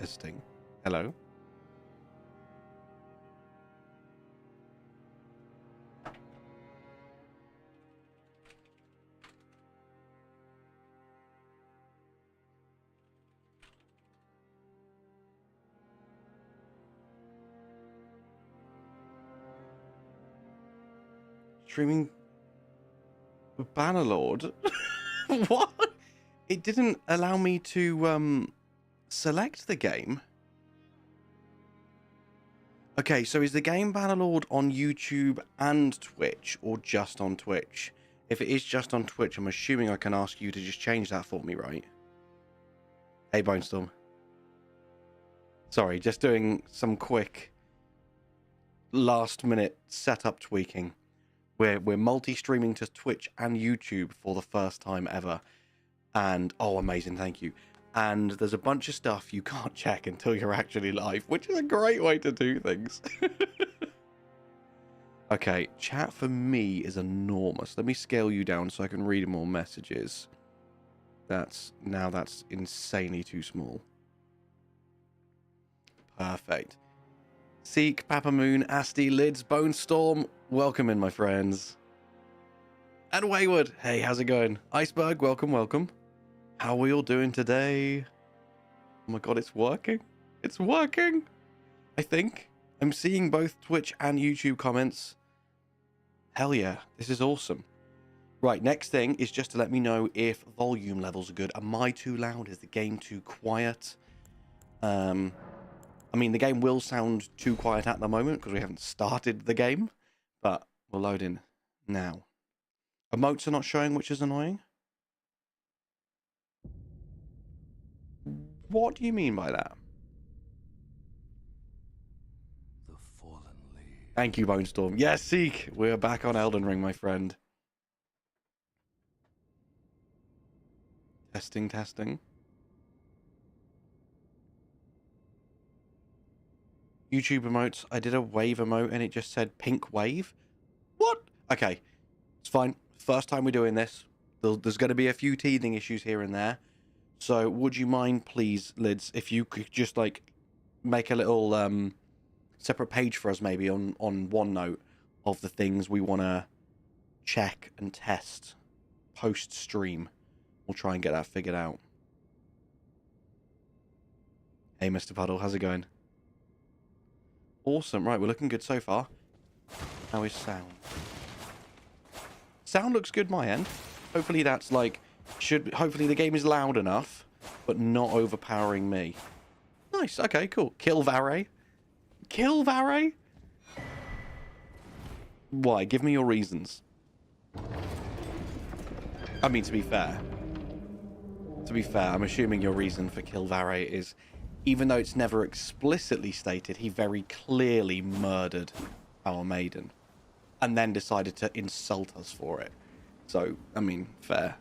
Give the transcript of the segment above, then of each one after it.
Testing. Hello. Streaming Bannerlord? What? It didn't allow me to select the game. Okay, so is the game Bannerlord on YouTube and Twitch, or just on Twitch? If it is just on Twitch, I'm assuming I can ask you to just change that for me, right? Hey, Bonestorm. Sorry, just doing some quick last-minute setup tweaking. We're multi-streaming to Twitch and YouTube for the first time ever. And, oh, amazing, thank you. And there's a bunch of stuff you can't check until you're actually live, which is a great way to do things. Okay, chat for me is enormous. Let me scale you down so I can read more messages. That's insanely too small. Perfect. Seek, Papa Moon, Asti, Lids, Bone Storm, welcome in, my friends. And Wayward, hey, how's it going? Iceberg, welcome, welcome. How are we all doing today? Oh my god, it's working. It's working. I think. I'm seeing both Twitch and YouTube comments. Hell yeah, this is awesome. Right, next thing is just to let me know if volume levels are good. Am I too loud? Is the game too quiet? I mean, the game will sound too quiet at the moment because we haven't started the game, but we'll load in now. Emotes are not showing, which is annoying. What do you mean by that? The fallen leaves. Thank you, Bonestorm. Yes, Seek, we're back on Elden Ring, my friend. Testing, testing. YouTube emotes. I did a wave emote and it just said pink wave. What? Okay, it's fine. First time we're doing this. There's going to be a few teething issues here and there. So would you mind, please, Lids, if you could just like make a little separate page for us maybe on OneNote of the things we want to check and test post stream. We'll try and get that figured out. Hey, Mr. Puddle, how's it going? Awesome. Right, we're looking good so far. How is sound? Sound looks good my end. Hopefully that's like hopefully the game is loud enough but not overpowering me. Nice. Okay, cool. Kill Vare. Kill Vare? Why? Give me your reasons. I mean, to be fair, I'm assuming your reason for kill Vare is, even though it's never explicitly stated, he very clearly murdered our maiden and then decided to insult us for it. So, I mean, fair.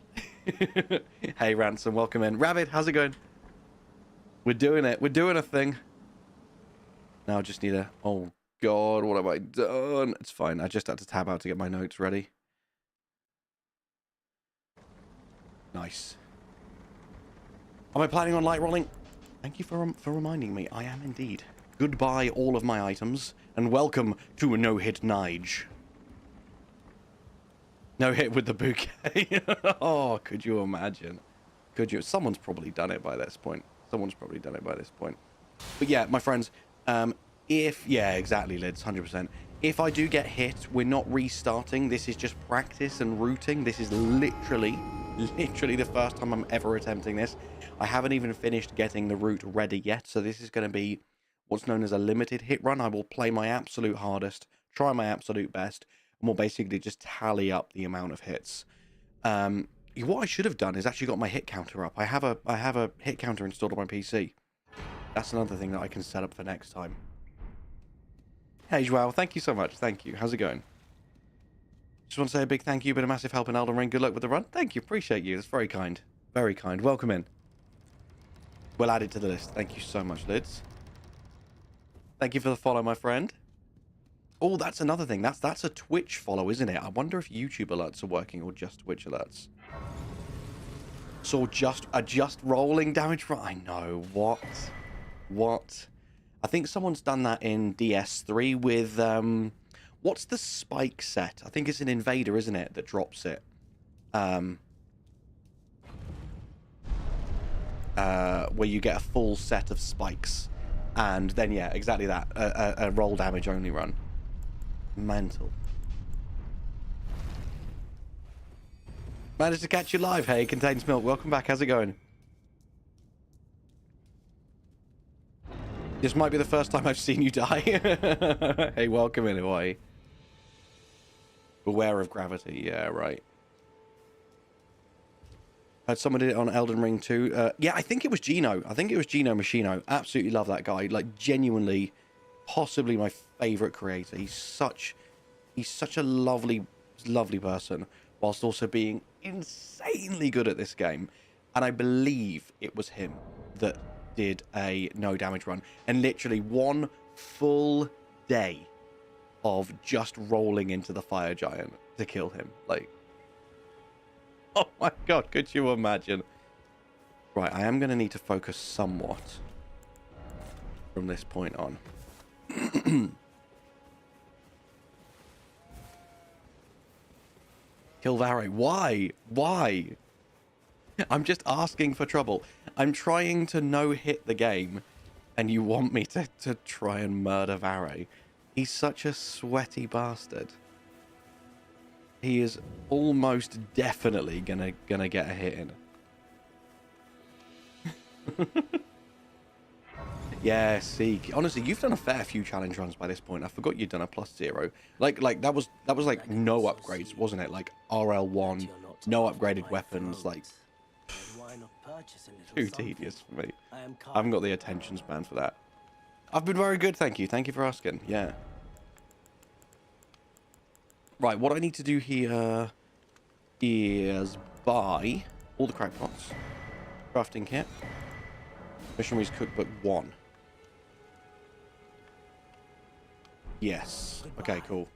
Hey, Ransom, welcome in. Rabbit, how's it going? We're doing it. We're doing a thing. Now I just need a... Oh, God, what have I done? It's fine. I just had to tab out to get my notes ready. Nice. Am I planning on light rolling? Thank you for reminding me. I am indeed. Goodbye, all of my items, and welcome to a no-hit Nige. No hit with the bouquet. Oh, could you imagine? Could you? Someone's probably done it by this point. But yeah, my friends, yeah, exactly, Lids, 100%. If I do get hit, we're not restarting. This is just practice and routing. This is literally the first time I'm ever attempting this. I haven't even finished getting the route ready yet, so this is going to be what's known as a limited hit run. I will play my absolute hardest, try my absolute best, and we'll basically just tally up the amount of hits. What I should have done is actually got my hit counter up. I have a hit counter installed on my PC. That's another thing that I can set up for next time. Hey, Joao, thank you so much. Thank you. How's it going? Just want to say a big thank you. Been a massive help in Elden Ring. Good luck with the run. Thank you. Appreciate you. That's very kind. Very kind. Welcome in. We'll add it to the list. Thank you so much, Lids. Thank you for the follow, my friend. Oh, that's another thing. That's a Twitch follow, isn't it? I wonder if YouTube alerts are working or just Twitch alerts. So just rolling damage for... I know. What? What? I think someone's done that in DS3 with, what's the spike set? I think it's an invader, isn't it, that drops it? Where you get a full set of spikes. And then, yeah, exactly that. A roll damage only run. Mental. Managed to catch you live. Hey, Contains Milk. Welcome back. How's it going? This might be the first time I've seen you die. Hey, welcome in, Hawaii. Beware of gravity. Yeah, right. Heard someone did it on Elden Ring too. Yeah, I think it was Gino. I think it was Gino Machino. Absolutely love that guy. Like, genuinely, possibly my favorite creator. He's such a lovely person, whilst also being insanely good at this game. And I believe it was him that did a no damage run, and literally one full day of just rolling into the fire giant to kill him. Like, oh my god, could you imagine? Right, I am going to need to focus somewhat from this point on. Kill Vare. Why? Why? I'm just asking for trouble. I'm trying to no-hit the game, and you want me to try and murder Vare. He's such a sweaty bastard. He is almost definitely gonna get a hit in. Yeah, see, honestly, you've done a fair few challenge runs by this point. I forgot you'd done a +0. Like that was like no upgrades, wasn't it? Like RL1, no upgraded weapons, like too tedious for me. I haven't got the attention span for that. I've been very good, thank you. Thank you for asking. Yeah. Right, what I need to do here is buy all the crack pots, crafting kit, Missionaries Cookbook 1. Yes. Okay, cool.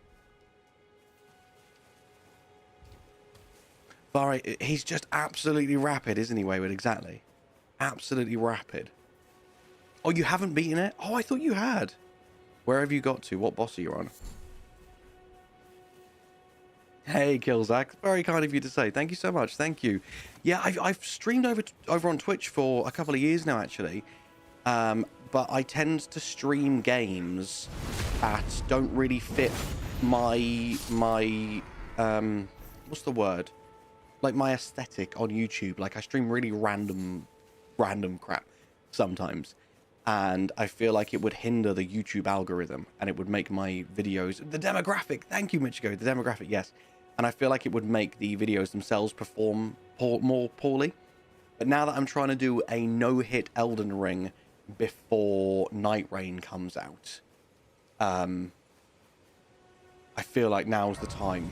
Vare, he's just absolutely rapid, isn't he, Wayward? Exactly. Absolutely rapid. Oh, you haven't beaten it? Oh, I thought you had. Where have you got to? What boss are you on? Hey, Killzak. Very kind of you to say. Thank you so much. Thank you. Yeah, I've streamed over on Twitch for a couple of years now, actually. But I tend to stream games that don't really fit my what's the word? Like my aesthetic on YouTube. Like I stream really random crap sometimes. And I feel like it would hinder the YouTube algorithm, and it would make my videos, the demographic, thank you, Michiko, the demographic, yes. And I feel like it would make the videos themselves perform more poorly. But now that I'm trying to do a no-hit Elden Ring before NIGTREIGN comes out, I feel like now's the time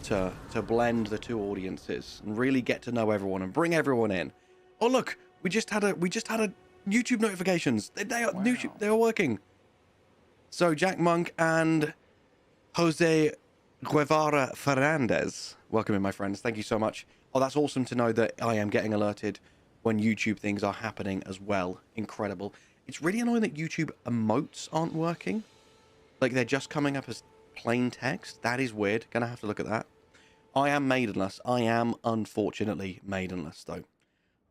to blend the two audiences and really get to know everyone and bring everyone in. Oh look, we just had a YouTube notifications. They are wow. YouTube, they are working. So Jack Monk and Jose Guevara Fernandez, welcome in, my friends. Thank you so much. Oh, that's awesome to know that I am getting alerted when YouTube things are happening as well. Incredible. It's really annoying that YouTube emotes aren't working. Like they're just coming up as plain text. That is weird. Gonna have to look at that. I am maidenless. I am unfortunately maidenless though.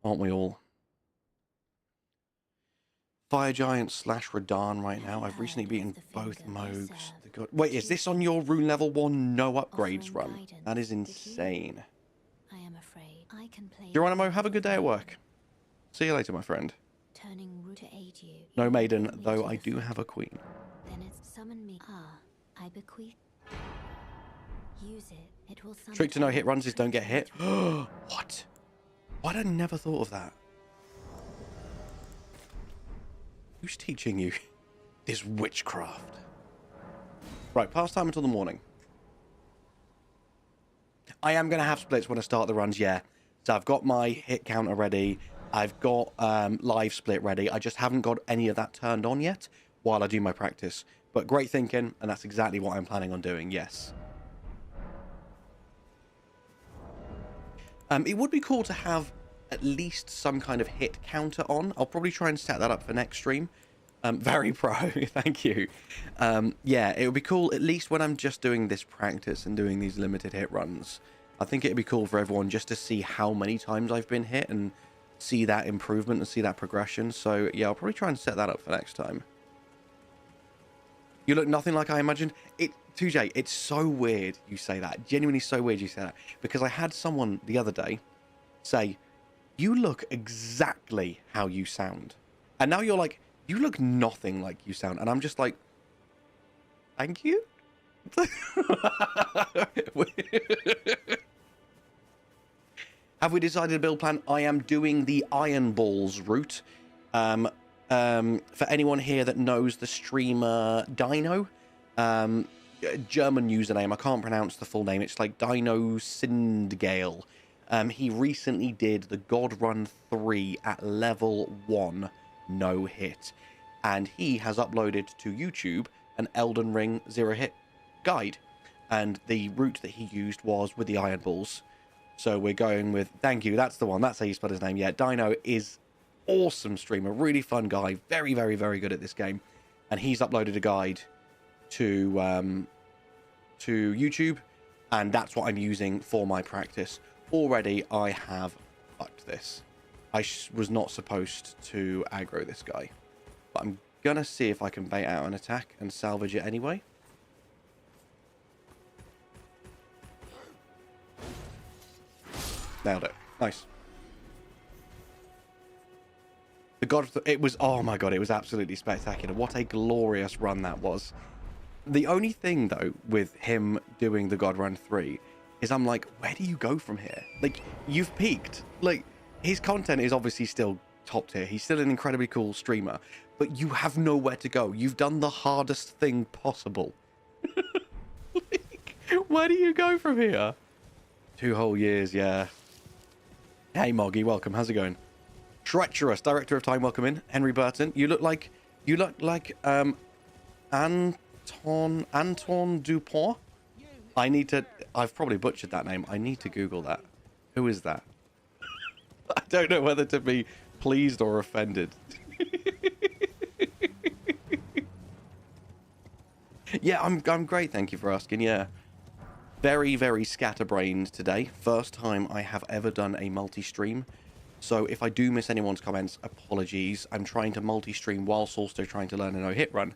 Aren't we all? Fire Giant / Radahn right now. I've recently beaten both Mogs. Wait, is this on your rune level 1 no upgrades run? That is insane. I am afraid I can play. Geronimo, have a good day at work. See you later, my friend. To aid you. No maiden, though I do have a queen. Then it's summon me. I bequeath. Use it. It will summon. Trick to no hit runs is don't get hit. What? Why'd I never thought of that? Who's teaching you this witchcraft? Right, pastime until the morning. I am going to have splits when I start the runs, yeah. So I've got my hit counter ready. I've got live split ready. I just haven't got any of that turned on yet while I do my practice. But great thinking, and that's exactly what I'm planning on doing, yes. It would be cool to have at least some kind of hit counter on. I'll probably try and set that up for next stream. Very pro. Thank you. Yeah, it would be cool, at least when I'm just doing this practice and doing these limited hit runs. I think it'd be cool for everyone just to see how many times I've been hit and see that improvement and see that progression. So yeah, I'll probably try and set that up for next time. You look nothing like I imagined. 2J, it's so weird you say that. Genuinely so weird you say that. Because I had someone the other day say, you look exactly how you sound. And now you're like, you look nothing like you sound. And I'm just like, thank you? Have we decided a build plan? I am doing the Iron Balls route. For anyone here that knows the streamer Dino, German username, I can't pronounce the full name. It's like Dino Sindgale. He recently did the God Run 3 at level 1, no hit. And he has uploaded to YouTube an Elden Ring 0 hit guide. And the route that he used was with the Iron Balls. So we're going with, thank you, that's the one. That's how you spell his name. Yeah, Dino is awesome streamer, really fun guy, very, very, very good at this game. And he's uploaded a guide to YouTube, and that's what I'm using for my practice. Already, I have fucked this. I was not supposed to aggro this guy, but I'm gonna see if I can bait out an attack and salvage it anyway. Nailed it. Nice. The God, it was, oh my God, it was absolutely spectacular. What a glorious run that was. The only thing, though, with him doing the God Run 3 is I'm like, where do you go from here? Like, you've peaked. Like, his content is obviously still top tier. He's still an incredibly cool streamer, but you have nowhere to go. You've done the hardest thing possible. Like, where do you go from here? 2 whole years, yeah. Hey, Moggy, welcome. How's it going? Treacherous, Director of Time, welcome in. Henry Burton, you look like Anton Dupont. I've probably butchered that name. I need to Google that. Who is that? I don't know whether to be pleased or offended. Yeah, I'm great, thank you for asking. Yeah. Very, very scatterbrained today. First time I have ever done a multi-stream. So if I do miss anyone's comments, apologies. I'm trying to multi-stream whilst also trying to learn a no-hit run.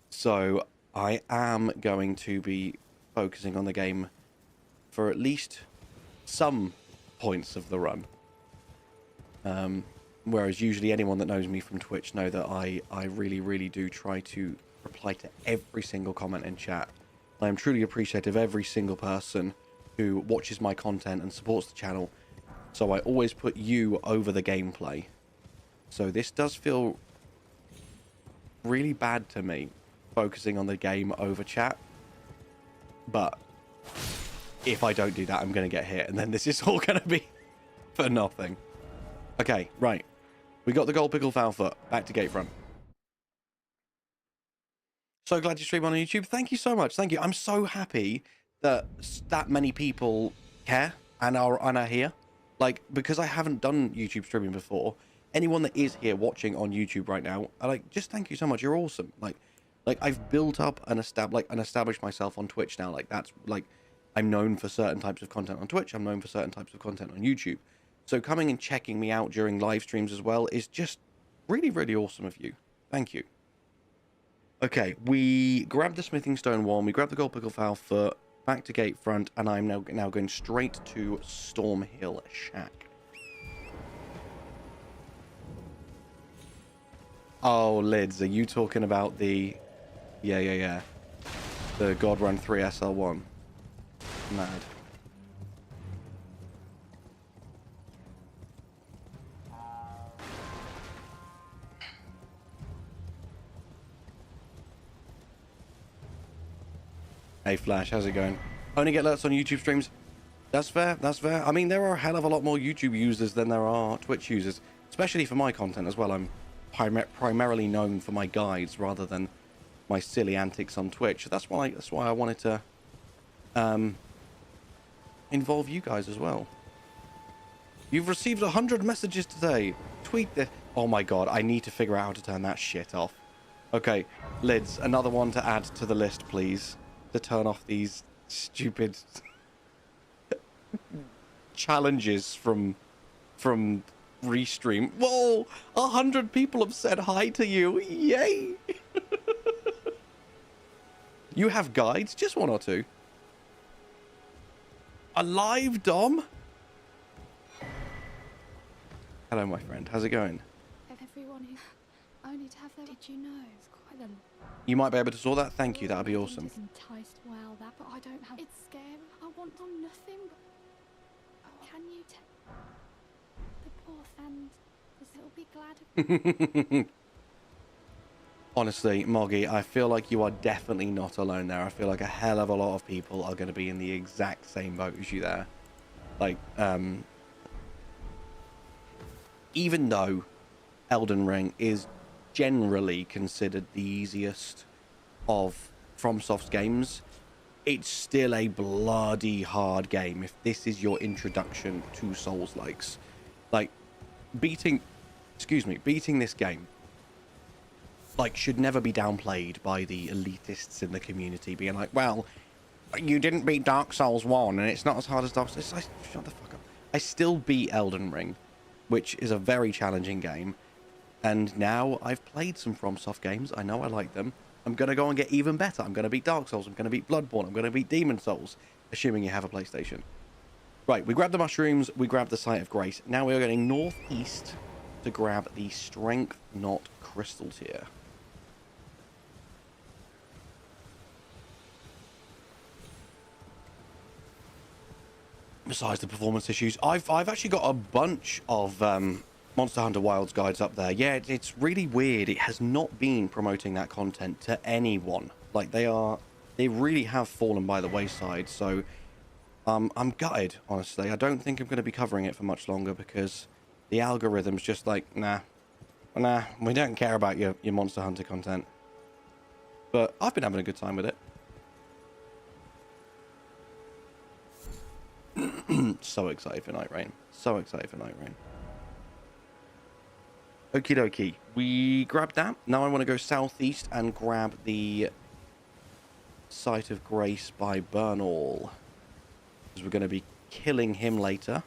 So I am going to be focusing on the game for at least some points of the run. Whereas usually anyone that knows me from Twitch know that I really, really do try to reply to every single comment in chat. I am truly appreciative of every single person who watches my content and supports the channel. So I always put you over the gameplay. So this does feel really bad to me, focusing on the game over chat. But if I don't do that, I'm going to get hit. And then this is all going to be for nothing. Okay, right. We got the gold pickle foul foot. Back to Gatefront. So glad you stream on YouTube. Thank you so much. Thank you. I'm so happy that that many people care and are here. Like, because I haven't done YouTube streaming before, anyone that is here watching on YouTube right now, just thank you so much. You're awesome. Like I've built up and established myself on Twitch now. Like, that's like, I'm known for certain types of content on Twitch. I'm known for certain types of content on YouTube. So coming and checking me out during live streams as well is just really, really awesome of you. Thank you. Okay, we grabbed the smithing stone one, we grabbed the gold pickle foul foot, back to Gatefront, and I'm now going straight to Stormhill Shack. Oh, Lids, are you talking about the... Yeah. The God Run 3 SL1. Mad. Hey Flash, how's it going? Only get alerts on YouTube streams. That's fair, that's fair. I mean, there are a hell of a lot more YouTube users than there are Twitch users, especially for my content as well. I'm primarily known for my guides rather than my silly antics on Twitch. That's why I wanted to involve you guys as well. You've received 100 messages today. Tweet this. Oh my god, I need to figure out how to turn that shit off. Okay, Lids, another one to add to the list, please. To turn off these stupid challenges from Restream. Whoa! 100 people have said hi to you. Yay! You have guides? Just one or two. Alive, Dom? Hello, my friend. How's it going? Everyone who only to have their... Did you know? It's quite a... You might be able to sort that? Thank you. That would be awesome. Enticed, well, that, but I don't have... It's scary. I want on nothing but... Can you tell... The poor and... Because it'll be glad... Honestly, Moggy, I feel like you are definitely not alone there. I feel like a hell of a lot of people are going to be in the exact same boat as you there. Like, even though Elden Ring is generally considered the easiest of FromSoft's games, it's still a bloody hard game if this is your introduction to Souls-likes. Like, beating this game, like, should never be downplayed by the elitists in the community, being like, well, you didn't beat Dark Souls 1 and it's not as hard as Dark Souls. Shut the fuck up. I still beat Elden Ring, which is a very challenging game, and now I've played some FromSoft games. I know I like them. I'm going to go and get even better. I'm going to beat Dark Souls. I'm going to beat Bloodborne. I'm going to beat Demon Souls, assuming you have a PlayStation. Right, we grabbed the mushrooms. We grabbed the Site of Grace. Now we are going northeast to grab the Strength Knot crystals here. Besides the performance issues, I've actually got a bunch of Monster Hunter Wilds guides up there. Yeah, it's really weird. It has not been promoting that content to anyone. Like, they really have fallen by the wayside. So I'm gutted, honestly. I don't think I'm going to be covering it for much longer because the algorithm's just like, nah, we don't care about your Monster Hunter content. But I've been having a good time with it. So excited for Night Rain. So excited for Night Rain. Okie dokie. We grabbed that. Now I want to go southeast and grab the Site of Grace by Burnall, because we're going to be killing him later.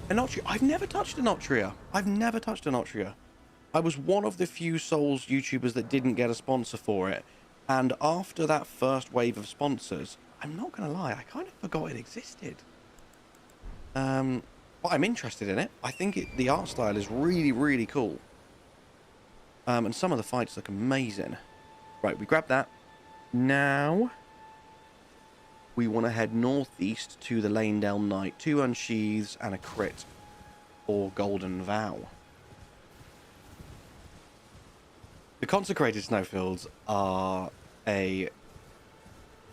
Enotria. I've never touched Enotria. I've never touched Enotria. I was one of the few Souls YouTubers that didn't get a sponsor for it. And after that first wave of sponsors, I'm not going to lie, I kind of forgot it existed. But I'm interested in it. I think the art style is really, really cool. And some of the fights look amazing. Right, we grabbed that. Now, we want to head northeast to the Lanedale Knight. 2 unsheaths and a crit for Golden Vow. The Consecrated Snowfields are a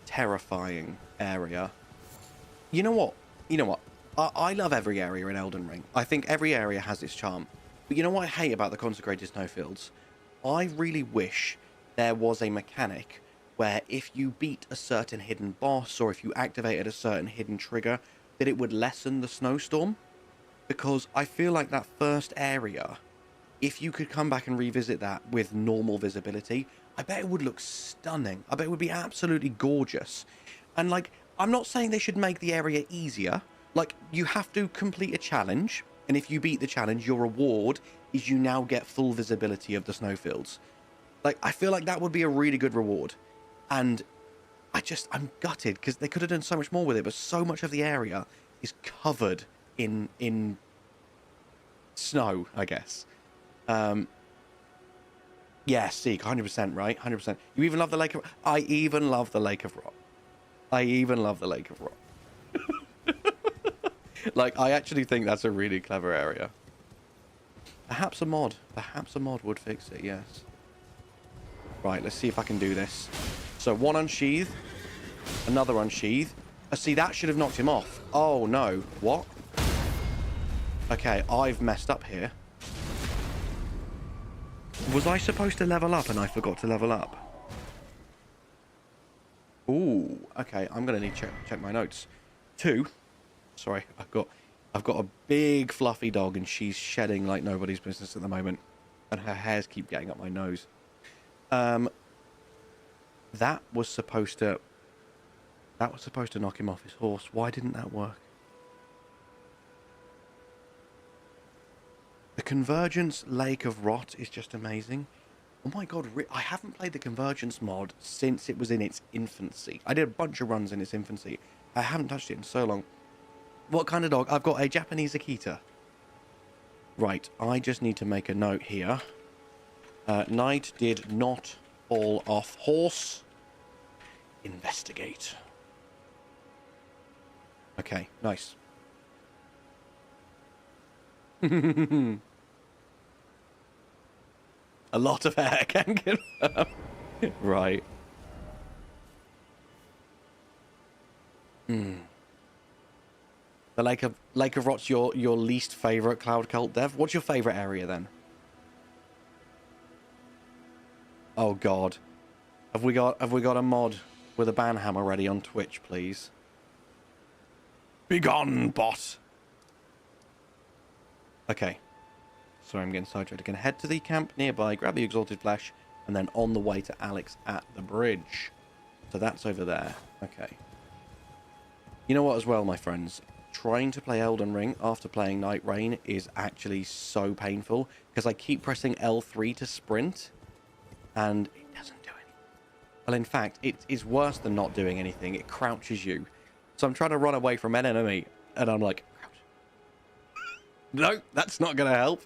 terrifying area. You know what? I love every area in Elden Ring. I think every area has its charm. But you know what I hate about the Consecrated Snowfields? I really wish there was a mechanic where if you beat a certain hidden boss or if you activated a certain hidden trigger, that it would lessen the snowstorm. Because I feel like that first area, if you could come back and revisit that with normal visibility, I bet it would look stunning. I bet it would be absolutely gorgeous. And, like, I'm not saying they should make the area easier. Like, you have to complete a challenge, and if you beat the challenge, your reward is you now get full visibility of the snowfields. Like, I feel like that would be a really good reward. And I'm gutted, because they could have done so much more with it, but so much of the area is covered in snow, I guess. Yeah, Seek, 100%, right? 100%. You even love the Lake of... I even love the Lake of Rot. Like, I actually think that's a really clever area. Perhaps a mod would fix it, yes. Right, let's see if I can do this. So, 1 unsheath, another unsheath. See, that should have knocked him off. Oh, no. What? Okay, I've messed up here. Was I supposed to level up and I forgot to level up? Ooh, okay, I'm going to need to check my notes. 2. Sorry, I've got I've got a big fluffy dog and she's shedding like nobody's business at the moment. And her hairs keep getting up my nose. That was supposed to knock him off his horse. Why didn't that work? The Convergence Lake of Rot is just amazing. Oh my god, I haven't played the Convergence mod since it was in its infancy. I did a bunch of runs in its infancy. I haven't touched it in so long. What kind of dog? I've got a Japanese Akita. Right, I just need to make a note here. Knight did not fall off horse. Investigate. Okay, nice. A lot of hair can confirm. Right. The Lake of Rot's your least favorite Cloud Cult dev. What's your favorite area then? Oh god. Have we got a mod with a banhammer ready on Twitch, please? Begone, bot. Okay. Sorry, I'm getting sidetracked again. Head to the camp nearby, grab the exalted flesh, and then on the way to Alex at the bridge. So that's over there. Okay. You know what as well, my friends? Trying to play Elden Ring after playing NIGTREIGN is actually so painful because I keep pressing L3 to sprint and it doesn't do anything. Well, in fact, it is worse than not doing anything. It crouches you. So I'm trying to run away from an enemy and I'm like, crouch. No, that's not going to help.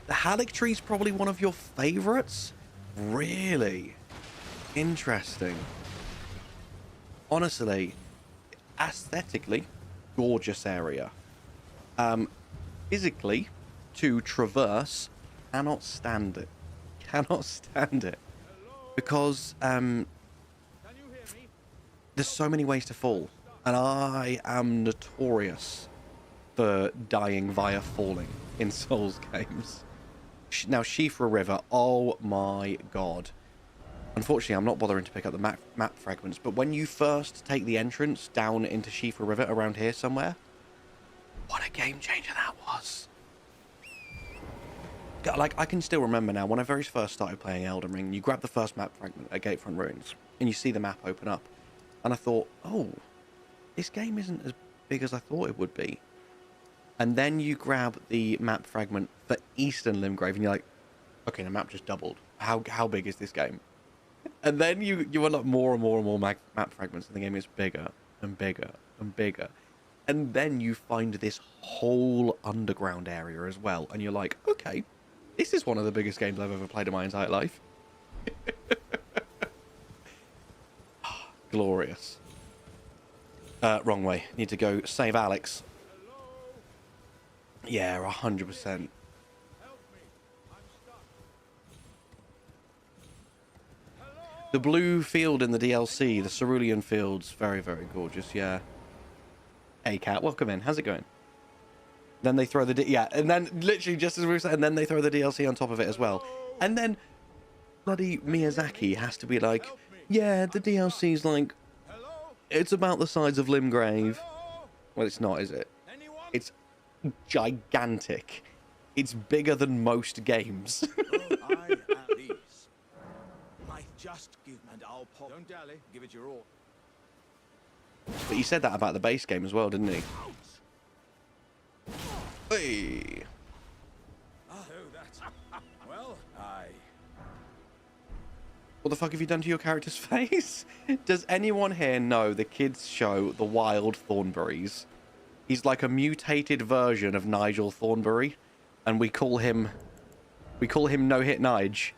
The Halleck tree is probably one of your favorites? Really? Interesting. Honestly, aesthetically, gorgeous area. Physically, to traverse, cannot stand it. Cannot stand it. Because there's so many ways to fall. And I am notorious for dying via falling in Souls games. Now, Shifra River, oh my god. Unfortunately, I'm not bothering to pick up the map fragments, but when you first take the entrance down into Shifra River around here somewhere, what a game changer that was. Like, I can still remember now, when I very first started playing Elden Ring, you grab the first map fragment at Gatefront Ruins, and you see the map open up, and I thought, oh, this game isn't as big as I thought it would be. And then you grab the map fragment for Eastern Limgrave, and you're like, okay, the map just doubled. How big is this game? And then you unlock more and more and more map fragments, and the game gets bigger and bigger and bigger. And then you find this whole underground area as well, and you're like, okay, this is one of the biggest games I've ever played in my entire life. Glorious. Wrong way. Need to go save Alex. Yeah, 100%. The blue field in the DLC, the Cerulean Fields, very, very gorgeous, yeah. Hey, Cat, welcome in. How's it going? Then they throw the... yeah, and then literally just as we were saying, and then they throw the DLC on top of it as well. And then bloody Miyazaki has to be like, yeah, the DLC's like, it's about the size of Limgrave. Well, it's not, is it? It's gigantic. It's bigger than most games. Just give and I'll pop. Don't dally. Give it your all. But he said that about the base game as well, didn't he? Hey. Oh, that's... well, What the fuck have you done to your character's face? Does anyone here know the kids show The Wild Thornberrys? He's like a mutated version of Nigel Thornberry, and we call him No Hit Nige.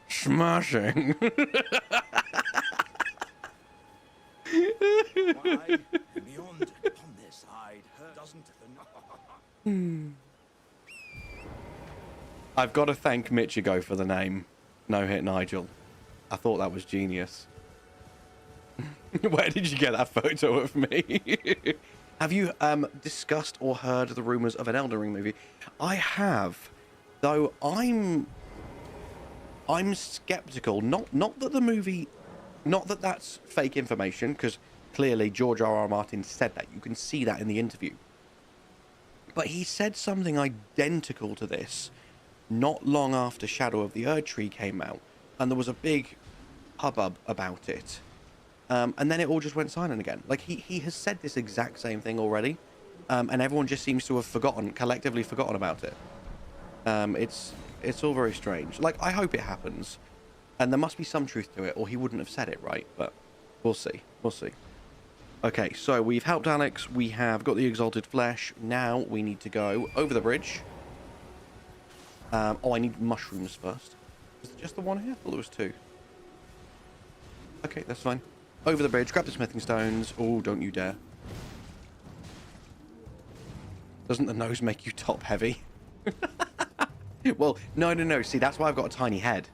Smashing. why, beyond upon this side, her doesn't the... I've got to thank Michigo for the name No Hit Nigel. I thought that was genius. Where did you get that photo of me? Have you discussed or heard the rumors of an Elden Ring movie? I have. Though I'm skeptical. Not that the movie, not that that's fake information, because clearly George R.R. Martin said that. You can see that in the interview. But he said something identical to this not long after Shadow of the Erdtree came out, and there was a big hubbub about it. And then it all just went silent again. Like, he has said this exact same thing already, and everyone just seems to have collectively forgotten about it. It's all very strange. Like, I hope it happens, and there must be some truth to it, or he wouldn't have said it, right? But we'll see. We'll see. Okay, so we've helped Alex. We have got the exalted flesh. Now we need to go over the bridge. Oh, I need mushrooms first. Is it just the one here? I thought there was two. Okay, that's fine. Over the bridge, grab the smithing stones. Oh, don't you dare. Doesn't the nose make you top heavy? Well, no. See, that's why I've got a tiny head.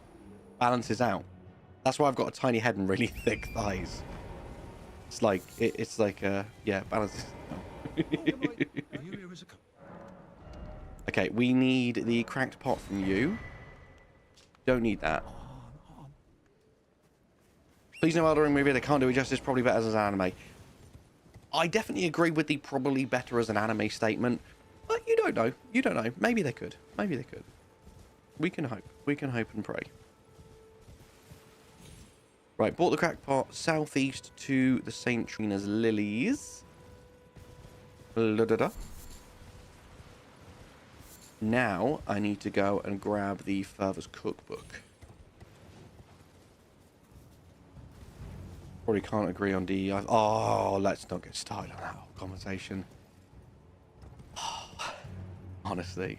Balances out. That's why I've got a tiny head and really thick thighs. It's like, yeah, balances out. Okay, we need the cracked pot from you. Don't need that. Please no Elden Ring movie. They can't do it justice. Probably better as an anime. I definitely agree with the probably better as an anime statement. But you don't know. You don't know. Maybe they could. Maybe they could. We can hope. We can hope and pray. Right, bought the cracked pot. Southeast to the St. Trina's Lilies. Now I need to go and grab the Father's Cookbook. Probably can't agree on DEI. Oh, let's not get started on that whole conversation. Oh, honestly.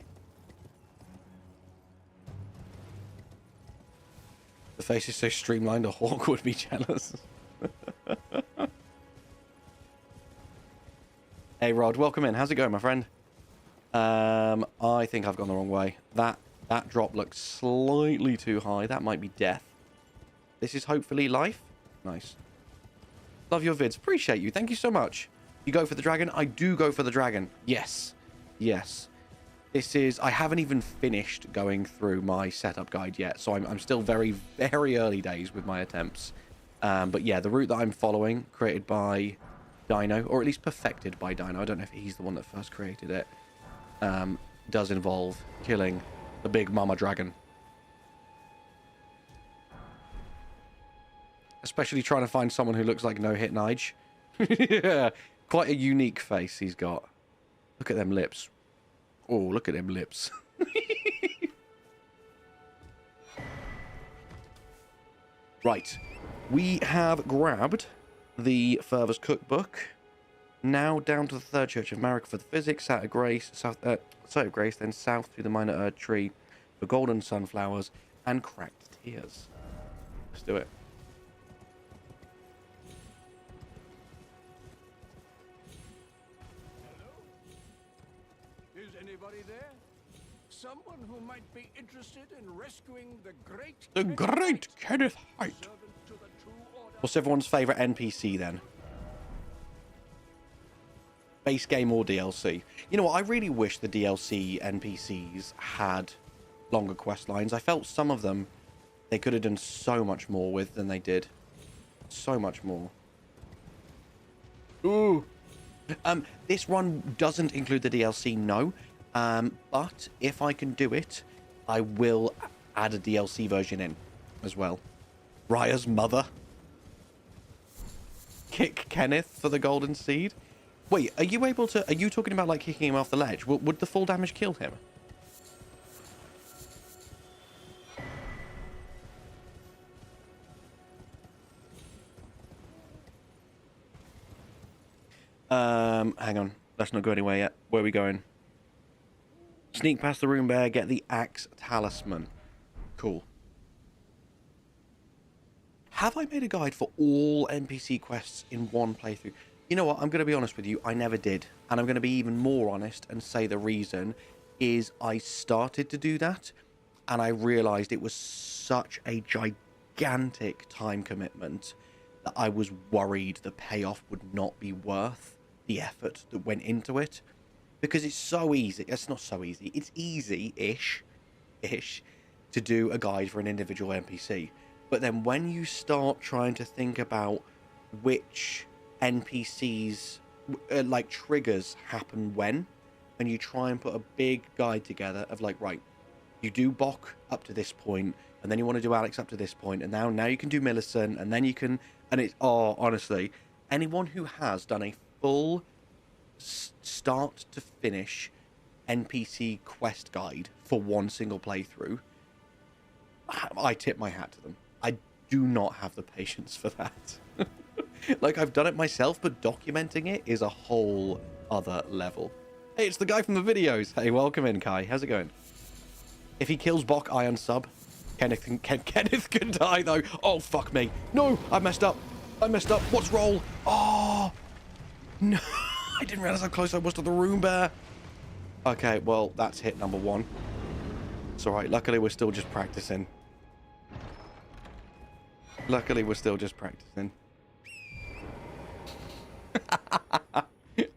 The face is so streamlined, a hawk would be jealous. Hey, Rod, welcome in. How's it going, my friend? I think I've gone the wrong way. That drop looks slightly too high. That might be death. This is hopefully life. Nice. Love your vids. Appreciate you. Thank you so much. You go for the dragon? I do go for the dragon. Yes. Yes. This is... I haven't even finished going through my setup guide yet, so I'm still very, very early days with my attempts. But yeah, the route that I'm following, created by Dino, or at least perfected by Dino, I don't know if he's the one that first created it, does involve killing the big mama dragon. Especially trying to find someone who looks like No Hit Nige. Yeah, quite a unique face he's got. Look at them lips. Oh, look at them lips. Right. We have grabbed the Father's Cookbook. Now down to the Third Church of Marika for the physics, Site of Grace, then south through the Minor Erdtree for golden sunflowers and cracked tears. Let's do it. Is anybody there? Someone who might be interested in rescuing the great Kenneth Haight. What's everyone's favourite NPC then? Base game or DLC? You know what? I really wish the DLC NPCs had longer quest lines. I felt some of them they could have done so much more with than they did. So much more. Ooh. This run doesn't include the DLC, no. But if I can do it, I will add a DLC version in as well. Raya's mother. Kick Kenneth for the golden seed. Wait, are you able to... Are you talking about, like, kicking him off the ledge? Would the full damage kill him? Hang on. Let's not go anywhere yet. Where are we going? Sneak past the room bear, get the axe talisman. Cool. Have I made a guide for all NPC quests in one playthrough? You know what? I'm going to be honest with you. I never did. And I'm going to be even more honest and say the reason is I started to do that and I realized it was such a gigantic time commitment that I was worried the payoff would not be worth the effort that went into it. Because it's so easy. It's not so easy. It's easy-ish ish to do a guide for an individual NPC. But then when you start trying to think about which NPCs like triggers happen when, and you try and put a big guide together of like, right, you do Bok up to this point, and then you want to do Alex up to this point, and now you can do Millicent, and then you can, and it's, oh, honestly, anyone who has done a full start to finish NPC quest guide for one single playthrough, I tip my hat to them. I do not have the patience for that. Like, I've done it myself, but documenting it is a whole other level. Hey, it's the guy from the videos. Hey, welcome in, Kai. How's it going? If he kills Bok, I unsub. Kenneth can die, though. Oh, fuck me. No, I messed up. What's roll? Oh, no. I didn't realize how close I was to the room bear. Okay, well, that's hit number 1. It's all right. Luckily, we're still just practicing.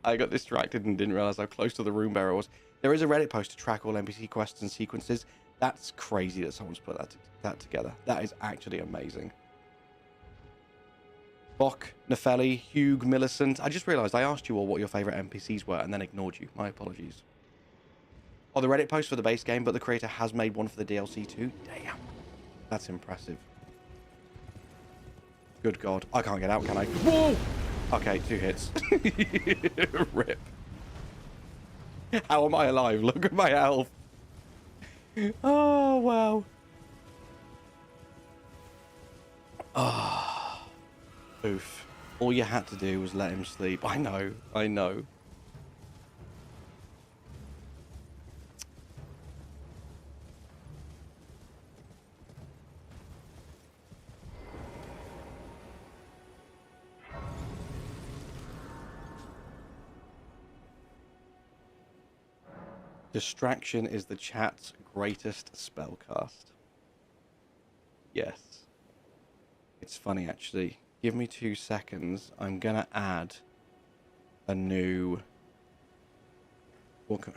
I got distracted and didn't realize how close to the room bear I was. There is a Reddit post to track all NPC quests and sequences. That's crazy that someone's put that together. That is actually amazing. Bok, Nefeli, Hugh, Millicent. I just realized I asked you all what your favorite NPCs were and then ignored you. My apologies. Oh, the Reddit post for the base game, but the creator has made one for the DLC too. Damn. That's impressive. Good God. I can't get out, can I? Whoa! Okay, 2 hits. Rip. How am I alive? Look at my health. Oh, wow. Ah. Oh. Oof. All you had to do was let him sleep. I know. Distraction is the chat's greatest spellcast. Yes. It's funny, actually. Give me 2 seconds. I'm going to add a new...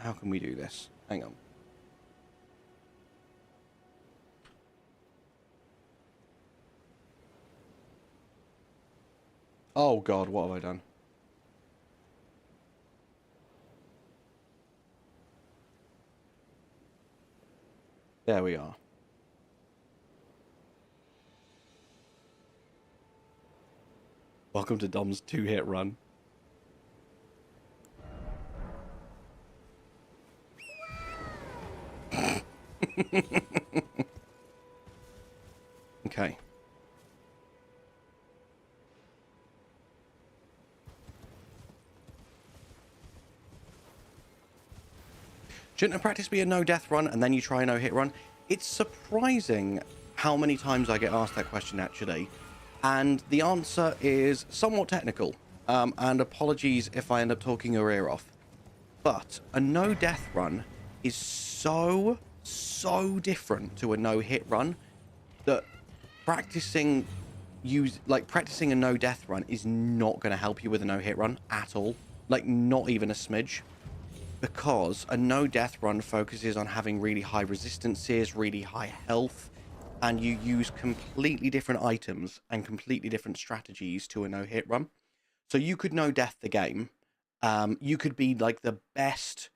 How can we do this? Hang on. Oh, God, what have I done? There we are. Welcome to Dom's 2-hit run. Okay. Shouldn't a practice be a no-death run and then you try a no-hit run? It's surprising how many times I get asked that question, actually. And the answer is somewhat technical. And apologies if I end up talking your ear off. But a no-death run is so different to a no-hit run that practicing a no-death run is not going to help you with a no-hit run at all. Like, not even a smidge. Because a no-death run focuses on having really high resistances, really high health, and you use completely different items and completely different strategies to a no-hit run. So you could no-death the game. You could be like the best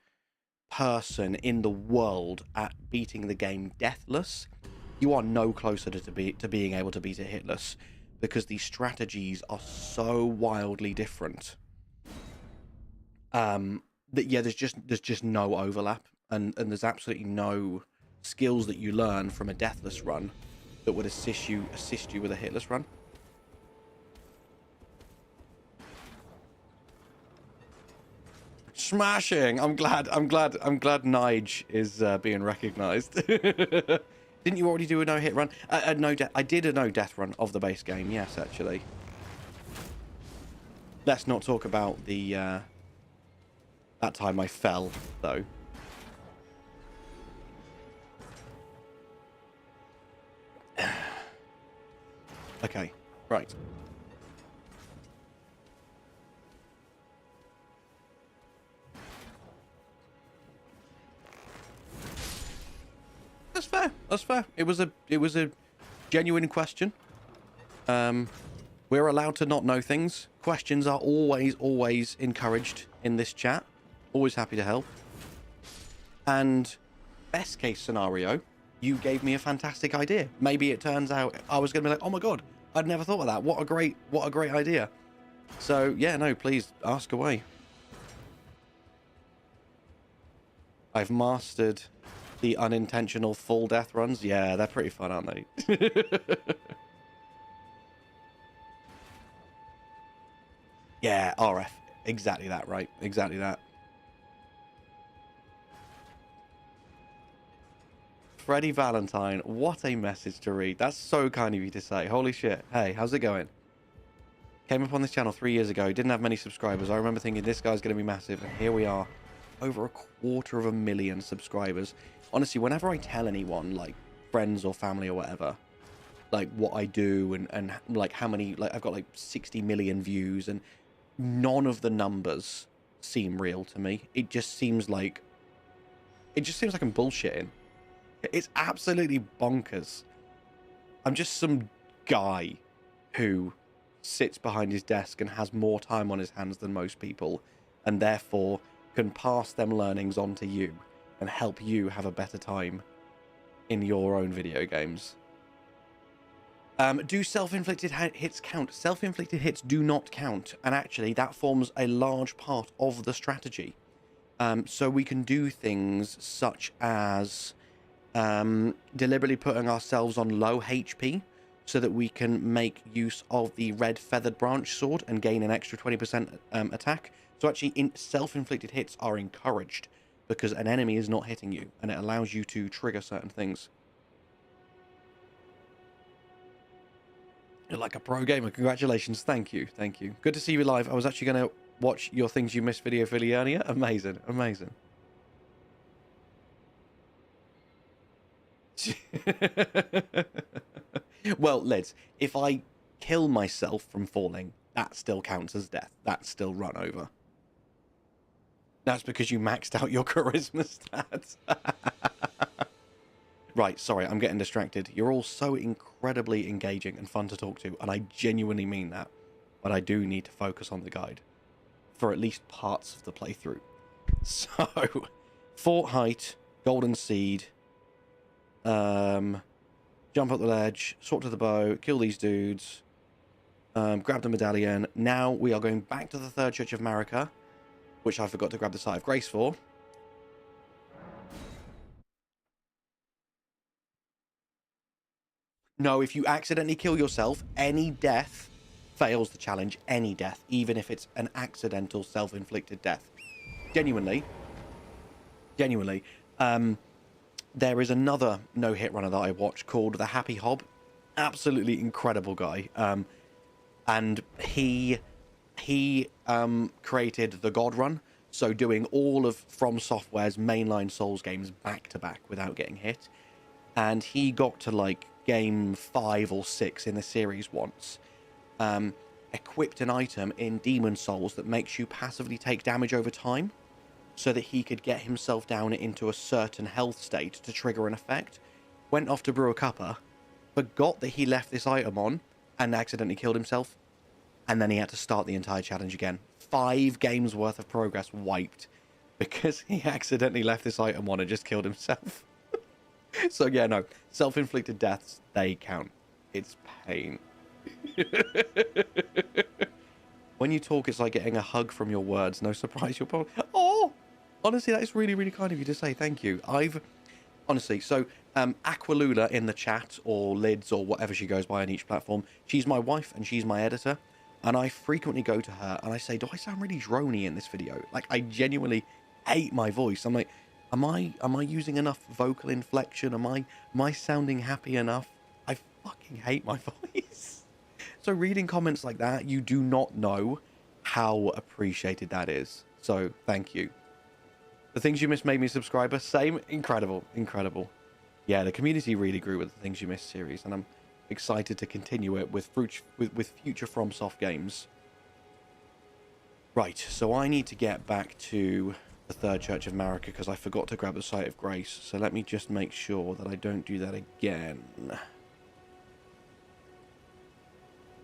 person in the world at beating the game Deathless. You are no closer to being able to beat it hitless, because the strategies are so wildly different. That yeah, there's just no overlap, and there's absolutely no skills that you learn from a deathless run that would assist you with a hitless run. Smashing! I'm glad Nige is being recognised. Didn't you already do a no-hit run? I did a no-death run of the base game. Yes, actually. Let's not talk about the. That time I fell, though. Okay, right. That's fair. That's fair. It was a genuine question. We're allowed to not know things. Questions are always encouraged in this chat. Always happy to help. And best case scenario, you gave me a fantastic idea. Maybe it turns out I was going to be like, oh my God, I'd never thought of that. What a great idea. So yeah, no, please ask away. I've mastered the unintentional full death runs. Yeah, they're pretty fun, aren't they? Yeah, RF. Exactly that, right? Exactly that. Freddie Valentine, what a message to read. That's so kind of you to say. Holy shit. Hey, how's it going? Came up on this channel 3 years ago. Didn't have many subscribers. I remember thinking this guy's going to be massive. And here we are. Over 250,000 subscribers. Honestly, whenever I tell anyone, like friends or family or whatever, like what I do and like how many, like I've got like 60 million views and none of the numbers seem real to me. It just seems like I'm bullshitting. It's absolutely bonkers. I'm just some guy who sits behind his desk and has more time on his hands than most people, and therefore can pass them learnings on to you and help you have a better time in your own video games. Do self-inflicted hits count? Self-inflicted hits do not count, and actually that forms a large part of the strategy. So we can do things such as deliberately putting ourselves on low HP so that we can make use of the red feathered branch sword and gain an extra 20% attack. So actually self-inflicted hits are encouraged because an enemy is not hitting you, and it allows you to trigger certain things. You're like a pro gamer. Congratulations. Thank you. Thank you. Good to see you live. I was actually going to watch your Things You Missed video fairly earlier. Amazing. Amazing. Well, Liz, if I kill myself from falling, that still counts as death. That's still run over. That's because you maxed out your charisma stats. Right, sorry, I'm getting distracted. You're all so incredibly engaging and fun to talk to, and I genuinely mean that. But I do need to focus on the guide for at least parts of the playthrough. So, fort height, golden seed, jump up the ledge, sword to the bow, kill these dudes, grab the medallion. Now we are going back to the Third Church of Marika, which I forgot to grab the Sight of Grace for. No, if you accidentally kill yourself, any death fails the challenge. Any death, even if it's an accidental self-inflicted death. Genuinely. There is another no-hit runner that I watched called The Happy Hob. Absolutely incredible guy. And he created the God Run, so doing all of From Software's mainline Souls games back to back without getting hit. And he got to like game 5 or 6 in the series once. Equipped an item in Demon Souls that makes you passively take damage over time, so that he could get himself down into a certain health state to trigger an effect. Went off to brew a cuppa, forgot that he left this item on, and accidentally killed himself. And then he had to start the entire challenge again. 5 games worth of progress wiped because he accidentally left this item on and just killed himself. So yeah, no, self-inflicted deaths, they count. It's pain. When you talk, it's like getting a hug from your words. No surprise, you're probably... Oh! Honestly, that is really, really kind of you to say. Thank you. Honestly, so Aqualula in the chat, or Lids, or whatever she goes by on each platform, she's my wife and she's my editor. And I frequently go to her and I say, do I sound really drony in this video? Like, I genuinely hate my voice. I'm like, am I using enough vocal inflection? Am I sounding happy enough? I fucking hate my voice. So reading comments like that, you do not know how appreciated that is. So thank you. The Things You Missed made me a subscriber. Same. Incredible. Incredible. Yeah, the community really grew with the Things You Missed series, and I'm excited to continue it with future FromSoft games. Right, so I need to get back to the the Third Church of America because I forgot to grab the Site of Grace. So let me just make sure that I don't do that again.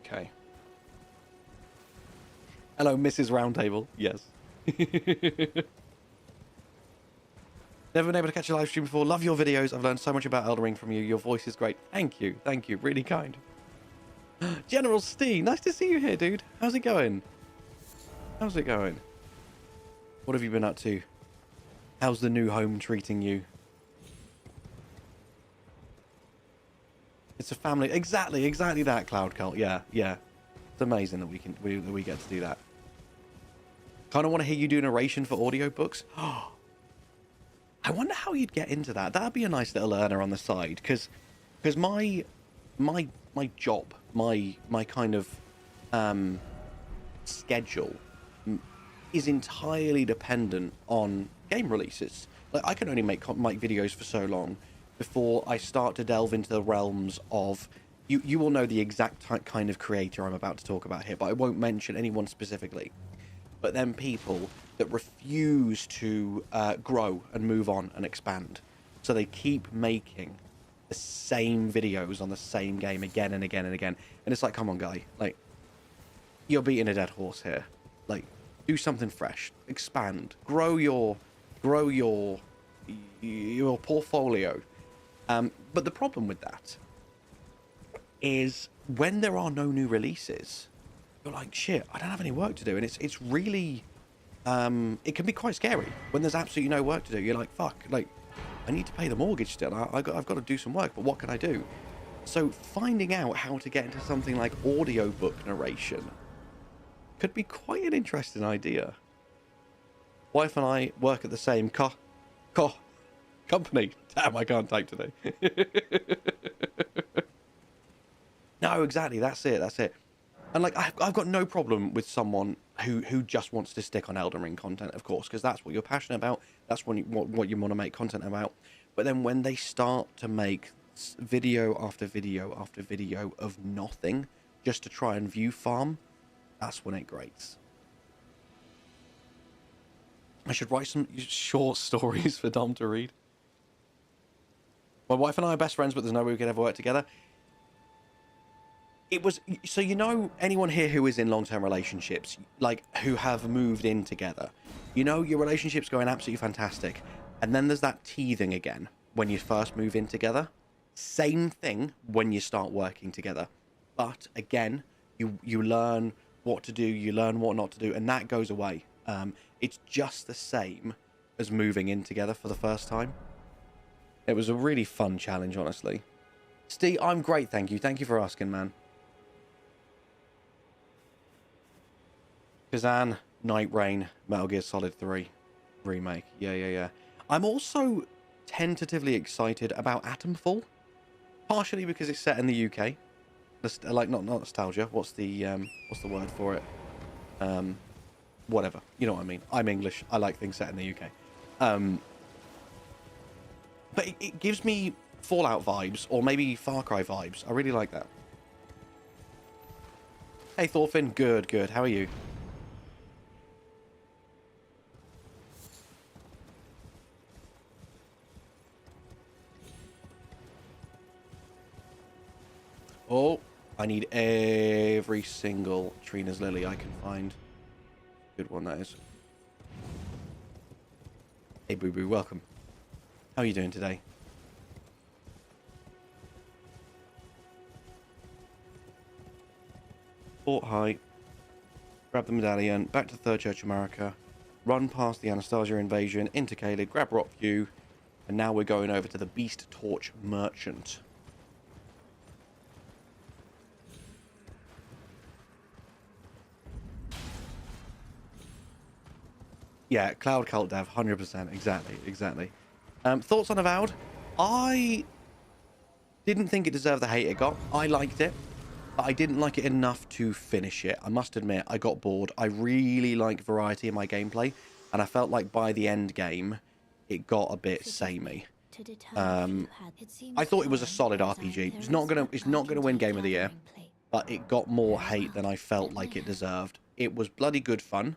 Okay. Hello, Mrs. Roundtable. Yes. Never been able to catch a live stream before. Love your videos. I've learned so much about Elden Ring from you. Your voice is great. Thank you. Thank you. Really kind. General Steve, nice to see you here, dude. How's it going? How's it going? What have you been up to? How's the new home treating you? It's a family. Exactly that, Cloud Cult. Yeah. It's amazing that we get to do that. Kind of want to hear you do narration for audiobooks. I wonder how you'd get into that. That'd be a nice little earner on the side, because my job, my kind of schedule is entirely dependent on game releases. Like, I can only make videos for so long before I start to delve into the realms of you will know the exact kind of creator I'm about to talk about here, but I won't mention anyone specifically. But then people that refuse to grow and move on and expand, so they keep making the same videos on the same game again and again and again. And it's like, come on, guy, like, you're beating a dead horse here. Like, do something fresh, expand, grow your portfolio. But the problem with that is when there are no new releases, you're like, shit, I don't have any work to do. And it's really, it can be quite scary when there's absolutely no work to do. You're like, fuck, like, I need to pay the mortgage still. I've got to do some work, but what can I do? So finding out how to get into something like audiobook narration could be quite an interesting idea. Wife and I work at the same company. Damn, I can't type today. No, exactly. That's it. And like, I've got no problem with someone who just wants to stick on Elden Ring content, of course, because that's what you're passionate about. That's what you want to make content about. But then when they start to make video after video after video of nothing just to try and view farm, that's when it grates. I should write some short stories for Dom to read. My wife and I are best friends, but there's no way we could ever work together. It was, so you know, anyone here who is in long-term relationships, like, who have moved in together, you know, your relationship's going absolutely fantastic. And then there's that teething again when you first move in together. Same thing when you start working together. But again, you learn what to do, you learn what not to do, and that goes away. It's just the same as moving in together for the first time. It was a really fun challenge, honestly. Steve, I'm great, thank you. Thank you for asking, man. Kazan, Night Rain, Metal Gear Solid 3 remake. Yeah. I'm also tentatively excited about Atomfall, partially because it's set in the UK. Like, not nostalgia. What's the word for it? Whatever. You know what I mean. I'm English. I like things set in the UK. But it gives me Fallout vibes, or maybe Far Cry vibes. I really like that. Hey, Thorfinn. Good. How are you? Oh, I need every single Trina's Lily I can find. Good one, that is. Hey, Boo Boo, welcome. How are you doing today? Fort High. Grab the medallion. Back to Third Church America. Run past the Anastasia invasion. Into Caelid. Grab Rock View. And now we're going over to the Beast Torch Merchant. Yeah, Cloud Cult Dev, 100%. Exactly. Thoughts on Avowed? I didn't think it deserved the hate it got. I liked it, but I didn't like it enough to finish it. I must admit, I got bored. I really like variety in my gameplay, and I felt like by the end game, it got a bit samey. I thought it was a solid RPG. It's not gonna win Game of the Year, but it got more hate than I felt like it deserved. It was bloody good fun.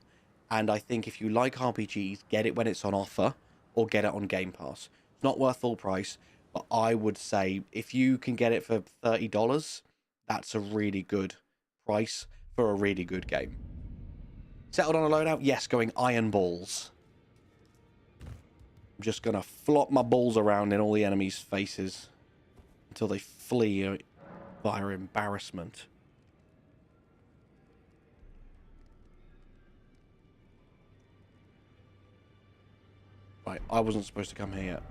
And I think if you like RPGs, get it when it's on offer or get it on Game Pass. It's not worth full price, but I would say if you can get it for $30, that's a really good price for a really good game. Settled on a loadout? Yes, going iron balls. I'm just going to flop my balls around in all the enemies' faces until they flee via embarrassment. Right, I wasn't supposed to come here yet.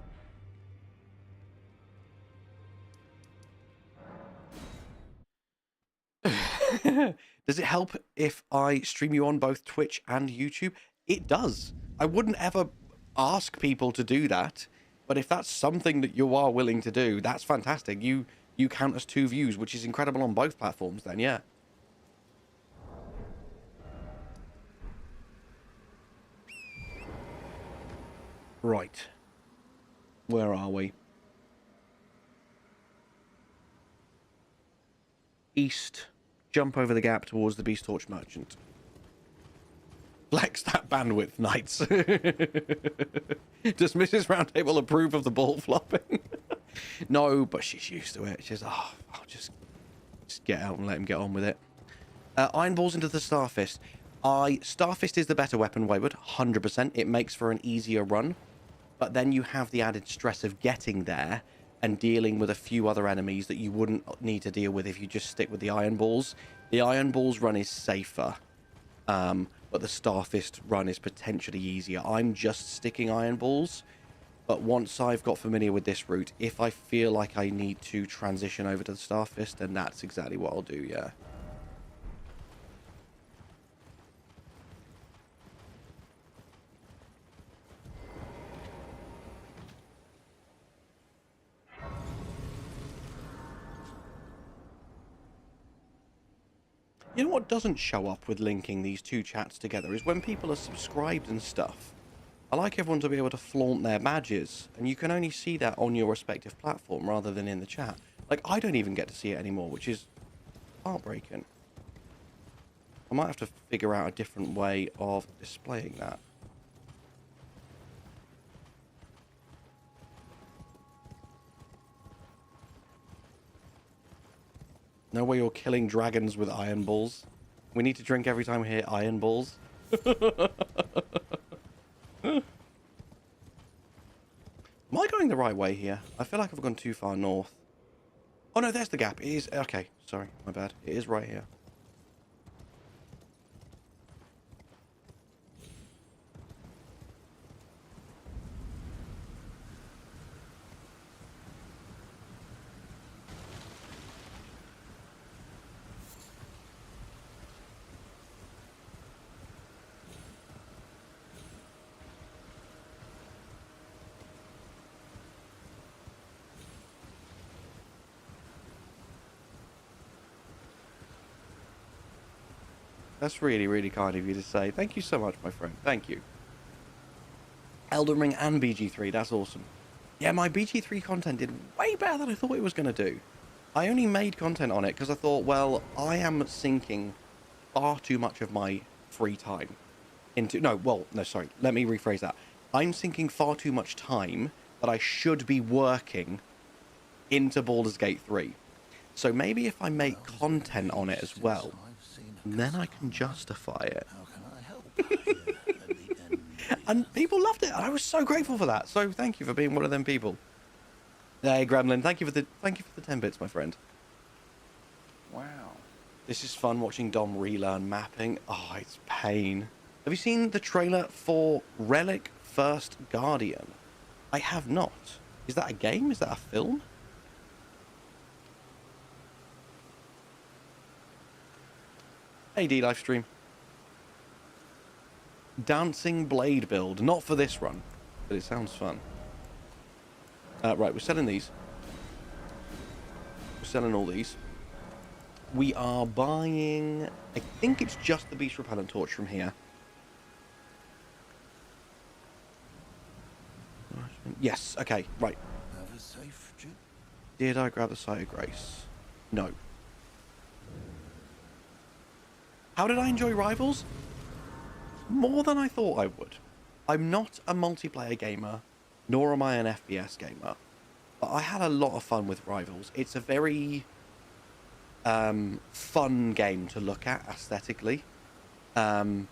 Does it help if I stream you on both Twitch and YouTube? It does. I wouldn't ever ask people to do that, but if that's something that you are willing to do, that's fantastic. You count as 2 views, which is incredible on both platforms then, yeah. Right. Where are we? East. Jump over the gap towards the Beast Torch Merchant. Flex that bandwidth, knights. Does Mrs. Roundtable approve of the ball flopping? No, but she's used to it. She's, oh, I'll just get out and let him get on with it. Iron balls into the Starfist. Starfist is the better weapon, Wayward. 100%. It makes for an easier run. But then you have the added stress of getting there and dealing with a few other enemies that you wouldn't need to deal with if you just stick with the iron balls. The iron balls run is safer. But the Starfist run is potentially easier. I'm just sticking iron balls, but once I've got familiar with this route, if I feel like I need to transition over to the Starfist, then that's exactly what I'll do, yeah. You know what doesn't show up with linking these 2 chats together is when people are subscribed and stuff. I like everyone to be able to flaunt their badges, and you can only see that on your respective platform rather than in the chat. Like, I don't even get to see it anymore, which is heartbreaking. I might have to figure out a different way of displaying that. No way you're killing dragons with iron balls. We need to drink every time we hear iron balls. Am I going the right way here? I feel like I've gone too far north. Oh no, there's the gap. It is... Okay, sorry, my bad. It is right here. That's really, really kind of you to say. Thank you so much, my friend. Thank you. Elden Ring and BG3. That's awesome. Yeah, my BG3 content did way better than I thought it was going to do. I only made content on it because I thought, well, I am sinking far too much of my free time into... No, sorry. Let me rephrase that. I'm sinking far too much time that I should be working into Baldur's Gate 3. So maybe if I make content on it as well, then I can justify it. And people loved it. I was so grateful for that. So thank you for being one of them people. Hey, Gremlin, thank you for the 10 bits, my friend. Wow. This is fun watching Dom relearn mapping. Oh, it's pain. Have you seen the trailer for Relic First Guardian? I have not. Is that a game? Is that a film? Hey, D-Livestream. Dancing Blade build. Not for this run, but it sounds fun. Right, we're selling these. We're selling all these. We are buying... I think it's just the Beast Repellent Torch from here. Yes, okay, right. Did I grab the Sight of Grace? No. How did I enjoy Rivals? more than I thought I would. I'm not a multiplayer gamer, nor am I an FPS gamer, but I had a lot of fun with Rivals. It's a very fun game to look at aesthetically, and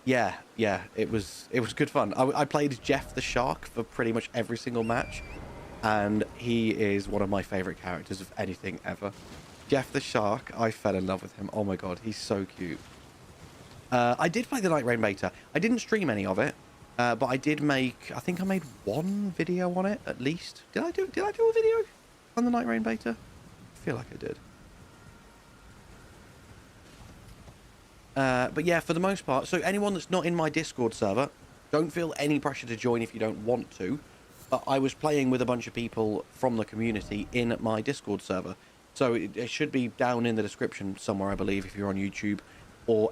yeah, it was good fun. I played Jeff the Shark for pretty much every single match, and he is one of my favorite characters of anything ever. Jeff the Shark, I fell in love with him. Oh my god, he's so cute. I did play the NIGTREIGN beta. I didn't stream any of it, but I did make, I think I made one video on it at least. Did I do a video on the NIGTREIGN beta? I feel like I did. But yeah, for the most part, so anyone that's not in my Discord server, don't feel any pressure to join if you don't want to. But I was playing with a bunch of people from the community in my Discord server. So it should be down in the description somewhere, I believe, if you're on YouTube, or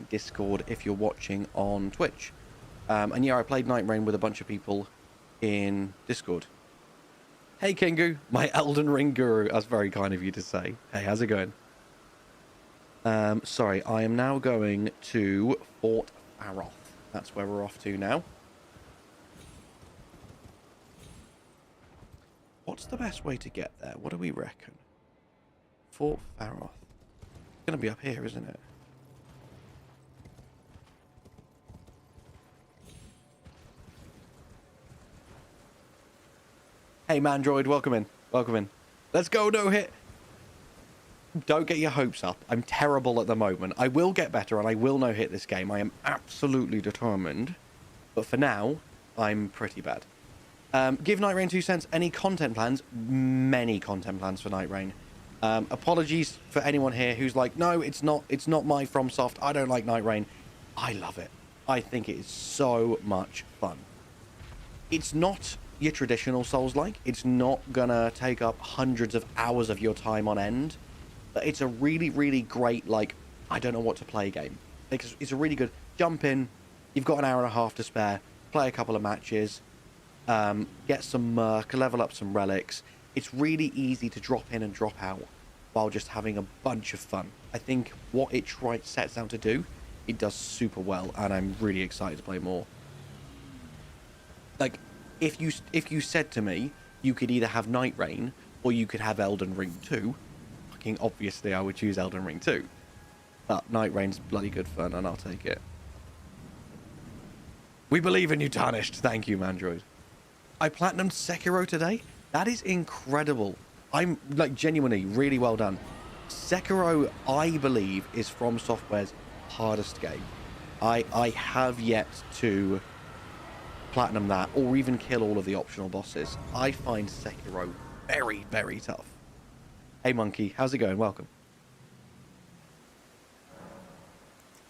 !Discord if you're watching on Twitch. And yeah, I played NIGTREIGN with a bunch of people in Discord. Hey Kingu, my Elden Ring guru. That's very kind of you to say. Hey, how's it going? Sorry, I am now going to Fort Faroth. That's where we're off to now. What's the best way to get there? What do we reckon? Fort Faroth. It's going to be up here, isn't it? Hey, Mandroid, welcome in. Welcome in. Let's go, no hit. Don't get your hopes up. I'm terrible at the moment. I will get better and I will no hit this game. I am absolutely determined. But for now, I'm pretty bad. Give NIGTREIGN 2 cents. Any content plans? Many content plans for NIGTREIGN. Apologies for anyone here who's like, no, it's not my FromSoft. I don't like NIGTREIGN. I love it. I think it is so much fun. It's not your traditional Souls-like. It's not gonna take up hundreds of hours of your time on end. But it's a really, really great, like, I don't know what to play game. It's a really good jump in. You've got an hour and a half to spare. Play a couple of matches. Get some merc, level up some relics. It's really easy to drop in and drop out while just having a bunch of fun. I think what it sets out to do, it does super well, and I'm really excited to play more. Like, if you said to me, you could either have NIGTREIGN or you could have Elden Ring 2, fucking obviously I would choose Elden Ring 2. But NIGTREIGN's bloody good fun, and I'll take it. We believe in you, Tarnished. Thank you, Mandroid. I platinumed Sekiro today. That is incredible. I'm, like, genuinely really well done. Sekiro, I believe, is From Software's hardest game. I have yet to platinum that or even kill all of the optional bosses. I find Sekiro very, very tough. Hey, Monkey. How's it going? Welcome.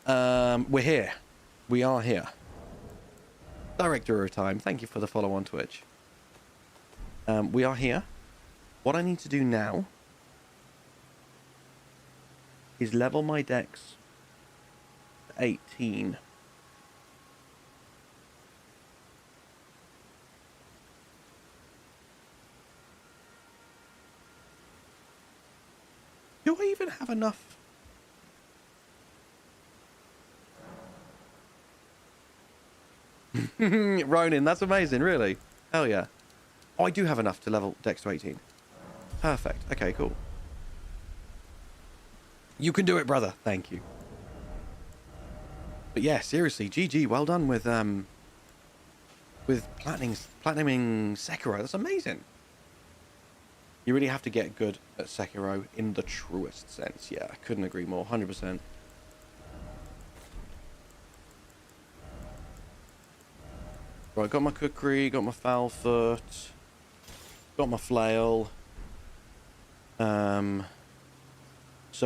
We're here. We are here. Director of Time, thank you for the follow on Twitch. We are here. What I need to do now is level my dex to 18. Do I even have enough? Ronin, that's amazing, really. Hell yeah. Oh, I do have enough to level dex to 18. Perfect. Okay, cool. You can do it, brother. Thank you. But yeah, seriously, GG. Well done with platinuming Sekiro. That's amazing. You really have to get good at Sekiro in the truest sense. Yeah, I couldn't agree more. 100%. Right, got my cookery, got my foul foot, got my flail. So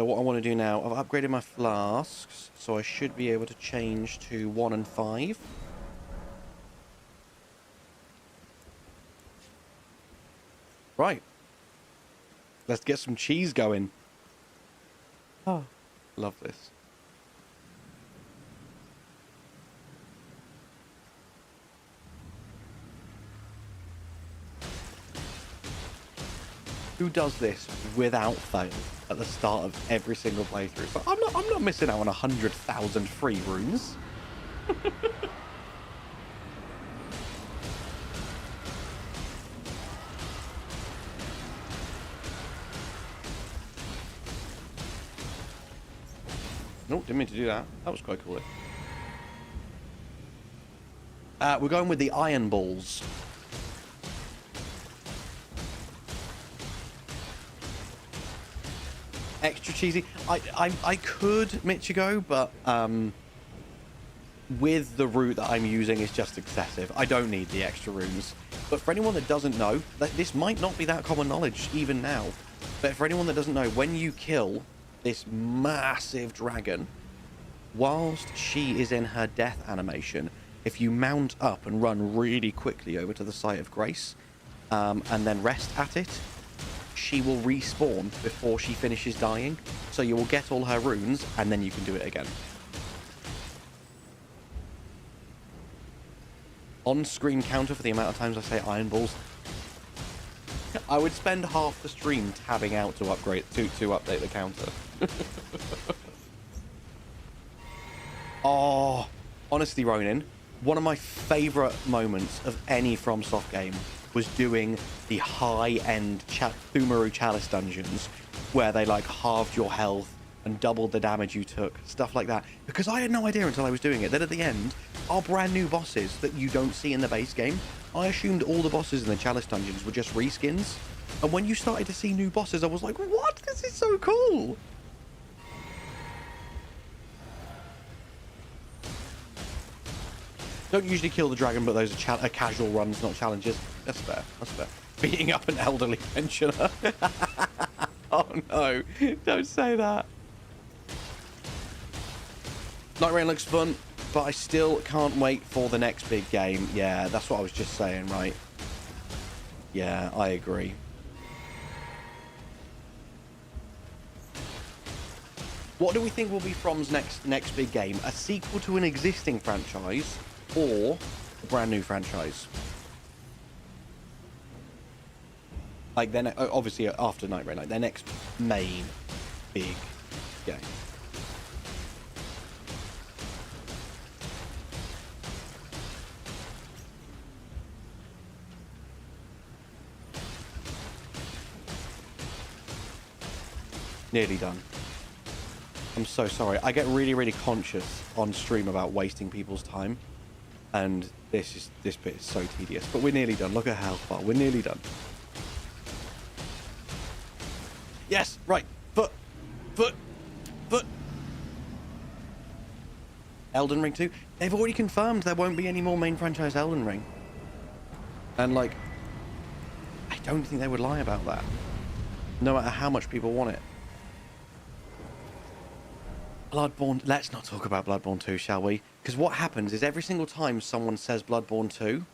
what I want to do now, I've upgraded my flasks, so I should be able to change to 1 and 5. Right. Let's get some cheese going. Oh, love this. who does this without fail at the start of every single playthrough. But I'm not missing out on 100,000 free runes. Nope, didn't mean to do that. That was quite cool. We're going with the iron balls. Extra cheesy. I could Michigo, but with the route that I'm using, it's just excessive. I don't need the extra runes. But for anyone that doesn't know, this might not be that common knowledge even now. But for anyone that doesn't know, when you kill this massive dragon, whilst she is in her death animation, if you mount up and run really quickly over to the site of grace, and then rest at it, she will respawn before she finishes dying. So you will get all her runes, and then you can do it again. On-screen counter for the amount of times I say iron balls. I would spend half the stream tabbing out to update the counter. Oh, honestly, Ronin, one of my favourite moments of any FromSoft game was doing the high-end Thumaru Chalice dungeons, where they like halved your health and doubled the damage you took, stuff like that. Because I had no idea until I was doing it that at the end are brand new bosses that you don't see in the base game. I assumed all the bosses in the Chalice dungeons were just reskins. And when you started to see new bosses, I was like, what? This is so cool. Don't usually kill the dragon, but those are casual runs, not challenges. That's fair. That's fair. Beating up an elderly pensioner. Oh no, don't say that. NIGTREIGN looks fun, but I still can't wait for the next big game. Yeah, that's what I was just saying, right? Yeah, I agree. What do we think will be From's next big game? A sequel to an existing franchise, or a brand new franchise? Like, then obviously after NIGTREIGN, like their next main big game. Nearly done. I'm so sorry. I get really, really conscious on stream about wasting people's time. And this bit is so tedious. But we're nearly done. Look at how far. We're nearly done. Yes, right. Foot. Elden Ring 2. They've already confirmed there won't be any more main franchise Elden Ring. And, like, I don't think they would lie about that. No matter how much people want it. Bloodborne, let's not talk about Bloodborne 2, shall we? Because what happens is every single time someone says Bloodborne 2,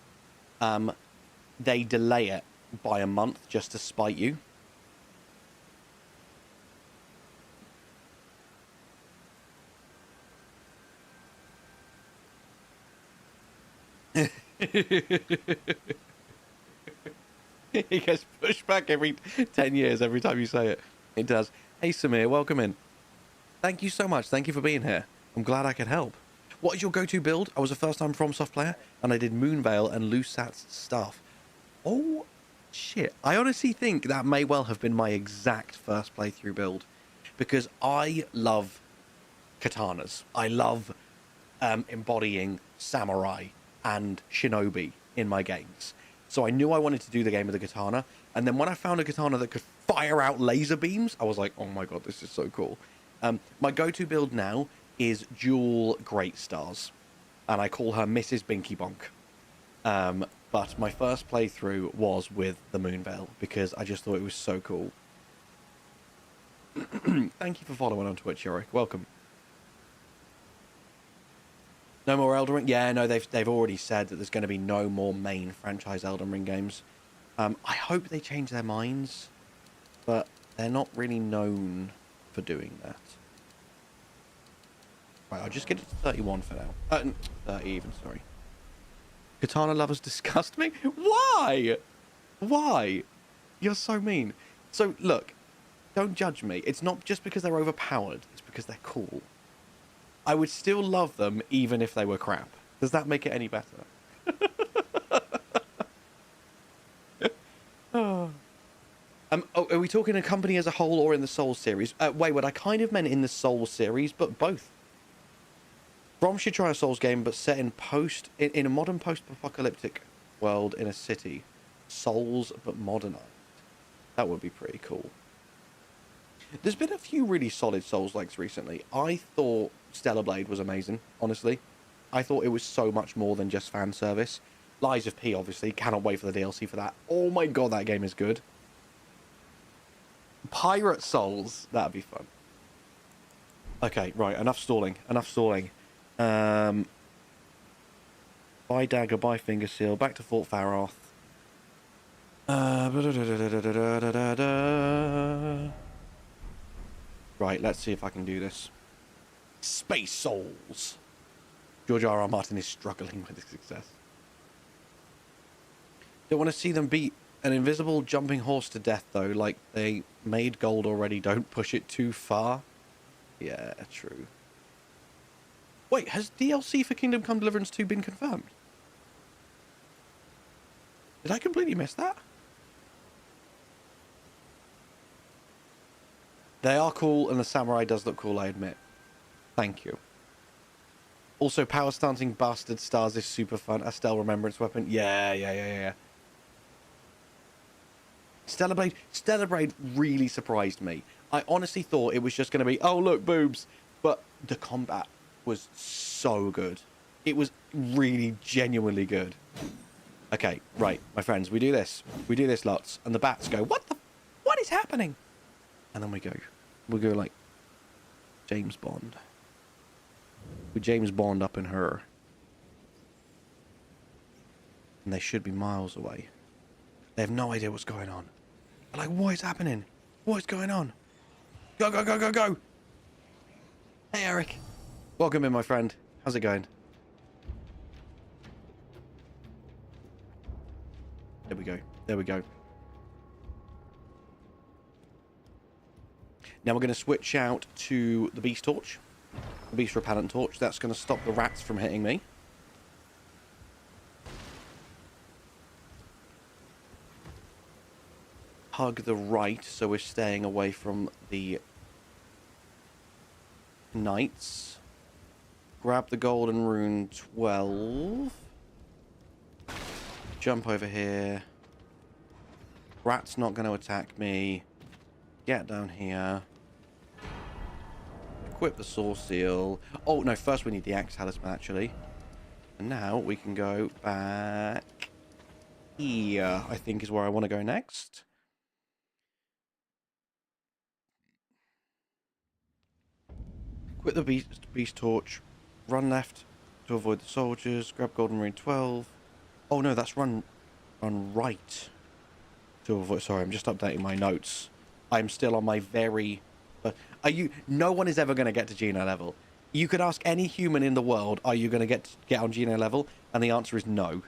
they delay it by a month just to spite you. He gets pushed back every 10 years every time you say it. It does. Hey, Samir, welcome in. Thank you so much. Thank you for being here. I'm glad I could help. What is your go-to build? I was a first-time FromSoft player, and I did Moonveil and Lusat's stuff. Oh, shit. I honestly think that may well have been my exact first playthrough build, because I love katanas. I love embodying samurai and shinobi in my games. So I knew I wanted to do the game with a katana, and then when I found a katana that could fire out laser beams, I was like, oh my god, this is so cool. My go-to build now is dual Great Stars, and I call her Mrs. Binky Bonk. But my first playthrough was with the Moonveil, because I just thought it was so cool. Thank you for following on Twitch, Yorick. Welcome. No more Elden Ring? Yeah, no, they've already said that there's going to be no more main franchise Elden Ring games. I hope they change their minds, but they're not really known for doing that. Right, I'll just get it to 31 for now. 30 even, sorry. Katana lovers disgust me? Why? Why? You're so mean. So, look, don't judge me. It's not just because they're overpowered. It's because they're cool. I would still love them even if they were crap. Does that make it any better? Oh, are we talking a company as a whole or in the Souls series? Wayward, I kind of meant in the Souls series, but both. From should try a Souls game, but set in a modern post-apocalyptic world in a city. Souls, but modernized. That would be pretty cool. There's been a few really solid Souls-likes recently. I thought Stellar Blade was amazing, honestly. I thought it was so much more than just fan service. Lies of P, obviously. Cannot wait for the DLC for that. Oh my god, that game is good. Pirate Souls. That'd be fun. Okay, right. Enough stalling. Enough stalling. Buy Dagger, buy Finger Seal. Back to Fort Faroth. Right, let's see if I can do this. Space Souls. George R.R. Martin is struggling with his success. Don't want to see them beat an invisible jumping horse to death, though. Like, they made gold already. Don't push it too far. Yeah, true. Wait, has DLC for Kingdom Come Deliverance 2 been confirmed? Did I completely miss that? They are cool, and the samurai does look cool, I admit. Thank you. Also, power stancing bastard stars is super fun. Estelle Remembrance Weapon. Yeah. Stellar Blade really surprised me. I honestly thought it was just going to be, oh, look, boobs. But the combat was so good. It was really genuinely good. Okay, right, my friends, we do this. We do this lots. And the bats go, what is happening? And then we go like James Bond. We James Bond up in her. And they should be miles away. They have no idea what's going on. They're like, what is happening? What is going on? Go, go, go, go, go! Hey, Eric. Welcome in, my friend. How's it going? There we go. There we go. Now we're going to switch out to the Beast Torch. The Beast Repellent Torch. That's going to stop the rats from hitting me. Hug the right, so we're staying away from the knights. Grab the golden rune 12. Jump over here. Rat's not going to attack me. Get down here. Equip the Source Seal. Oh, no, first we need the Axe Talisman, actually. And now we can go back here, I think is where I want to go next. Equip the Beast Torch. Run left to avoid the soldiers. Grab Golden Rune 12. Oh, no, that's run right to avoid... Sorry, I'm just updating my notes. I'm still on my very... No one is ever going to get to Geno level. You could ask any human in the world, are you going to get on Geno level? And the answer is no.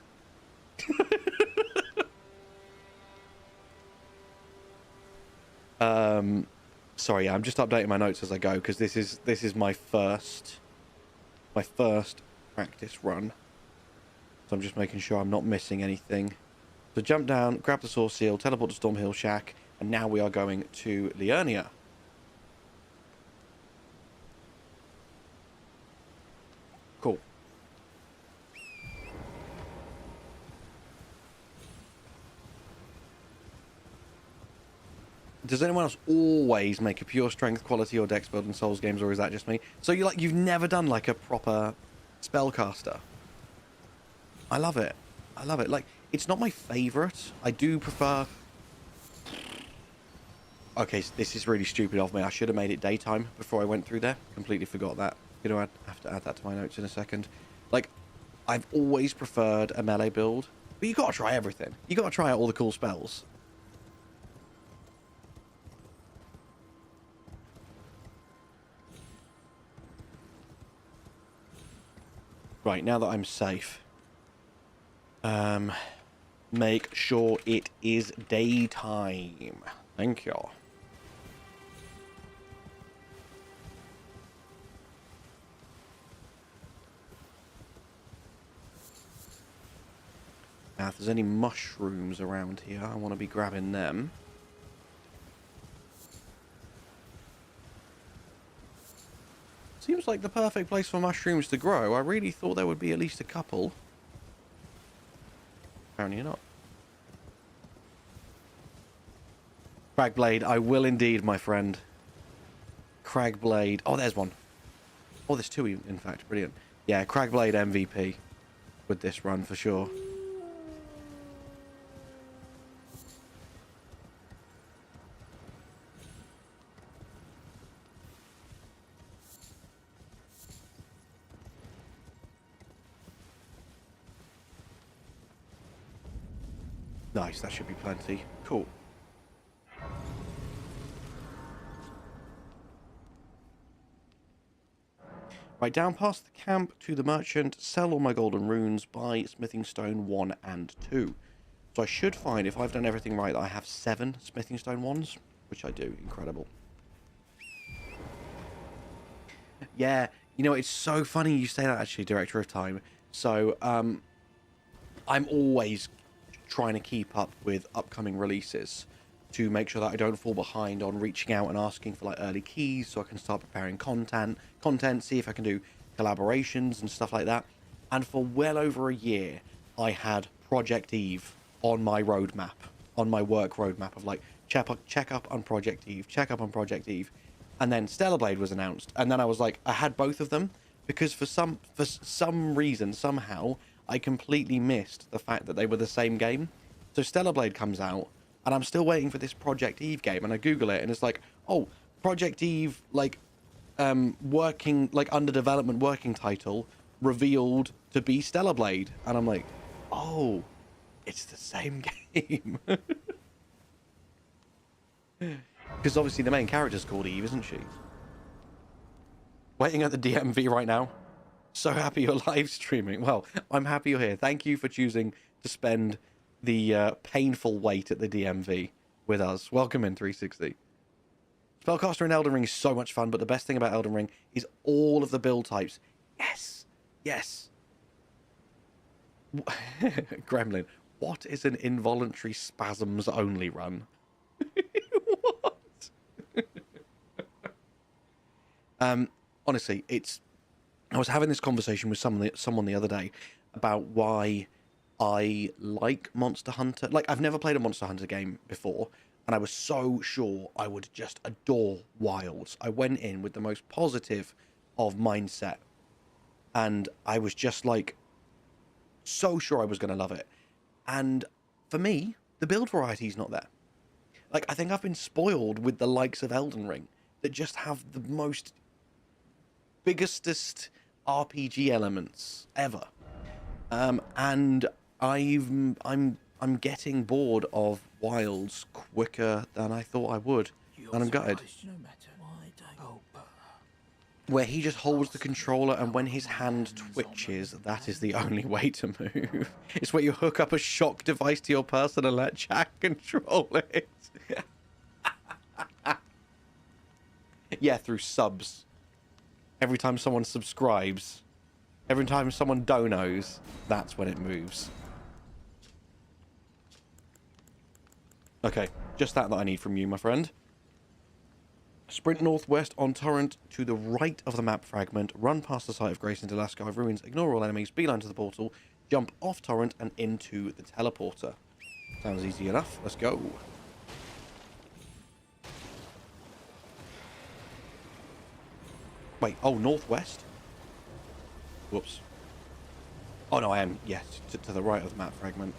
Sorry, I'm just updating my notes as I go, because this is my first practice run. So I'm just making sure I'm not missing anything. So jump down, grab the Source Seal, teleport to Stormhill Shack, and now we are going to Liurnia. Cool. Does anyone else always make a pure strength, quality, or dex build in Souls games, or is that just me? So you've never done like a proper spellcaster? I love it. I love it. Like, it's not my favourite. I do prefer... Okay, so this is really stupid of me. I should have made it daytime before I went through there. Completely forgot that. You know, I'd have to add that to my notes in a second. Like, I've always preferred a melee build. But you gotta try everything. You gotta try out all the cool spells. Right, now that I'm safe. Make sure it is daytime. Thank you. Now, if there's any mushrooms around here, I want to be grabbing them. Seems like the perfect place for mushrooms to grow. I really thought there would be at least a couple. Apparently not. Cragblade, I will indeed, my friend. Cragblade. Oh, there's one. Oh, there's two, in fact. Brilliant. Yeah, Cragblade MVP with this run for sure. Nice, that should be plenty. Cool. Right, down past the camp to the merchant, sell all my golden runes, buy smithing stone 1 and 2. So I should find, if I've done everything right, that I have 7 smithing stone 1s, which I do. Incredible. Yeah, you know, it's so funny you say that, actually, Director of Time. So, I'm always trying to keep up with upcoming releases to make sure that I don't fall behind on reaching out and asking for like early keys so I can start preparing content, see if I can do collaborations and stuff like that. And for well over a year, I had Project Eve on my roadmap, on my work roadmap of like, check up on Project Eve, check up on Project Eve. And then Stellar Blade was announced. And then I was like, I had both of them because for some reason, somehow, I completely missed the fact that they were the same game. So Stellar Blade comes out, and I'm still waiting for this Project Eve game, and I Google it, and it's like, oh, Project Eve, like, working, like, under development working title, revealed to be Stellar Blade. And I'm like, oh, it's the same game. Because obviously the main character's called Eve, isn't she? Waiting at the DMV right now. So happy you're live streaming. Well, I'm happy you're here. Thank you for choosing to spend the painful wait at the DMV with us. Welcome in, 360. Spellcaster in Elden Ring is so much fun, but the best thing about Elden Ring is all of the build types. Yes. Yes. Gremlin. What is an involuntary spasms only run? What? Honestly, it's... I was having this conversation with someone the other day about why I like Monster Hunter. Like, I've never played a Monster Hunter game before, and I was so sure I would just adore Wilds. I went in with the most positive of mindset, and I was just, like, so sure I was going to love it. And for me, the build variety is not there. Like, I think I've been spoiled with the likes of Elden Ring that just have the most biggestest RPG elements ever, and I'm getting bored of Wilds quicker than I thought I would, and I'm gutted. Where he just holds the controller, and when his hand twitches, that is the only way to move. It's where you hook up a shock device to your person and let Jack control it. Yeah, through subs. Every time someone subscribes, every time someone donos, that's when it moves. Okay, just that I need from you, my friend. Sprint northwest on Torrent to the right of the map fragment, run past the site of Grace into Lascar ruins, ignore all enemies, beeline to the portal, jump off Torrent and into the teleporter. Sounds easy enough. Let's go. Wait, oh, northwest? Whoops. Oh, no, I am, yes, to the right of the map fragment.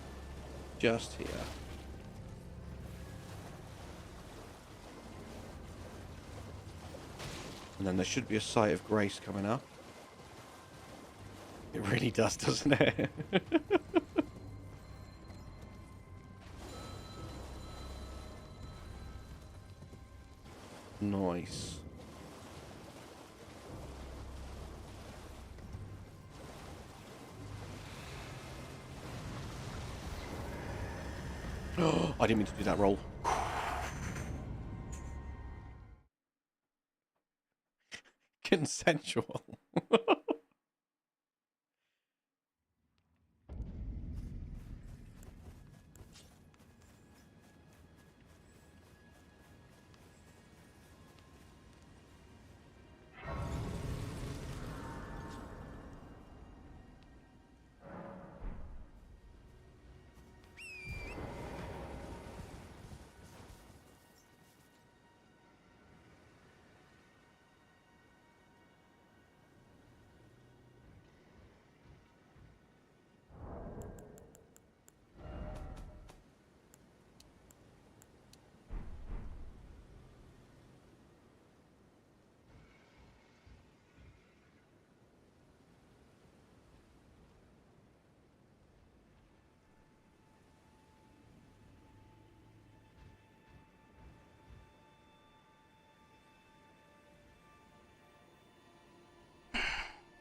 Just here. And then there should be a site of grace coming up. It really does, doesn't it? Nice. I didn't mean to do that roll. consensual.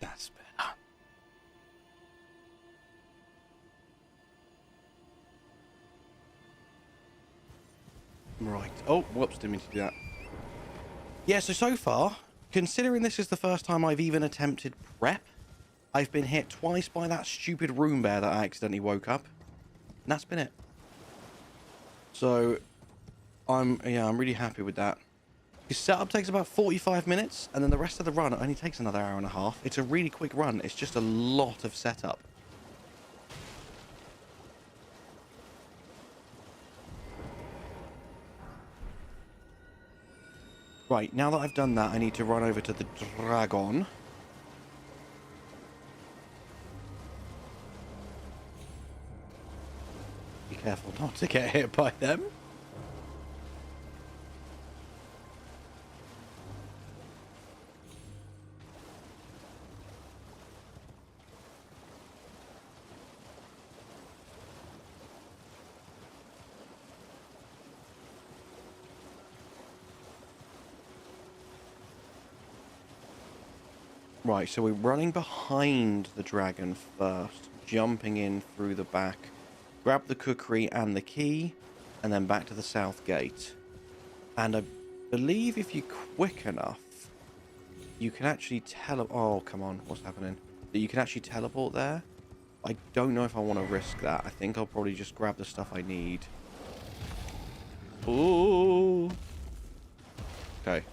That's better. Right. Oh, whoops, didn't mean to do that. Yeah, so far, considering this is the first time I've even attempted prep, I've been hit twice by that stupid room bear that I accidentally woke up. And that's been it. So, I'm really happy with that. His setup takes about 45 minutes, and then the rest of the run only takes another hour and a half. It's a really quick run. It's just a lot of setup. Right, now that I've done that, I need to run over to the dragon. Be careful not to get hit by them. Right, so we're running behind the dragon first, jumping in through the back, grab the cookery and the key, and then back to the south gate. And I believe if you're quick enough, you can actually oh, come on, what's happening? That you can actually teleport there. I don't know if I want to risk that. I think I'll probably just grab the stuff I need. Ooh. Okay.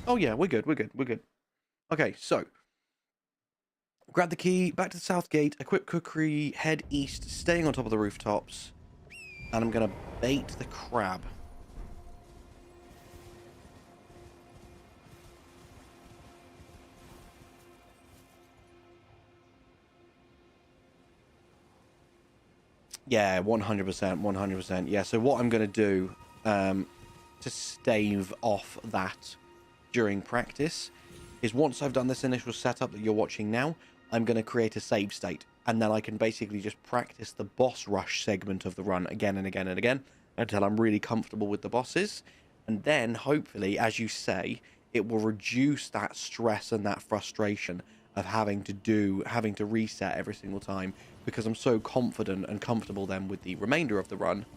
Oh yeah, we're good, we're good, we're good. Okay, so grab the key, back to the south gate, equip cookery, head east, staying on top of the rooftops, and I'm gonna bait the crab. Yeah, 100%, 100%. Yeah, so what I'm gonna do to stave off that during practice is once I've done this initial setup that you're watching now, I'm going to create a save state, and then I can basically just practice the boss rush segment of the run again and again and again until I'm really comfortable with the bosses. And then hopefully, as you say, it will reduce that stress and that frustration of having to reset every single time, because I'm so confident and comfortable then with the remainder of the run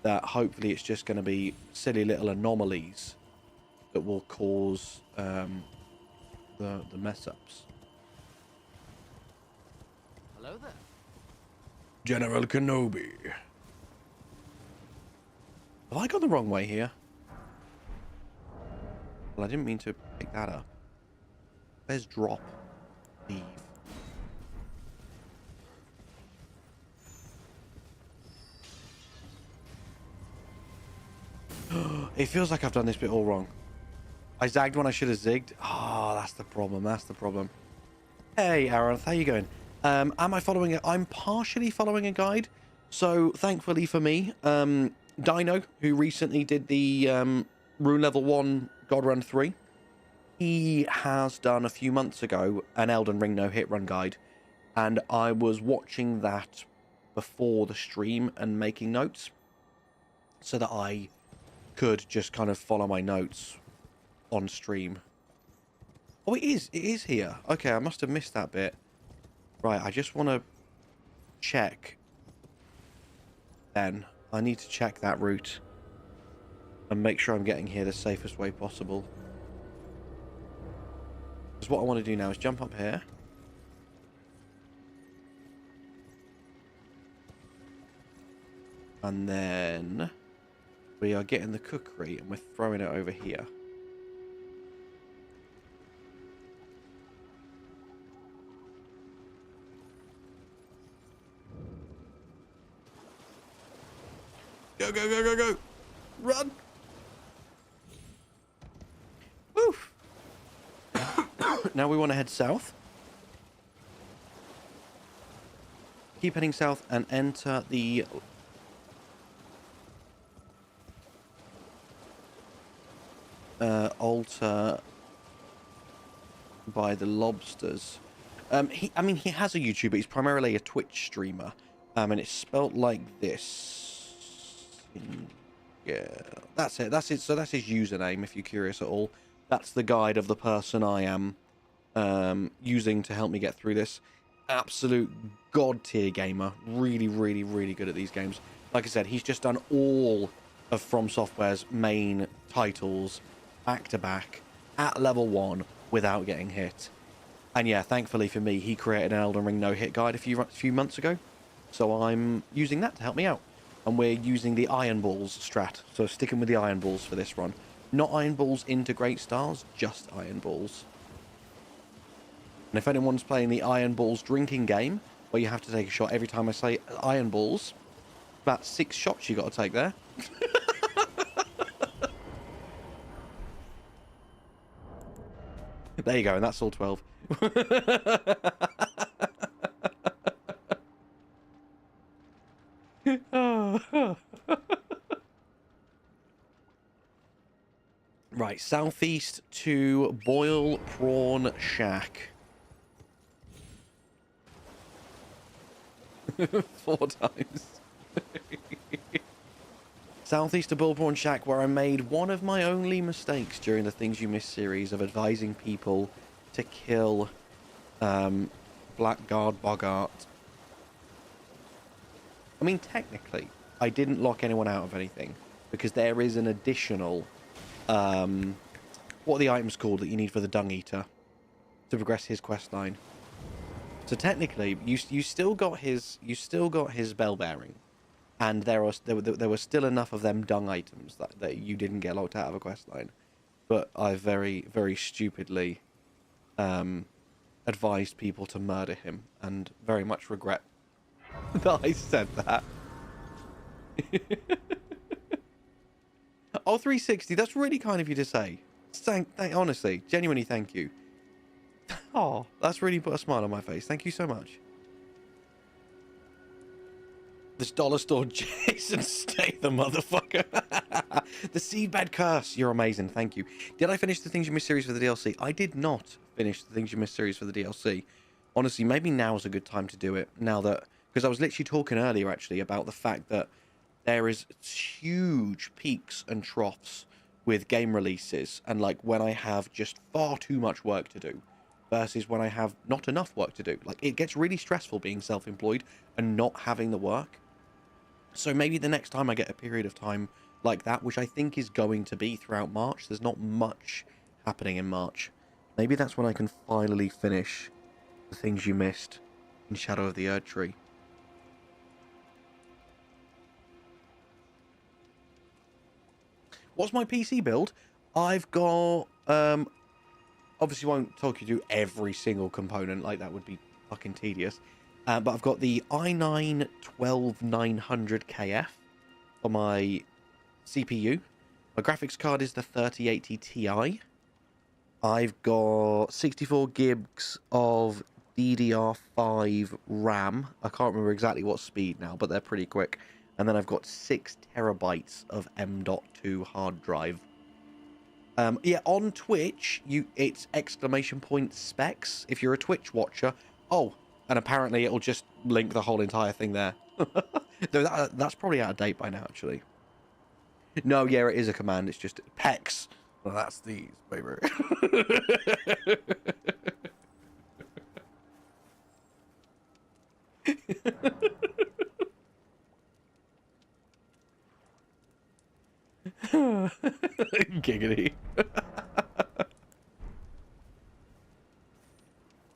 that hopefully it's just going to be silly little anomalies that will cause the mess ups. Hello there. General Kenobi. Have I gone the wrong way here? Well, I didn't mean to pick that up. There's drop. Leave. It feels like I've done this bit all wrong. I zagged when I should have zigged. Ah, that's the problem. That's the problem. Hey, Aaron, how you going? Am I following it? I'm partially following a guide. So, thankfully for me, Dino, who recently did the Rune Level 1 God Run 3, he has done a few months ago an Elden Ring no hit run guide. And I was watching that before the stream and making notes so that I could just kind of follow my notes on stream. Oh, it is here. Okay, I must have missed that bit. Right, I just want to check then. I need to check that route. and make sure I'm getting here the safest way possible. Because what I want to do now is jump up here. And then we are getting the cookery and we're throwing it over here. Go, go, go, go, go. Run. Woof. Now we want to head south. Keep heading south and enter the altar by the lobsters. I mean, he has a YouTube, but he's primarily a Twitch streamer. And it's spelt like this. Yeah, that's it. That's it. So that's his username, if you're curious at all. That's the guide of the person I am using to help me get through this. Absolute god tier gamer. Really, really, really good at these games. Like I said, he's just done all of From Software's main titles back to back at level 1 without getting hit. And yeah, thankfully for me, he created an Elden Ring no-hit guide a few months ago. So I'm using that to help me out. And we're using the Iron Balls strat. So sticking with the Iron Balls for this run. Not Iron Balls into Great Stars, just Iron Balls. And if anyone's playing the Iron Balls drinking game, where you have to take a shot every time I say Iron Balls, about 6 shots you got to take there. There you go, and that's all 12. Right, southeast to Boil Prawn Shack. 4 times. Southeast to Boil Prawn Shack, where I made one of my only mistakes during the Things You Miss series of advising people to kill Blackguard Boggart. I mean, technically, I didn't lock anyone out of anything, because there is an additional, what are the items called that you need for the Dung Eater to progress his quest line? So technically, you still got his bell bearing, and there were still enough of them dung items that you didn't get locked out of a quest line. But I very, very stupidly advised people to murder him, and very much regret that I said that. Oh, 360, that's really kind of you to say. Honestly, genuinely thank you. Oh, that's really put a smile on my face. Thank you so much. This dollar store Jason Statham, motherfucker. The Seedbed Curse. You're amazing. Thank you. Did I finish the Things You Missed series for the DLC? I did not finish the Things You Missed series for the DLC. Honestly, maybe now's a good time to do it. Now that... Because I was literally talking earlier, actually, about the fact that there is huge peaks and troughs with game releases. And, like, when I have just far too much work to do versus when I have not enough work to do. Like, it gets really stressful being self-employed and not having the work. So maybe the next time I get a period of time like that, which I think is going to be throughout March, there's not much happening in March. Maybe that's when I can finally finish the Things You Missed in Shadow of the Erdtree. What's my PC build? I've got... obviously won't talk you through every single component, like that would be fucking tedious. But I've got the i9-12900KF for my CPU. My graphics card is the 3080 Ti. I've got 64 gigs of DDR5 RAM. I can't remember exactly what speed now, but they're pretty quick. And then I've got 6 terabytes of M.2 hard drive. Yeah, on Twitch, it's !specs if you're a Twitch watcher. Oh, and apparently it'll just link the whole entire thing there. Though that's probably out of date by now, actually. No, yeah, it is a command. It's just pecs. Well, that's these, baby. Giggity.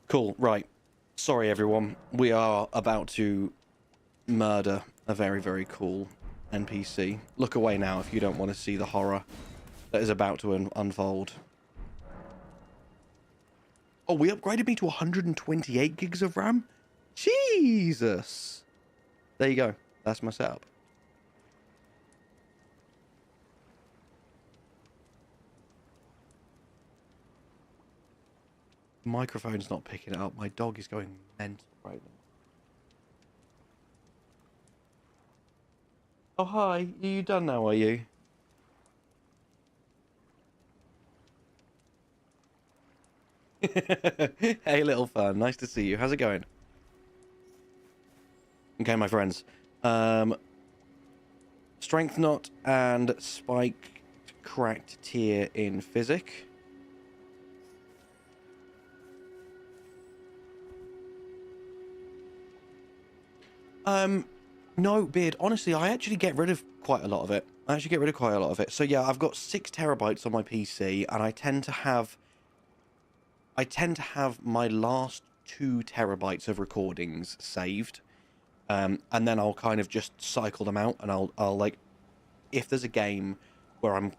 Cool, right. Sorry, everyone. We are about to murder a very, very cool NPC. Look away now if you don't want to see the horror that is about to unfold. Oh, we upgraded me to 128 gigs of RAM? Jesus! There you go. That's my setup. Microphone's not picking it up. My dog is going mental right now. Oh, hi. Are you done now, are you? Hey, little fern. Nice to see you. How's it going? Okay, my friends. Strength knot and spiked cracked tier in physic. No, Beard. Honestly, I actually get rid of quite a lot of it. So yeah, I've got 6 terabytes on my PC, and I tend to have my last 2 terabytes of recordings saved. And then I'll kind of just cycle them out, and I'll like, if there's a game where I'm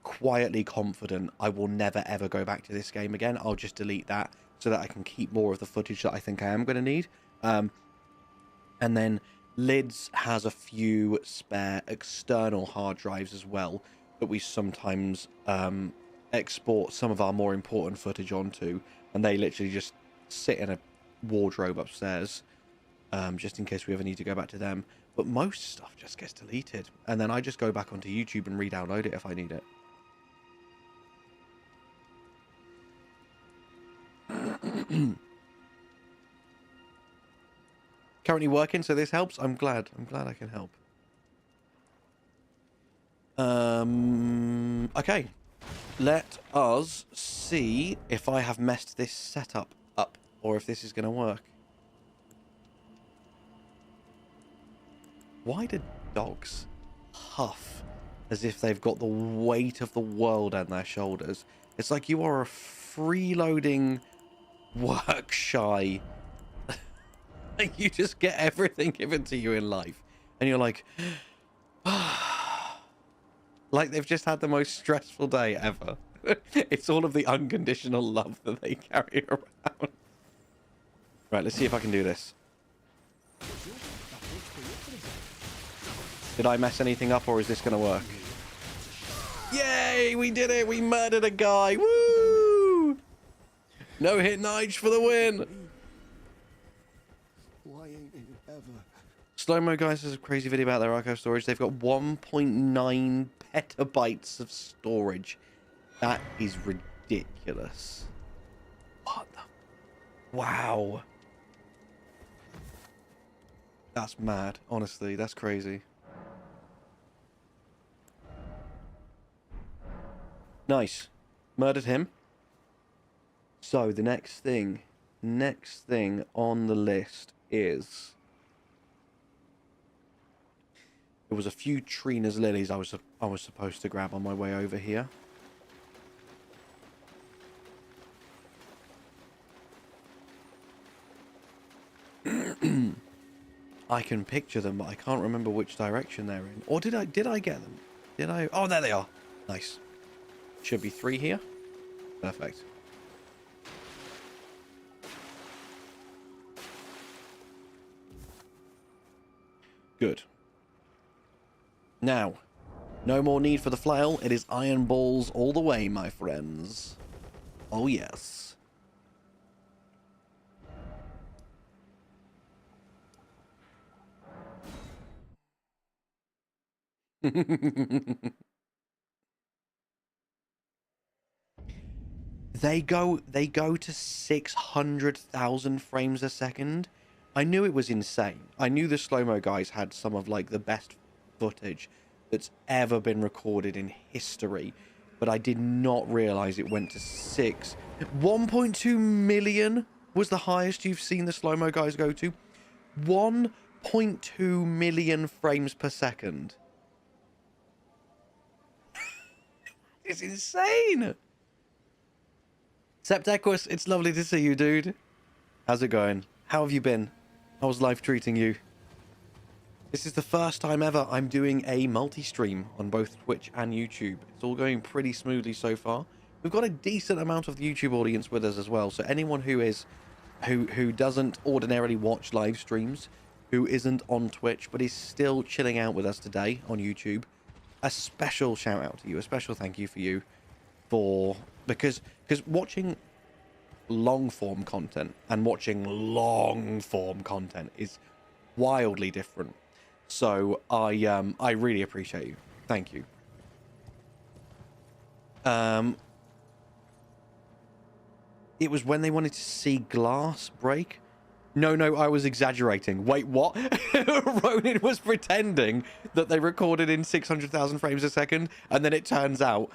quietly confident I will never ever go back to this game again, I'll just delete that so that I can keep more of the footage that I think I am going to need. And then Lids has a few spare external hard drives as well that we sometimes export some of our more important footage onto, and they literally just sit in a wardrobe upstairs, just in case we ever need to go back to them. But most stuff just gets deleted, and then I just go back onto YouTube and re-download it if I need it. Currently working, so this helps. I'm glad I can help. Okay. Let us see if I have messed this setup up, or if this is going to work. Why do dogs huff as if they've got the weight of the world on their shoulders? It's like you are a freeloading, work-shy... Like, you just get everything given to you in life, and you're like, like they've just had the most stressful day ever. It's all of the unconditional love that they carry around. Right, let's see if I can do this. Did I mess anything up, or is this going to work? Yay, we did it! We murdered a guy! Woo! No hit Nige for the win! Slow-mo guys has a crazy video about their archive storage. They've got 1.9 petabytes of storage. That is ridiculous. What the... Wow. That's mad. Honestly, that's crazy. Nice. Murdered him. So, the next thing on the list is... There was a few Trina's lilies I was supposed to grab on my way over here. I can picture them, but I can't remember which direction they're in. Or did I get them? Did I? Oh, there they are. Nice. Should be 3 here. Perfect. Good. Now, no more need for the flail. It is iron balls all the way, my friends. Oh, yes. They go to 600,000 frames a second. I knew it was insane. I knew the slow-mo guys had some of like the best footage that's ever been recorded in history, but I did not realize it went to 1.2 million was the highest you've seen the slow-mo guys go to. 1.2 million frames per second. It's insane. Septequus, it's lovely to see you, dude. How's it going? How have you been? How's life treating you? This is the first time ever I'm doing a multi-stream on both Twitch and YouTube. It's all going pretty smoothly so far. We've got a decent amount of the YouTube audience with us as well. So anyone who doesn't ordinarily watch live streams, who isn't on Twitch, but is still chilling out with us today on YouTube, a special shout out to you, a special thank you for you because watching long form content and watching long form content is wildly different. So I really appreciate you. Thank you. It was when they wanted to see glass break. No, I was exaggerating. Wait, what? Ronan was pretending that they recorded in 600,000 frames a second, and then it turns out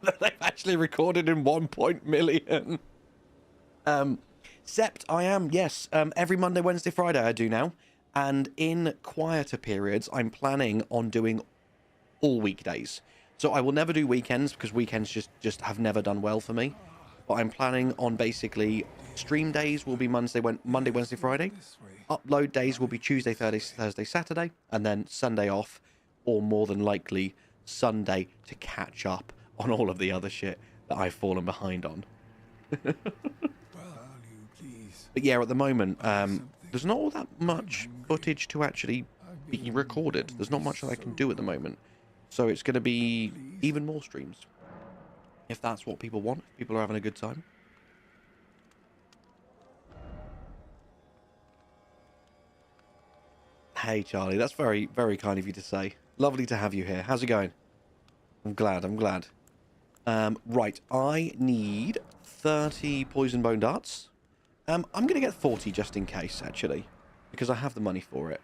that they've actually recorded in 1 million. Sept, I am, yes. Every Monday, Wednesday, Friday I do now. And in quieter periods, I'm planning on doing all weekdays. So I will never do weekends, because weekends just have never done well for me. But I'm planning on basically stream days will be Monday, Wednesday, Friday. Upload days will be Tuesday, Thursday, Saturday. And then Sunday off, or more than likely Sunday to catch up on all of the other shit that I've fallen behind on. But yeah, at the moment, there's not all that much footage to actually be recorded. There's not much that I can do at the moment. So it's going to be even more streams. If that's what people want, if people are having a good time. Hey, Charlie, that's very, very kind of you to say. Lovely to have you here. How's it going? I'm glad. Right, I need 30 poison bone darts. I'm going to get 40 just in case, actually, because I have the money for it.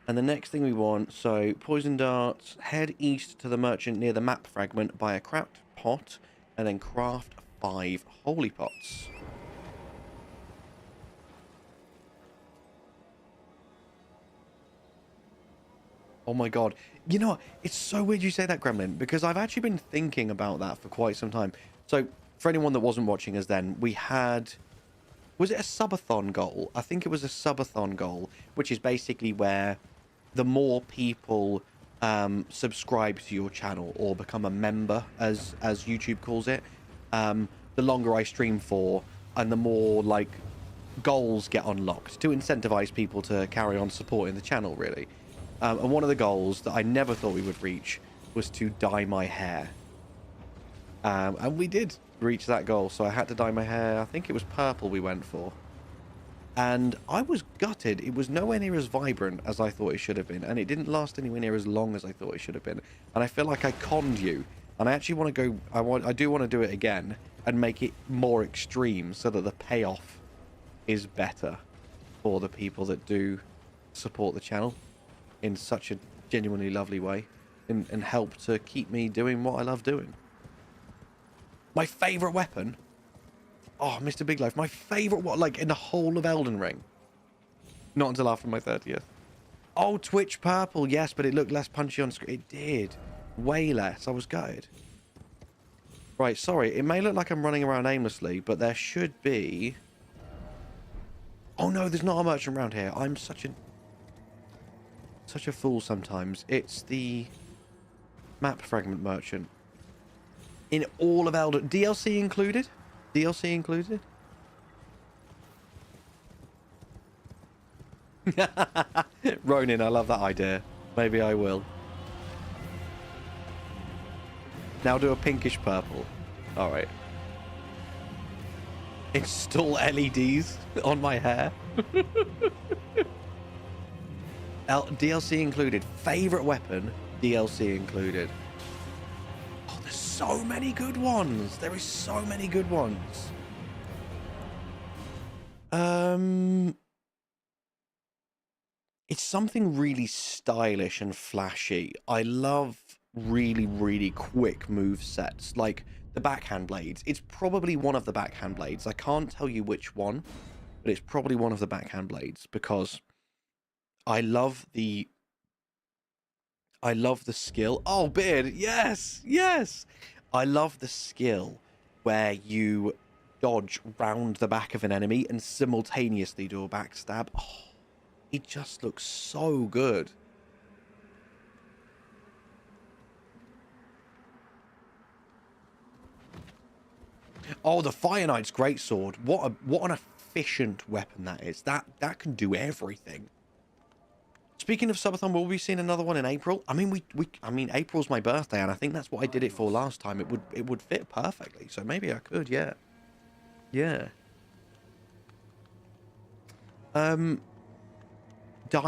And the next thing we want, so poison darts, head east to the merchant near the map fragment, buy a cracked pot, and then craft 5 holy pots. Oh my god. You know what? It's so weird you say that, Gremlin, because I've actually been thinking about that for quite some time. So, for anyone that wasn't watching us then, we had... Was it a subathon goal? I think it was a subathon goal, which is basically where the more people subscribe to your channel or become a member, as YouTube calls it, the longer I stream for, and the more, like, goals get unlocked to incentivize people to carry on supporting the channel, really. And one of the goals that I never thought we would reach was to dye my hair. And we did reach that goal, so I had to dye my hair. I think it was purple we went for. And I was gutted. It was nowhere near as vibrant as I thought it should have been. And it didn't last anywhere near as long as I thought it should have been. And I feel like I conned you. And I actually want to go... I do want to do it again and make it more extreme so that the payoff is better for the people that do support the channel in such a genuinely lovely way and help to keep me doing what I love doing. My favourite weapon? Oh, Mr. Big Life. My favourite, what, like, in the whole of Elden Ring? Not until after my 30th. Oh, Twitch purple. Yes, but it looked less punchy on screen. It did. Way less. I was gutted. Right, sorry. It may look like I'm running around aimlessly, but there should be... Oh, no, there's not a merchant around here. I'm such a fool sometimes. It's the map fragment merchant. In all of Elden... DLC included? DLC included? Ronin, I love that idea. Maybe I will. Now do a pinkish purple. Alright. Install LEDs on my hair. DLC included. Favorite weapon, DLC included. Oh, there's so many good ones. There is so many good ones. It's something really stylish and flashy. I love really, really quick move sets, like the backhand blades. It's probably one of the backhand blades. I can't tell you which one, but it's probably one of the backhand blades because I love the I love the skill. Oh, beard. Yes. Yes. I love the skill where you dodge round the back of an enemy and simultaneously do a backstab. Oh, it just looks so good. Oh, the Fire Knight's greatsword. What an efficient weapon that is. That can do everything. Speaking of subathon, will we be seeing another one in April? I mean, I mean, April's my birthday, and I think that's what I did it for last time. It would fit perfectly, so maybe I could, yeah. Yeah. Dye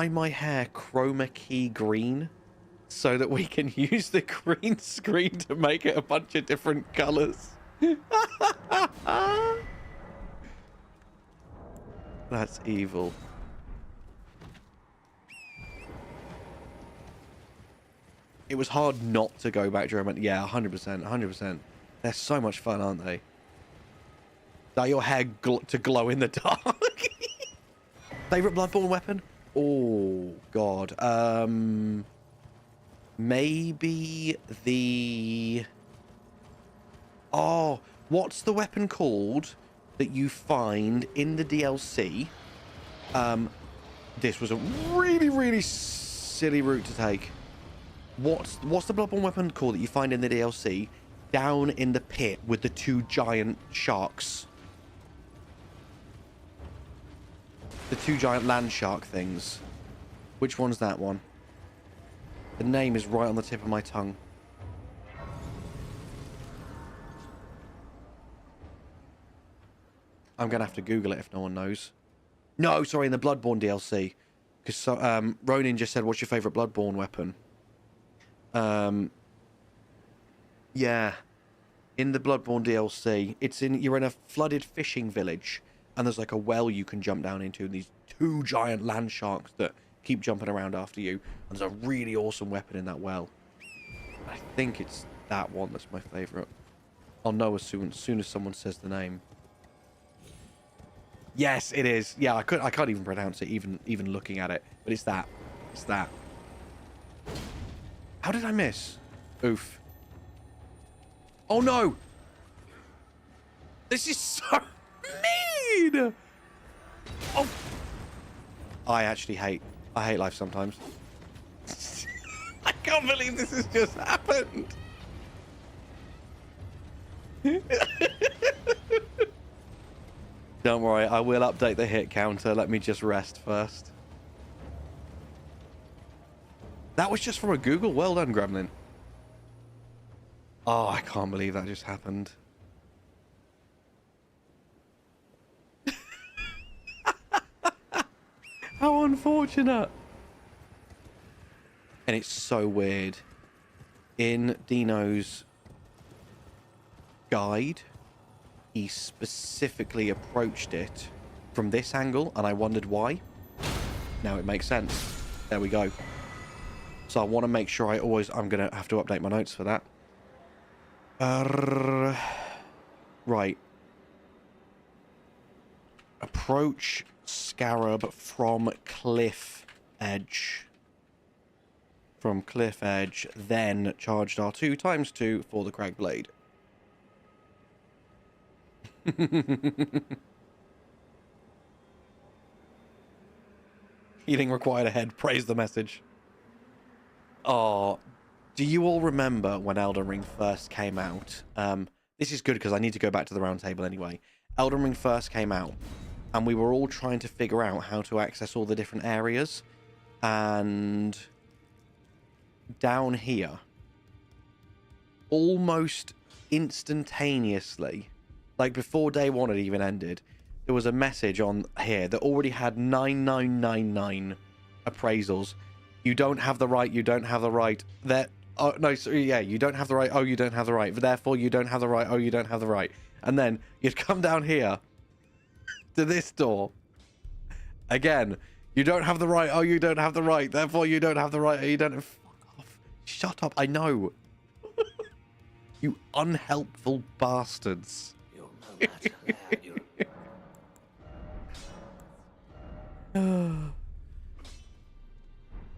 my hair chroma key green so that we can use the green screen to make it a bunch of different colors. That's evil. It was hard not to go back during. Yeah, 100%, 100%. They're so much fun, aren't they? Dye your hair to glow in the dark. Favorite Bloodborne weapon? Oh God. Maybe the. Oh, what's the weapon called that you find in the DLC? This was a really, really silly route to take. What's the Bloodborne weapon called that you find in the DLC down in the pit with the two giant sharks? The two giant land shark things. Which one's that one? The name is right on the tip of my tongue. I'm going to have to Google it if no one knows. No, sorry, in the Bloodborne DLC. Because Ronin just said, what's your favourite Bloodborne weapon? Yeah. In the Bloodborne DLC, you're in a flooded fishing village, and there's like a well you can jump down into, and these two giant land sharks that keep jumping around after you, and there's a really awesome weapon in that well. I think it's that one that's my favourite. I'll know as soon as someone says the name. Yes, it is. Yeah, I can't even pronounce it, even looking at it. But it's that. It's that. How did I miss? Oof. Oh no! This is so mean! Oh! I hate life sometimes. I can't believe this has just happened! Don't worry, I will update the hit counter. Let me just rest first. That was just from a Google. Well done, Gremlin. Oh, I can't believe that just happened. How unfortunate. And it's so weird. In Dino's guide, he specifically approached it from this angle, and I wondered why. Now it makes sense. There we go. So I want to make sure I'm going to have to update my notes for that. Right. Approach Scarab from cliff edge. From cliff edge, then charged R2 times 2 for the Crag Blade. Healing required ahead. Praise the message. Oh, do you all remember when Elden Ring first came out? This is good because I need to go back to the round table anyway. Elden Ring first came out, and we were all trying to figure out how to access all the different areas. And down here, almost instantaneously, like before day one had even ended, there was a message on here that already had 9999 appraisals. You don't have the right, you don't have the right. That, oh, no, sorry, yeah, you don't have the right, oh, you don't have the right. Therefore, you don't have the right, oh, you don't have the right. And then you'd come down here to this door. Again, you don't have the right, oh, you don't have the right. Therefore, you don't have the right, oh, you don't have... Fuck off. Shut up, I know. You unhelpful bastards. You'll no matter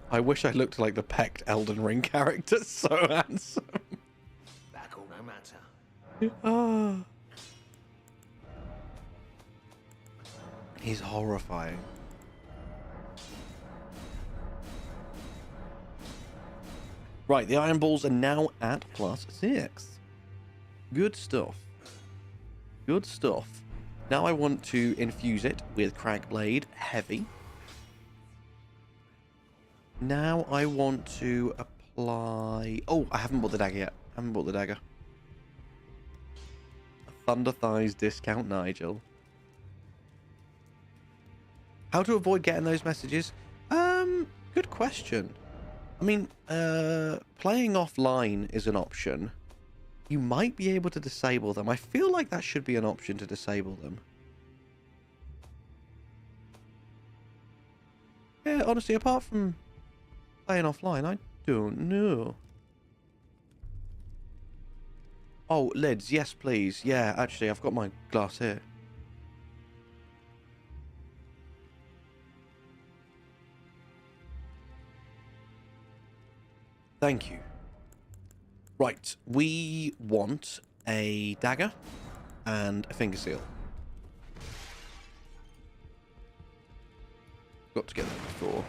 how you... I wish I looked like the pecked Elden Ring character. So handsome. Back all no matter. Ah. He's horrifying. Right, the iron balls are now at +6. Good stuff. Good stuff. Now I want to infuse it with Cragblade Heavy. Now I want to apply... Oh, I haven't bought the dagger yet. I haven't bought the dagger. A Thunder Thighs discount, Nigel. How to avoid getting those messages? Good question. I mean, playing offline is an option. You might be able to disable them. I feel like that should be an option to disable them. Yeah, honestly, apart from playing offline, I don't know. Oh, lids, yes, please. Yeah, actually, I've got my glass here. Thank you. Right, we want a dagger and a finger seal. Got to get that before.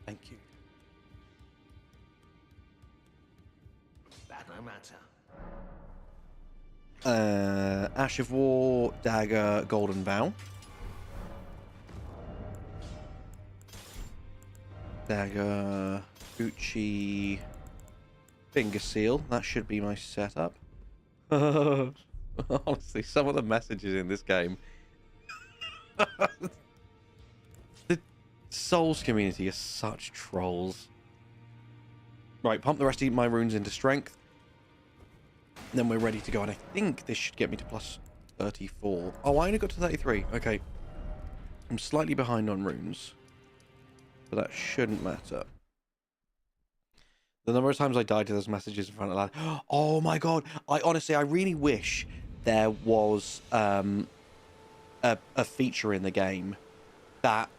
Thank you. Back no matter. Ash of War, dagger, golden vow. Dagger, Gucci, finger seal. That should be my setup. Honestly, some of the messages in this game. The Souls community are such trolls. Right, pump the rest of my runes into strength. Then we're ready to go. And I think this should get me to +34. Oh, I only got to 33. Okay. I'm slightly behind on runes. But that shouldn't matter. The number of times I died to those messages in front of that. Oh my god. I really wish there was a feature in the game that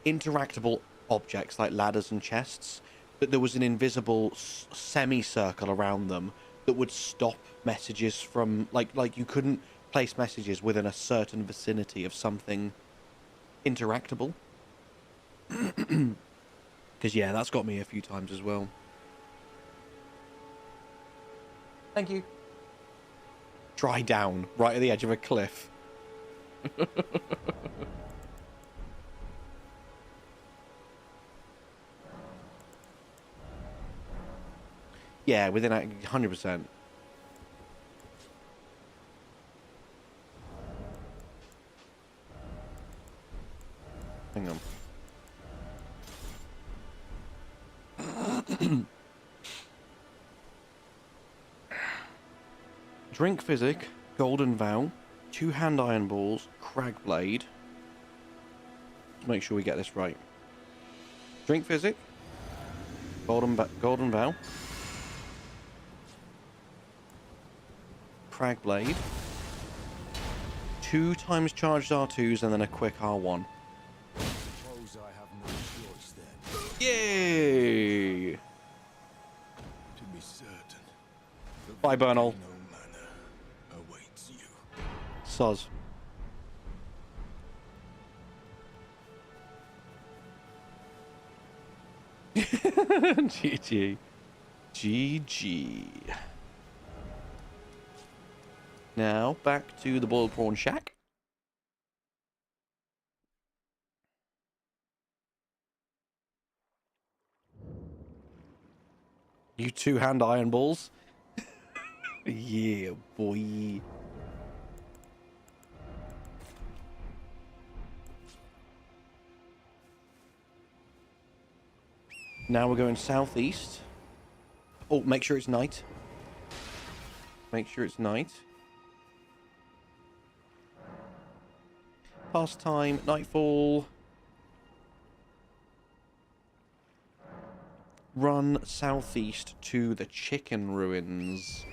interactable objects like ladders and chests, that there was an invisible semicircle around them that would stop messages from like you couldn't place messages within a certain vicinity of something interactable. Because, yeah, that's got me a few times as well. Thank you. Dry down, right at the edge of a cliff. Yeah, within 100%. Hang on. Drink Physic, Golden Vow, 2 hand iron balls, Cragblade. Let's make sure we get this right. Drink Physic, Golden Vow, Cragblade, 2 times charged R2s, and then a quick R1. Suppose I have no choice then. Yay! To be certain. Bye, Bernal. No manner awaits you. Soz. GG. GG. Now, back to the boiled prawn shack. You 2 hand iron balls. Yeah, boy. Now we're going southeast. Oh, make sure it's night. Make sure it's night. Pastime, nightfall. Run southeast to the chicken ruins.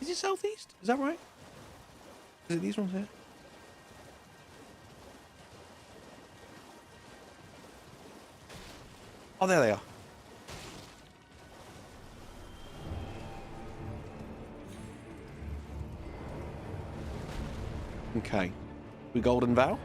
Is Is it southeast? Is that right? Is it these ones here? Oh, there they are. Okay. We golden vow?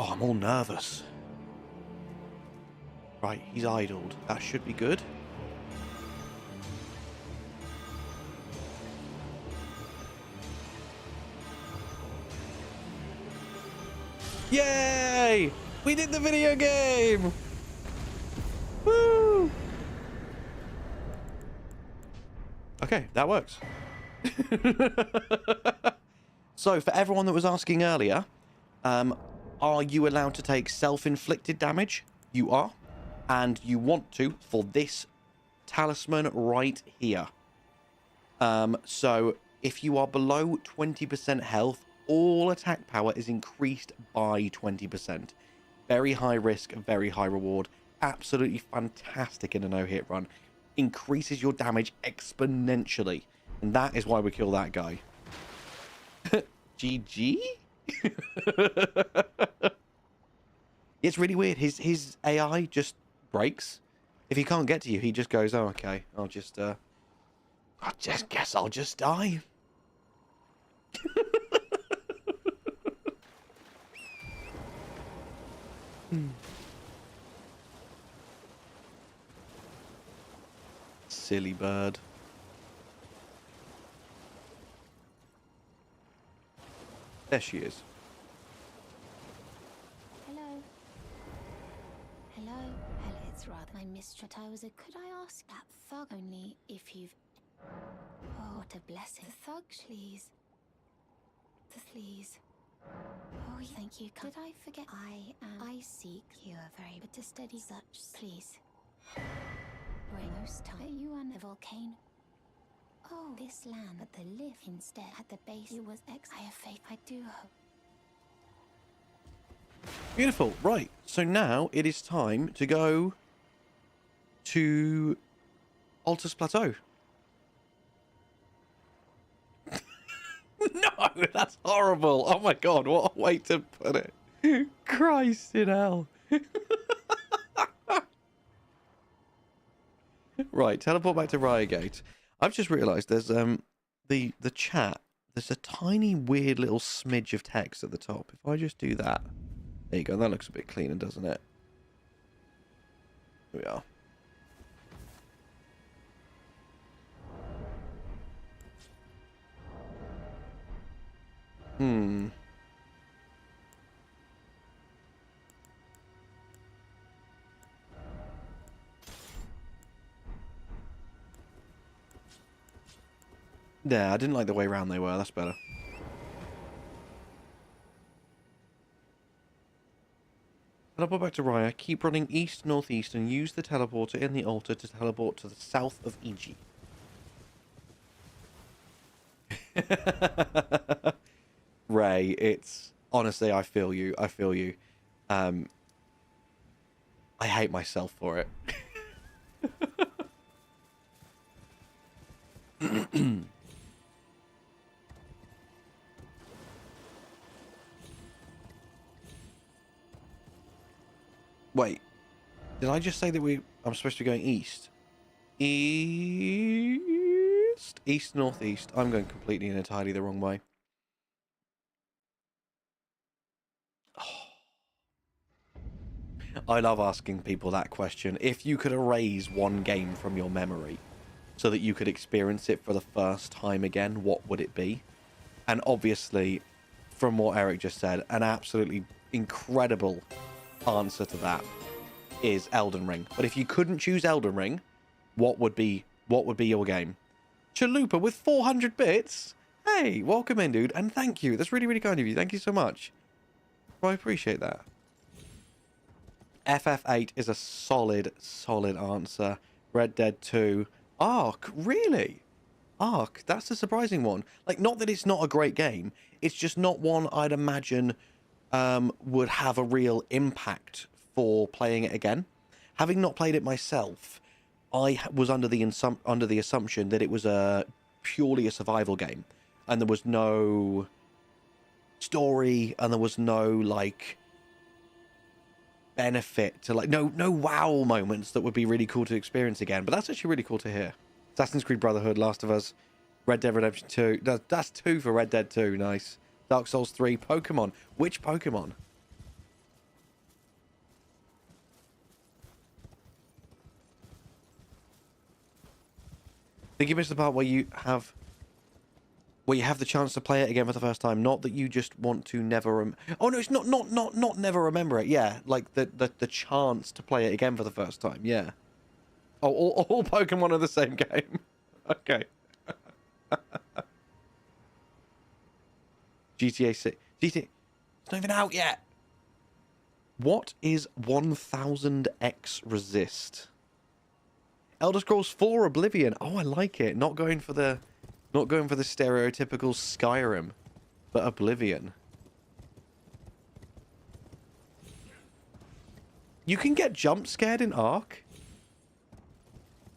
Oh, I'm all nervous. Right, he's idled. That should be good. Yay! We did the video game! Woo! Okay, that works. So, for everyone that was asking earlier, are you allowed to take self-inflicted damage? You are. And you want to for this talisman right here. So, if you are below 20% health, all attack power is increased by 20%. Very high risk, very high reward. Absolutely fantastic in a no-hit run. Increases your damage exponentially. And that is why we kill that guy. GG? It's really weird. His AI just breaks. If he can't get to you, he just goes, oh, okay. I just guess I'll just die. Silly bird. There she is. Hello. Hello. Hello, it's rather my mistress. Could I ask that thug only if you've... Oh, what a blessing. The thug, please. Please. Oh, thank you. Did I forget? I seek you are very... But to steady such... Please. Bring most time. You are the volcano. Oh, this land. But the lift instead at the base. It was I have faith. I do hope. Beautiful. Right. So now it is time to go to Altus Plateau. No, that's horrible. Oh my god, what a way to put it. Christ in hell. Right, teleport back to Riotgate. I've just realised there's the chat. There's a tiny weird little smidge of text at the top. If I just do that, there you go. That looks a bit cleaner, doesn't it? Here we are. Yeah, I didn't like the way round they were. That's better. Teleport back to Raya. Keep running east, northeast, and use the teleporter in the altar to teleport to the south of EG. Ray, it's... Honestly, I feel you. I feel you. I hate myself for it. Wait, did I just say that I'm supposed to be going east? East? East, northeast. I'm going completely and entirely the wrong way. Oh. I love asking people that question. If you could erase one game from your memory so that you could experience it for the first time again, what would it be? And obviously, from what Eric just said, an absolutely incredible answer to that is Elden Ring. But if you couldn't choose Elden Ring, what would be your game? Chalupa with 400 bits. Hey, welcome in, dude, and thank you. That's really, really kind of you. Thank you so much. I appreciate that. FF8 is a solid answer. Red Dead 2. Ark, really? Ark, that's a surprising one. Like, not that it's not a great game. It's just not one I'd imagine would have a real impact for playing it again. Having not played it myself, I was under the assumption that it was purely a survival game, and there was no story, and there was no like benefit to like no wow moments that would be really cool to experience again. But that's actually really cool to hear. Assassin's Creed Brotherhood, Last of Us, Red Dead Redemption 2. That's 2 for Red Dead 2. Nice. Dark Souls 3. Pokemon. Which Pokemon? I think you missed the part where you have the chance to play it again for the first time. Not that you just want to never oh no, it's not never remember it. Yeah, like the chance to play it again for the first time. Yeah. Oh, all Pokemon are the same game. Okay. GTA 6. GTA. It's not even out yet. What is 1000x resist? Elder Scrolls 4 Oblivion. Oh, I like it. Not going for the stereotypical Skyrim, but Oblivion. You can get jump scared in Ark?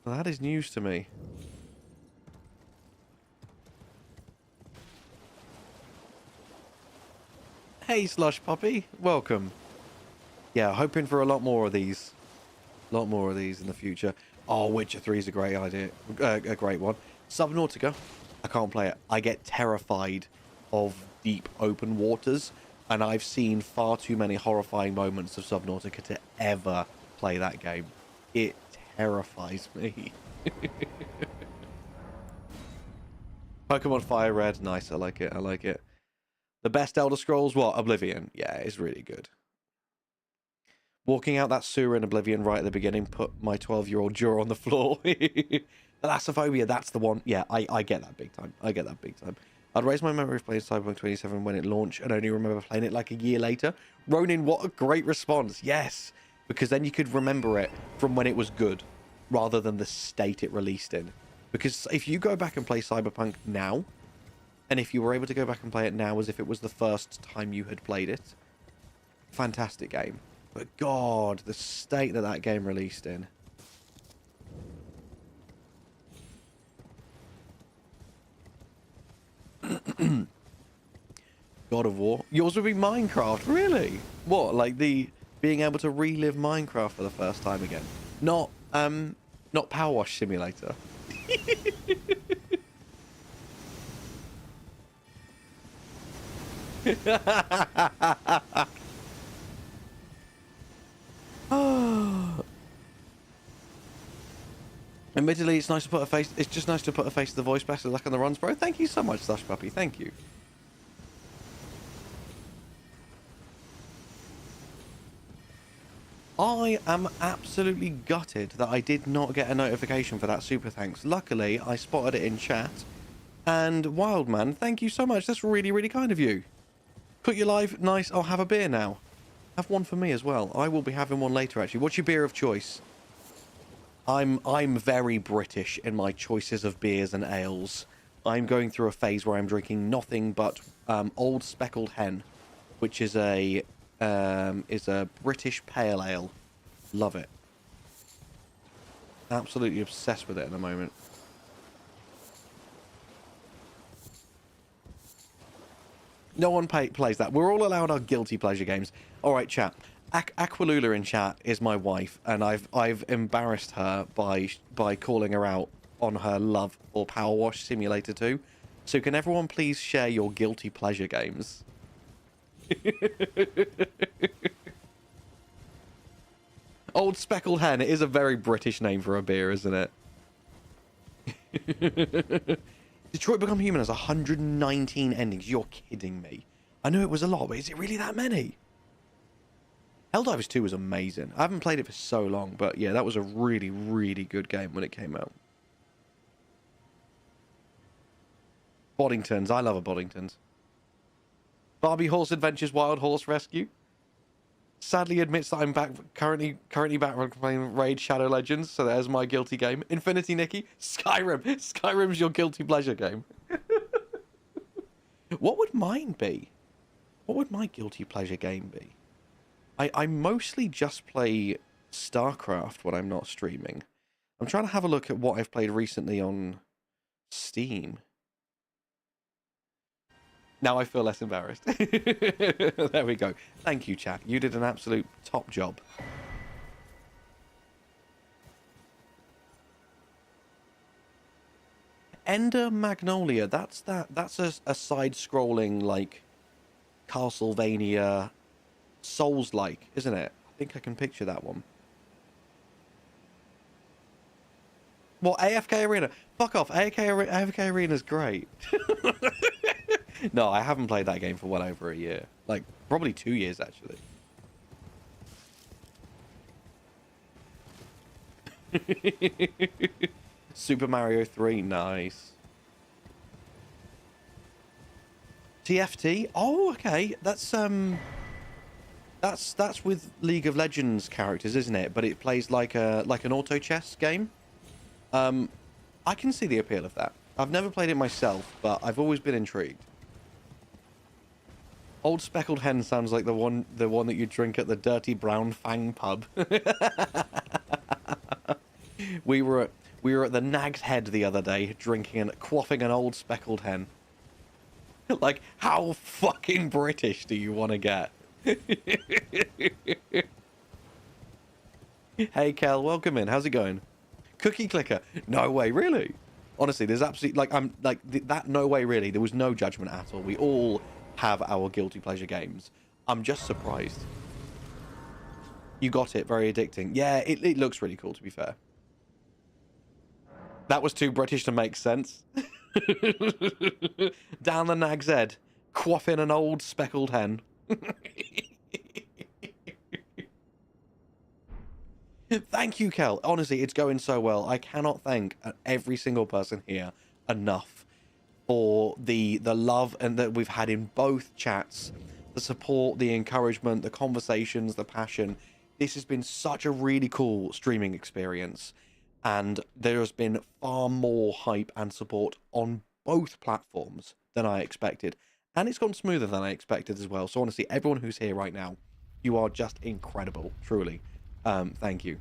Well, that is news to me. Hey, Slush Puppy. Welcome. Yeah, hoping for a lot more of these. A lot more of these in the future. Oh, Witcher 3 is a great idea. A great one. Subnautica. I can't play it. I get terrified of deep open waters, and I've seen far too many horrifying moments of Subnautica to ever play that game. It terrifies me. Pokemon Fire Red. Nice. I like it. I like it. The best Elder Scrolls? What? Oblivion. Yeah, it's really good. Walking out that sewer in Oblivion right at the beginning put my 12-year-old jaw on the floor. Thalassophobia, that's the one. Yeah, I get that big time. I get that big time. I'd raise my memory of playing Cyberpunk 27 when it launched and only remember playing it like a year later. Ronin, what a great response. Yes, because then you could remember it from when it was good rather than the state it released in. Because if you go back and play Cyberpunk now, and if you were able to go back and play it now as if it was the first time you had played it, fantastic game. But God, the state that game released in. God of War. Yours would be Minecraft, really? What, like the being able to relive Minecraft for the first time again? Not Power Wash Simulator. Admittedly, it's nice to put a face. It's just nice to put a face to the voice. Best of luck on the runs, bro. Thank you so much, Slush Puppy. Thank you. I am absolutely gutted that I did not get a notification for that super thanks. Luckily, I spotted it in chat. And Wildman, thank you so much. That's really, really kind of you. Put your live. Nice. I'll have a beer now. Have one for me as well. I will be having one later, actually. What's your beer of choice? I'm very British in my choices of beers and ales. I'm going through a phase where I'm drinking nothing but Old Speckled Hen, which is a British pale ale. Love it. Absolutely obsessed with it at the moment. No one plays that. We're all allowed our guilty pleasure games. All right, chat. Aqualula in chat is my wife, and I've embarrassed her by calling her out on her love for Power Wash Simulator 2. So can everyone please share your guilty pleasure games? Old Speckled Hen. It is a very British name for a beer, isn't it? Detroit Become Human has 119 endings. You're kidding me. I knew it was a lot, but is it really that many? Helldivers 2 was amazing. I haven't played it for so long, but yeah, that was a really, really good game when it came out. Boddingtons. I love a Boddingtons. Barbie Horse Adventures Wild Horse Rescue. Sadly admits that I'm currently back playing Raid Shadow Legends, so there's my guilty game. Infinity Nikki. Skyrim. Skyrim's your guilty pleasure game. What would mine be? What would my guilty pleasure game be? I mostly just play StarCraft when I'm not streaming. I'm trying to have a look at what I've played recently on Steam. Now I feel less embarrassed. There we go. Thank you, chat. You did an absolute top job. Ender Magnolia. That's a side-scrolling, like, Castlevania Souls-like, isn't it? I think I can picture that one. Well, AFK Arena. Fuck off. AFK Arena's great. No, I haven't played that game for well over a year. Like, probably 2 years, actually. Super Mario 3, nice. TFT? Oh, okay. That's with League of Legends characters, isn't it? But it plays like an auto chess game. I can see the appeal of that. I've never played it myself, but I've always been intrigued. Old Speckled Hen sounds like the one that you drink at the Dirty Brown Fang pub. We were at the Nag's Head the other day, drinking and quaffing an Old Speckled Hen. Like, how fucking British do you want to get? Hey, Kel, welcome in. How's it going? Cookie Clicker. No way, really? Honestly, there's absolutely, like, I'm like that. No way, really. There was no judgment at all. We all have our guilty pleasure games. I'm just surprised. You got it. Very addicting. Yeah, it looks really cool, to be fair. That was too British to make sense. Down the Nag's Head, quaffing an Old Speckled Hen. Thank you, Kel. Honestly, it's going so well. I cannot thank every single person here enough for the love and that we've had in both chats, the support, the encouragement, the conversations, the passion. This has been such a really cool streaming experience, and there has been far more hype and support on both platforms than I expected, and it's gone smoother than I expected as well. So honestly, everyone who's here right now, you are just incredible, truly. Thank you.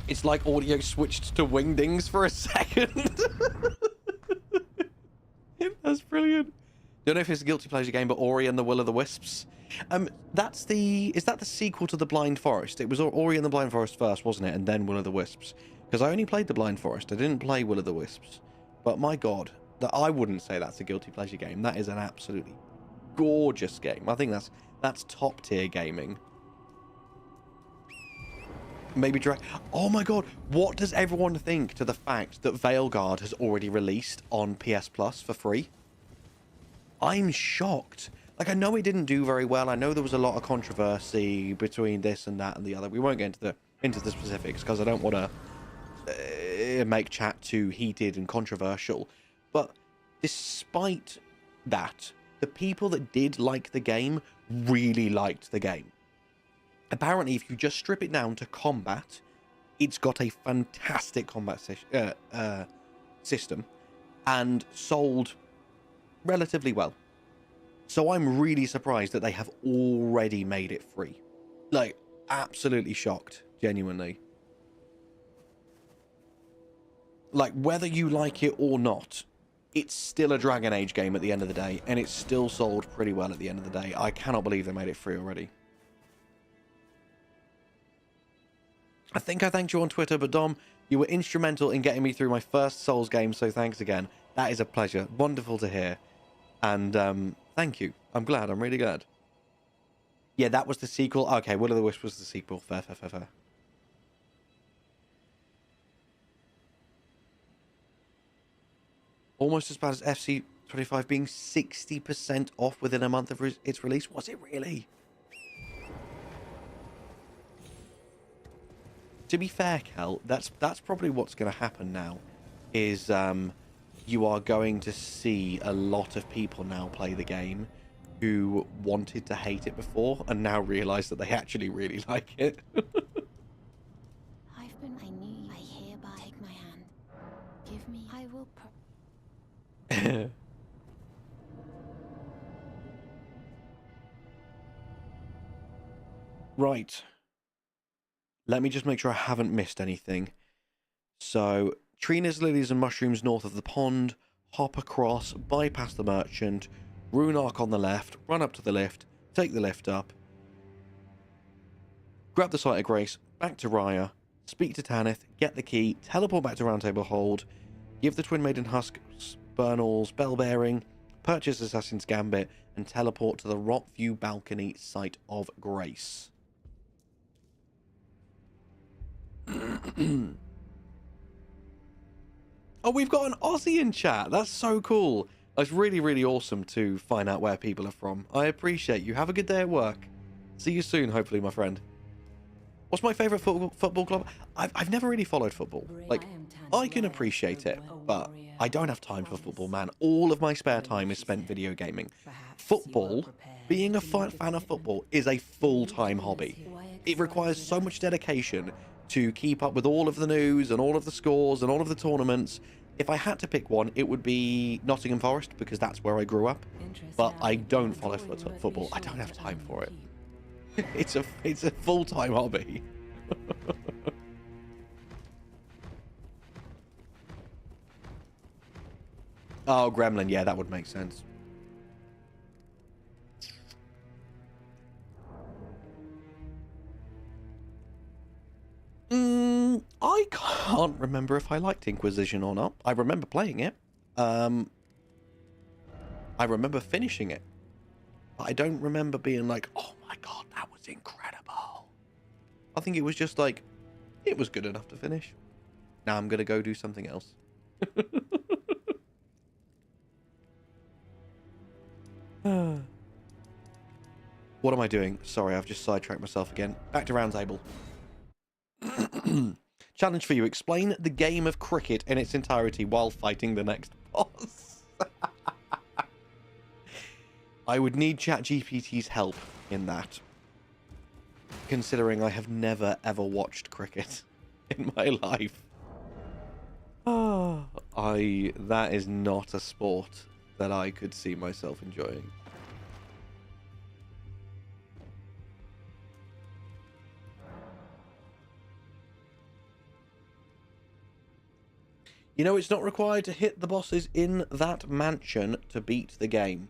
It's like audio switched to wingdings for a second. That's brilliant. Don't know if it's a guilty pleasure game, but Ori and the Will of the Wisps. Is that the sequel to the Blind Forest? It was Ori and the Blind Forest first, wasn't it? And then Will of the Wisps. Because I only played the Blind Forest. I didn't play Will of the Wisps. But my God, I wouldn't say that's a guilty pleasure game. That is an absolutely gorgeous game. I think that's top tier gaming. Maybe oh my God, what does everyone think to the fact that Veilguard has already released on PS Plus for free? I'm shocked. Like, I know it didn't do very well. I know there was a lot of controversy between this and that and the other. We won't get into the specifics because I don't want to make chat too heated and controversial. But despite that, the people that did like the game really liked the game. Apparently, if you just strip it down to combat, it's got a fantastic combat system and sold relatively well. So I'm really surprised that they have already made it free. Like, absolutely shocked, genuinely. Like, whether you like it or not, it's still a Dragon Age game at the end of the day, and it's still sold pretty well at the end of the day. I cannot believe they made it free already. I think I thanked you on Twitter, but Dom, you were instrumental in getting me through my first Souls game, so thanks again. That is a pleasure. Wonderful to hear. And thank you. I'm glad. I'm really glad. Yeah, that was the sequel. Okay, Will of the Wisp was the sequel. Fair. Almost as bad as FC25 being 60% off within a month of its release. Was it really? To be fair, Kel, that's probably what's going to happen now, is you are going to see a lot of people now play the game who wanted to hate it before and now realize that they actually really like it. I knew. I hereby take my hand. Give me. I will. Right. Let me just make sure I haven't missed anything. So, Trina's lilies and mushrooms north of the pond. Hop across, bypass the merchant. Rune arc on the left. Run up to the lift. Take the lift up. Grab the site of grace. Back to Raya. Speak to Tanith. Get the key. Teleport back to Roundtable Hold. Give the Twin Maiden Husk Bernal's bell bearing. Purchase Assassin's Gambit. And teleport to the Rockview Balcony site of grace. Oh, we've got an Aussie in chat. That's so cool. It's really, really awesome to find out where people are from. I appreciate you. Have a good day at work. See you soon, hopefully, my friend. What's my favourite football club? I've never really followed football. Like, I can appreciate it, but I don't have time for football, man. All of my spare time is spent video gaming. Football, being a fan of football, is a full-time hobby. It requires so much dedication to keep up with all of the news and all of the scores and all of the tournaments. If I had to pick one, it would be Nottingham Forest, because that's where I grew up. But I don't follow football. I don't have time for it. It's a full-time hobby. Oh, Gremlin. Yeah, that would make sense. I can't remember if I liked Inquisition or not. I remember playing it. I remember finishing it. But I don't remember being like, oh my god, that was incredible. I think it was just like, it was good enough to finish. Now I'm going to go do something else. What am I doing? Sorry, I've just sidetracked myself again. Back to Roundtable. Challenge for you. Explain the game of cricket in its entirety while fighting the next boss. I would need ChatGPT's help in that, considering I have never ever watched cricket in my life. That is not a sport that I could see myself enjoying. You know, it's not required to hit the bosses in that mansion to beat the game.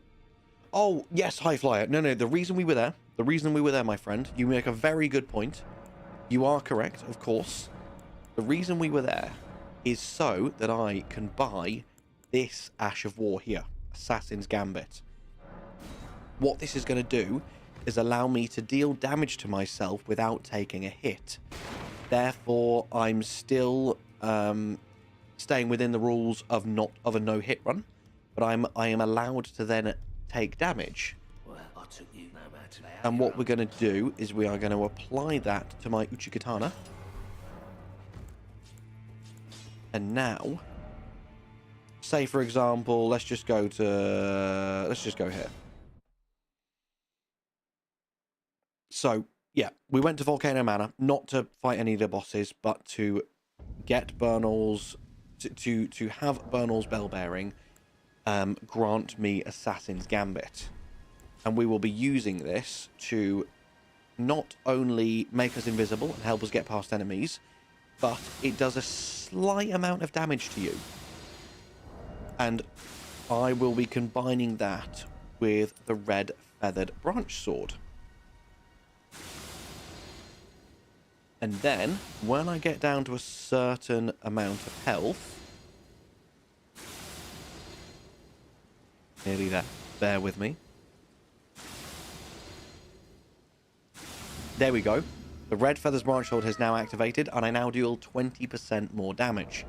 Oh, yes, High Flyer. No, the reason we were there, my friend, you make a very good point. You are correct, of course. The reason we were there is so that I can buy this Ash of War here, Assassin's Gambit. What this is going to do is allow me to deal damage to myself without taking a hit. Therefore, I'm still staying within the rules of a no-hit run, but I am allowed to then take damage. Well, I took you no matter how. And what we're going to do is we are going to apply that to my Uchikatana. And now, say for example, let's just go here. So, yeah, we went to Volcano Manor, not to fight any of the bosses, but to get Bernal's, to have Bernal's bell bearing grant me Assassin's Gambit. And we will be using this to not only make us invisible and help us get past enemies, but it does a slight amount of damage to you. And I will be combining that with the red feathered branch sword. And then, when I get down to a certain amount of health... Nearly there. Bear with me. There we go. The red feathers branch sword has now activated, and I now deal 20% more damage.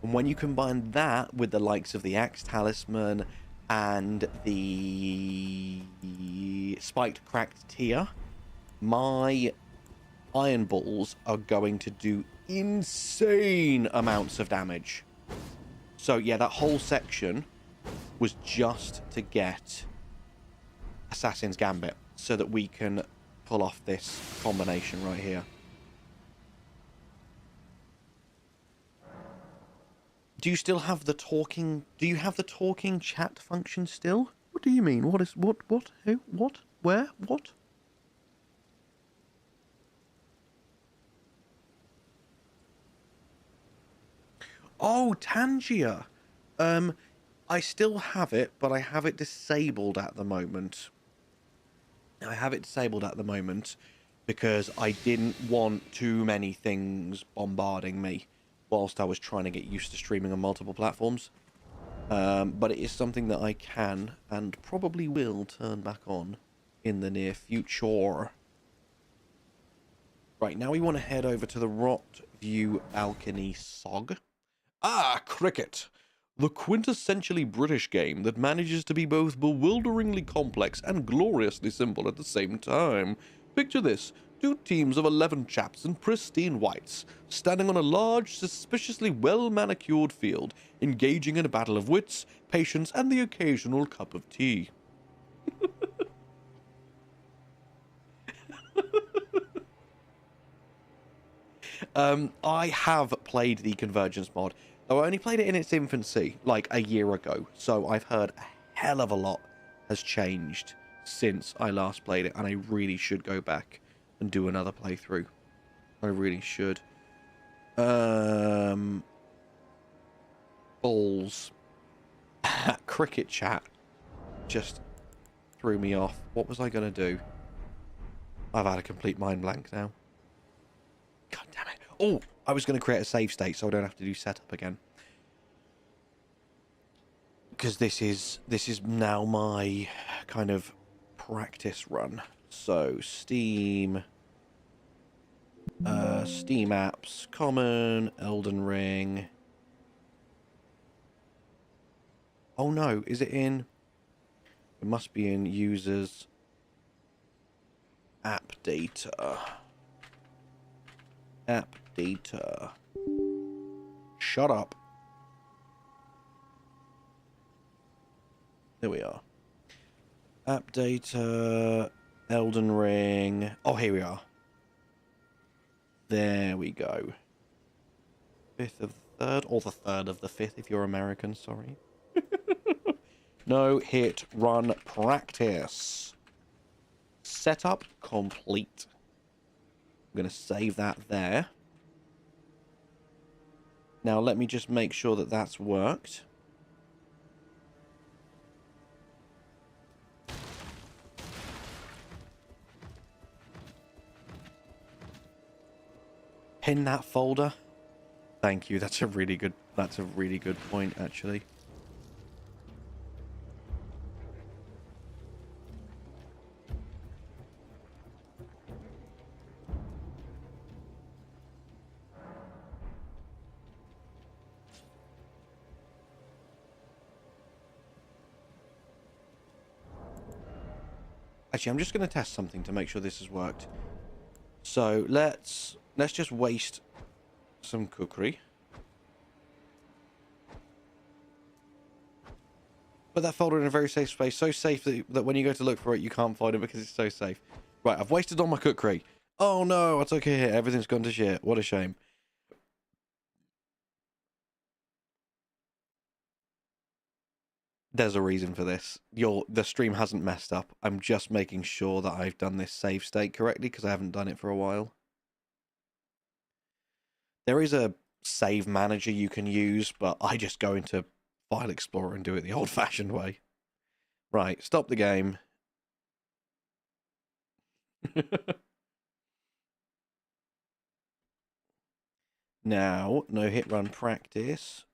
And when you combine that with the likes of the Axe Talisman and the Spiked Cracked Tear, my Iron Balls are going to do insane amounts of damage. So yeah, that whole section was just to get Assassin's Gambit so that we can pull off this combination right here. Do you still have the talking... Do you have the talking chat function still? What do you mean? What is... What? Who? What? Where? What? Oh, Tangia. I still have it, but I have it disabled at the moment. I have it disabled at the moment because I didn't want too many things bombarding me whilst I was trying to get used to streaming on multiple platforms. But it is something that I can and probably will turn back on in the near future. Right, now we want to head over to the Rotview Balcony Sog. Ah, cricket! The quintessentially British game that manages to be both bewilderingly complex and gloriously simple at the same time. Picture this. 2 teams of 11 chaps in pristine whites, standing on a large, suspiciously well-manicured field, engaging in a battle of wits, patience, and the occasional cup of tea. I have played the Convergence mod, though I only played it in its infancy, like a year ago, so I've heard a hell of a lot has changed since I last played it, and I really should go back and do another playthrough. I really should. Balls. Cricket chat just threw me off. What was I going to do? I've had a complete mind blank now. God damn it. Oh, I was going to create a save state so I don't have to do setup again. Because this is now my kind of practice run. So Steam apps, common, Elden Ring. Oh no, is it in? It must be in users app data. App data. Shut up. There we are. App data, Elden Ring. Oh, here we are. There we go. 5th of the 3rd, or the 3rd of the 5th if you're American, sorry. No hit run practice. Setup complete. I'm going to save that there. Now let me just make sure that that's worked. Pin that folder. Thank you. That's a really good point, actually. Actually, I'm just going to test something to make sure this has worked. So let's just waste some cookery. Put that folder in a very safe space. So safe that when you go to look for it, you can't find it because it's so safe. Right, I've wasted all my cookery. Oh no, what's okay here? Everything's gone to shit. What a shame. There's a reason for this. The stream hasn't messed up. I'm just making sure that I've done this save state correctly because I haven't done it for a while. There is a save manager you can use, but I just go into File Explorer and do it the old-fashioned way. Right, stop the game. Now, no hit run practice.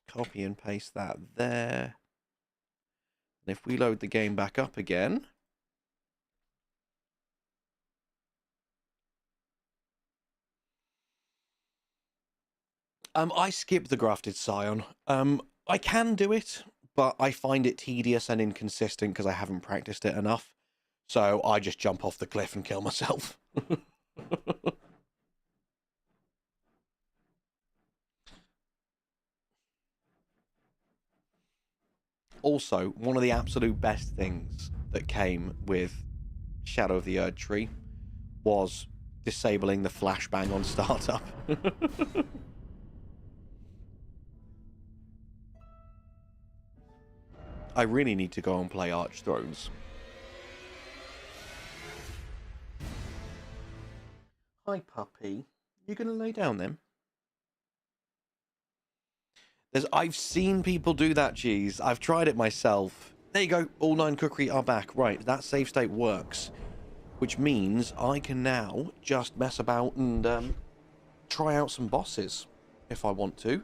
Copy and paste that there. And if we load the game back up again. I skip the grafted scion. I can do it, but I find it tedious and inconsistent because I haven't practiced it enough. So I just jump off the cliff and kill myself. Also, one of the absolute best things that came with Shadow of the Erdtree was disabling the flashbang on startup. I really need to go and play Archthrones. Hi, puppy. You gonna lay down then? I've seen people do that, cheese. I've tried it myself. There you go. All 9 cookery are back. Right, that save state works. Which means I can now just mess about and try out some bosses if I want to.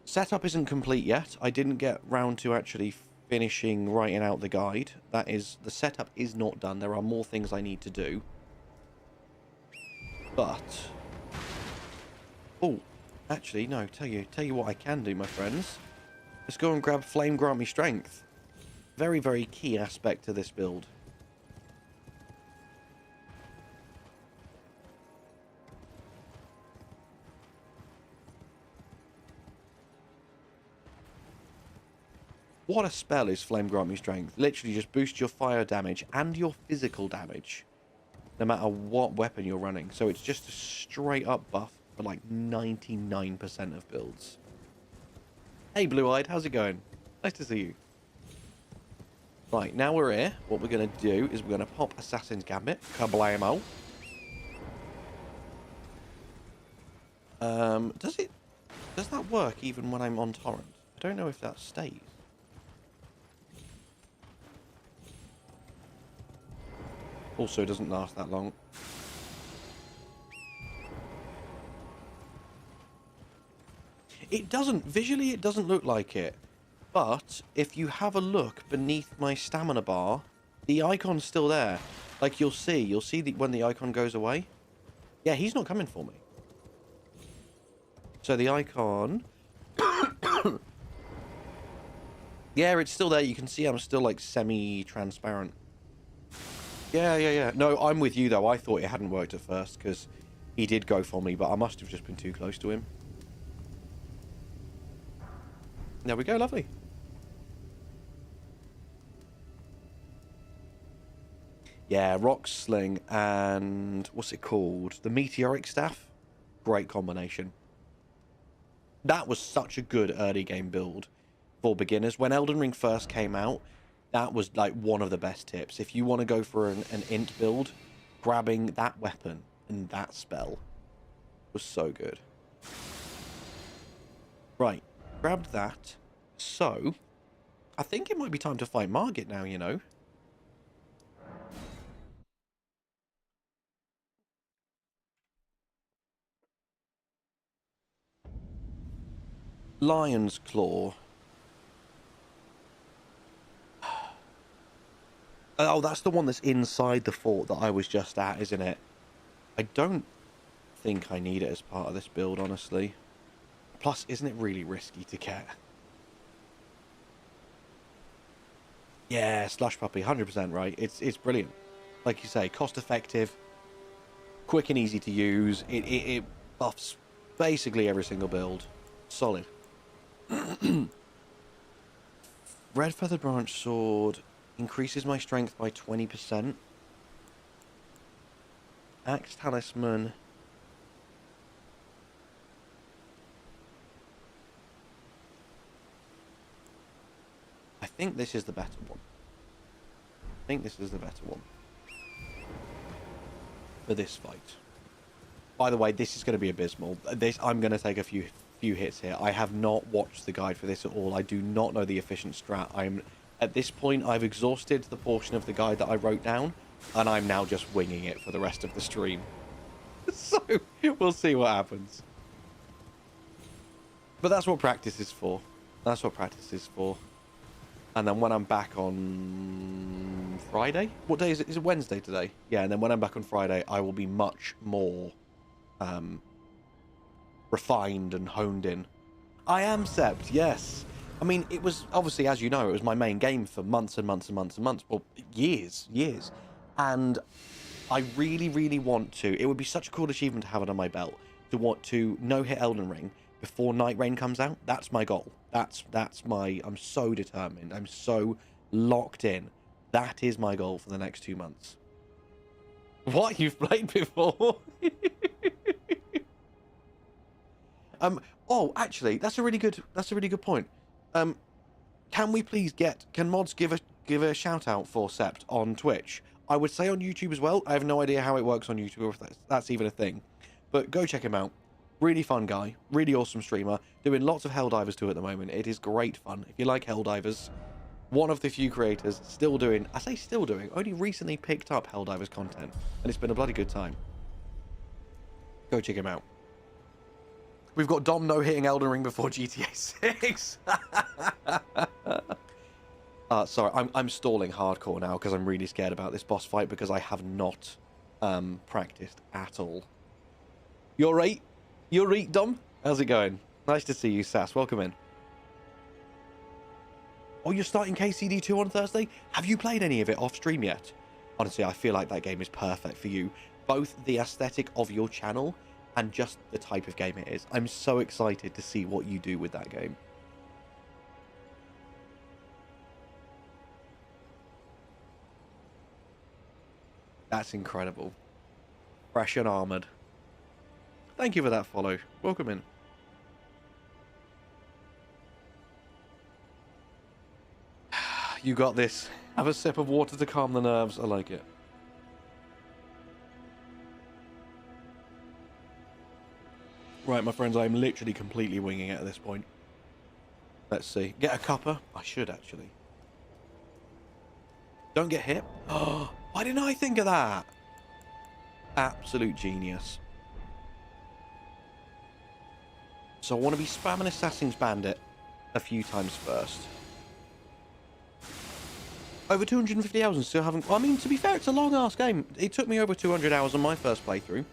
Setup isn't complete yet. I didn't get round to actually finishing writing out the guide. The setup is not done. There are more things I need to do. But... oh, actually, no. Tell you what I can do, my friends. Let's go and grab Flame Grant Me Strength. Very, very key aspect to this build. What a spell is Flame Grant Me Strength. Literally just boosts your fire damage and your physical damage, no matter what weapon you're running. So it's just a straight up buff for like 99% of builds. Hey Blue-Eyed, how's it going? Nice to see you. Right, now we're here. What we're going to do is we're going to pop Assassin's Gambit. Kablamo. Does that work even when I'm on torrent? I don't know if that stays. Also, it doesn't last that long. It doesn't. Visually, it doesn't look like it. But if you have a look beneath my stamina bar, the icon's still there. Like, you'll see when the icon goes away. Yeah, he's not coming for me. So the icon... yeah, it's still there. You can see I'm still, like, semi-transparent. Yeah. No, I'm with you, though. I thought it hadn't worked at first, because he did go for me, but I must have just been too close to him. There we go, lovely. Yeah, Rock Sling and... what's it called? The Meteoric Staff? Great combination. That was such a good early game build for beginners. When Elden Ring first came out, that was like one of the best tips. If you want to go for an int build, grabbing that weapon and that spell was so good. Right, grabbed that. So, I think it might be time to fight Margit now, you know. Lion's Claw. Oh, that's the one that's inside the fort that I was just at, isn't it? I don't think I need it as part of this build, honestly. Plus, isn't it really risky to get? Yeah, Slush Puppy, 100% right. It's brilliant. Like you say, cost effective, quick and easy to use. It buffs basically every single build. Solid. Red Feather Branch Sword increases my strength by 20%. Axe Talisman. I think this is the better one. For this fight. By the way, this is going to be abysmal. I'm going to take a few hits here. I have not watched the guide for this at all. I do not know the efficient strat. At this point, I've exhausted the portion of the guide that I wrote down, and I'm now just winging it for the rest of the stream. So, we'll see what happens. But that's what practice is for. And then when I'm back on Friday? What day is it? Is it Wednesday today? Yeah, and then when I'm back on Friday, I will be much more refined and honed in. I am Sept, yes. I mean, it was, obviously, as you know, it was my main game for months and months and months and months. Well, years. And I really, really want to. It would be such a cool achievement to have it on my belt. To no-hit Elden Ring before NIGTREIGN comes out. That's my goal. I'm so determined. I'm so locked in. That is my goal for the next 2 months. What? You've played before? Oh, actually, that's a really good point. Can mods give a shout out for Sept on Twitch? I would say on YouTube as well. I have no idea how it works on YouTube, or if that's even a thing. But go check him out. Really fun guy. Really awesome streamer. Doing lots of Helldivers too at the moment. It is great fun. If you like Helldivers, one of the few creators still doing, I say still doing, only recently picked up Helldivers content. And it's been a bloody good time. Go check him out. We've got Dom no hitting Elden Ring before GTA 6. Sorry, I'm stalling hardcore now because I'm really scared about this boss fight because I have not practiced at all. You're right. You're right, Dom. How's it going? Nice to see you, Sass. Welcome in. Oh, you're starting KCD2 on Thursday? Have you played any of it off stream yet? Honestly, I feel like that game is perfect for you. Both the aesthetic of your channel and just the type of game it is. I'm so excited to see what you do with that game. That's incredible. Fresh and armored. Thank you for that follow. Welcome in. You got this. Have a sip of water to calm the nerves. I like it. Right, my friends, I'm literally completely winging it at this point. Let's see. Get a cuppa? I should, actually. Don't get hit. Oh, why didn't I think of that? Absolute genius. So I want to be spamming Assassin's Bandit a few times first. Over 250 hours and still haven't... Well, I mean, to be fair, it's a long-ass game. It took me over 200 hours on my first playthrough.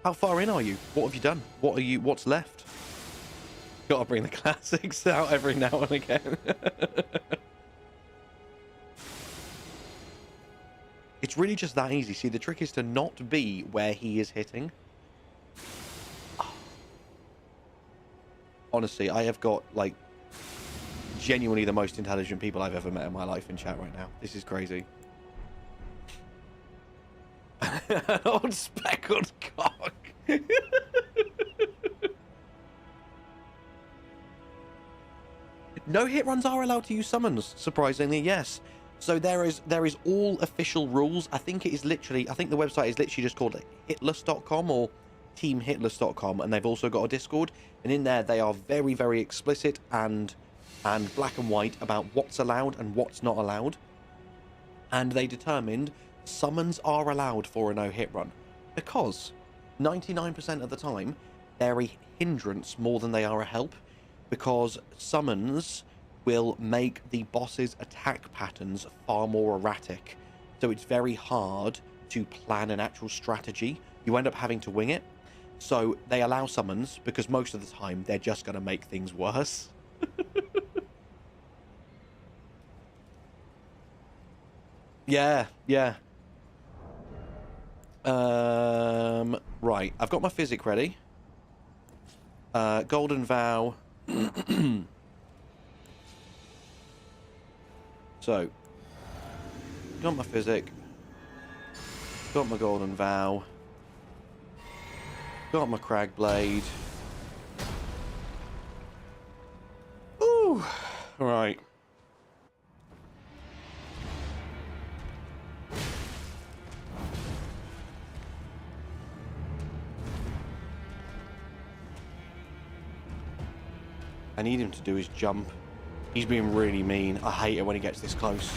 How far in are you? What have you done? What's left? Gotta bring the classics out every now and again. It's really just that easy. See, the trick is to not be where he is hitting. Honestly, I have got, like, genuinely the most intelligent people I've ever met in my life in chat right now. This is crazy. An old speckled cock. No hit runs are allowed to use summons, surprisingly, yes. So there is all official rules. I think it is literally, I think the website is literally just called hitless.com or teamhitless.com, and they've also got a Discord, and in there they are very, very explicit and black and white about what's allowed and what's not allowed. And they determined summons are allowed for a no-hit run because 99% of the time they're a hindrance more than they are a help, because summons will make the boss's attack patterns far more erratic. So it's very hard to plan an actual strategy. You end up having to wing it. So they allow summons because most of the time they're just going to make things worse. Yeah. Right, I've got my physic ready. Golden Vow. So, got my physic. Got my Golden Vow. Got my Crag Blade. Ooh, right. I need him to do his jump. He's being really mean. I hate it when he gets this close.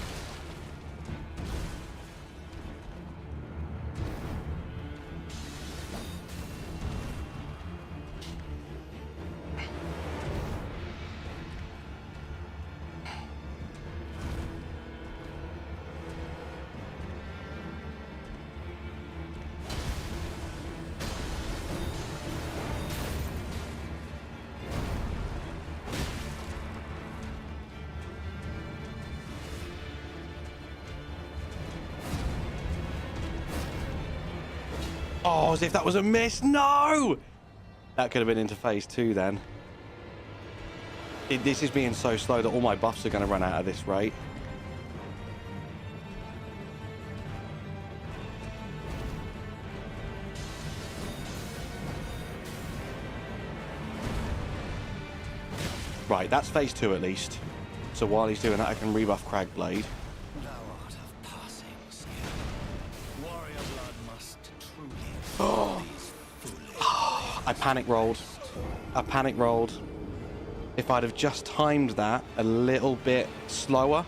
Oh, as if that was a miss. No! That could have been into phase 2 then. This is being so slow that all my buffs are going to run out at this rate. Right, that's phase 2 at least. So while he's doing that, I can rebuff Crag Blade. I panic rolled. I panic rolled. If I'd have just timed that a little bit slower.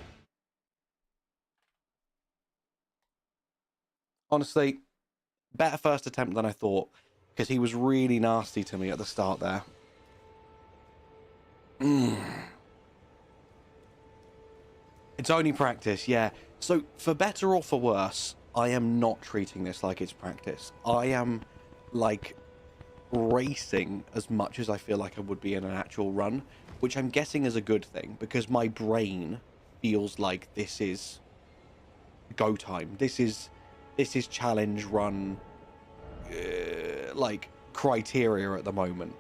Honestly, better first attempt than I thought, because he was really nasty to me at the start there. It's only practice, yeah. So, for better or for worse, I am not treating this like it's practice. I am, like, racing as much as I feel like I would be in an actual run, which I'm guessing is a good thing, because my brain feels like this is go time. This is challenge run, like, criteria at the moment.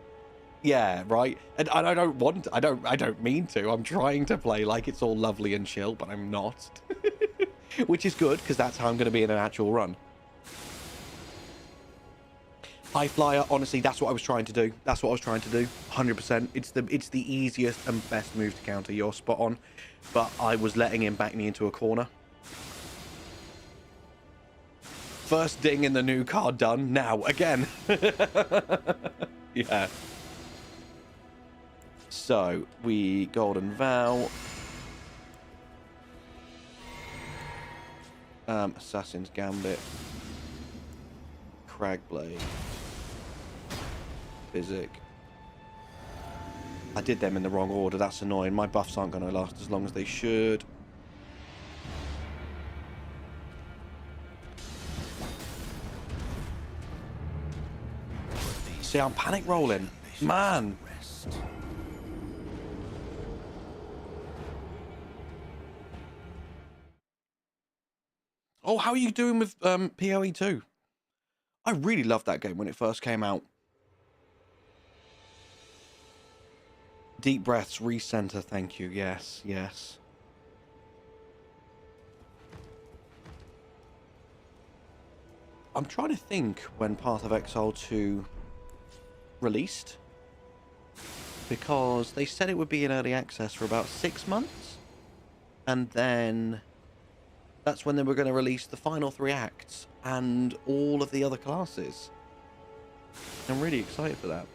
Yeah, right. And I don't mean to. I'm trying to play like it's all lovely and chill, but I'm not. Which is good, because that's how I'm going to be in an actual run. High flyer, honestly, that's what I was trying to do. That's what I was trying to do. 100%. It's the easiest and best move to counter. You're spot on. But I was letting him back me into a corner. First ding in the new card done. Now, again. Yeah. So, we Golden Vow. Assassin's Gambit. Cragblade. Physic. I did them in the wrong order. That's annoying. My buffs aren't going to last as long as they should. See, I'm panic rolling. Man. Oh, how are you doing with PoE 2? I really loved that game when it first came out. Deep breaths, recenter, thank you. Yes, yes. I'm trying to think when Path of Exile 2 released. Because they said it would be in early access for about 6 months. And then that's when they were going to release the final 3 acts and all of the other classes. I'm really excited for that.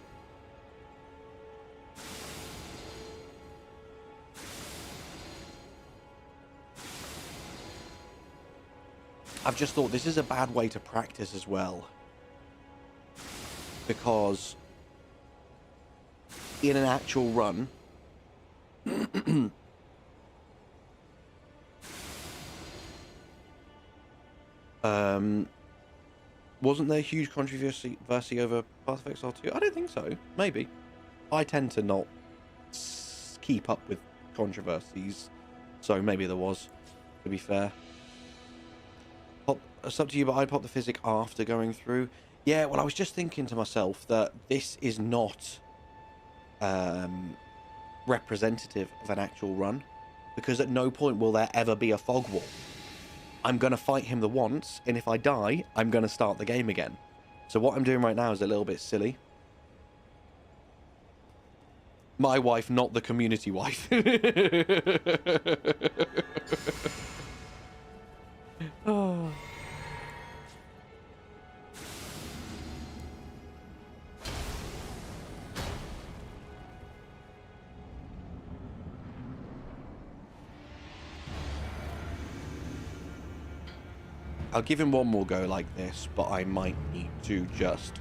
I've just thought this is a bad way to practice as well. Because in an actual run, wasn't there huge controversy over Path of Exile 2? I don't think so. Maybe. I tend to not keep up with controversies, so maybe there was, to be fair. It's up to you, but I'd pop the physic after going through. Yeah, well, I was just thinking to myself that this is not representative of an actual run, because at no point will there ever be a fog wall. I'm going to fight him the once, and if I die, I'm going to start the game again. So what I'm doing right now is a little bit silly. My wife, not the community wife. Oh. I'll give him one more go like this, but I might need to just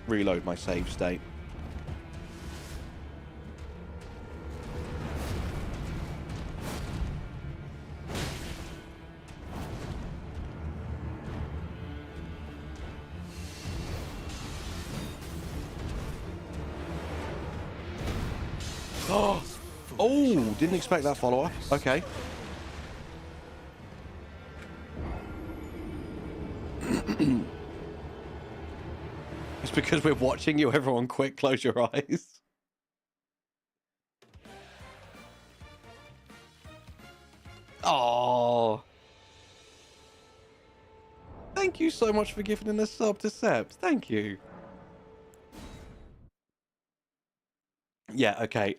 reload my save state. Oh, didn't expect that follow-up. Okay. It's because we're watching you. Everyone, quick, close your eyes. Oh. Thank you so much for giving a sub to Sept. Thank you. Yeah, okay.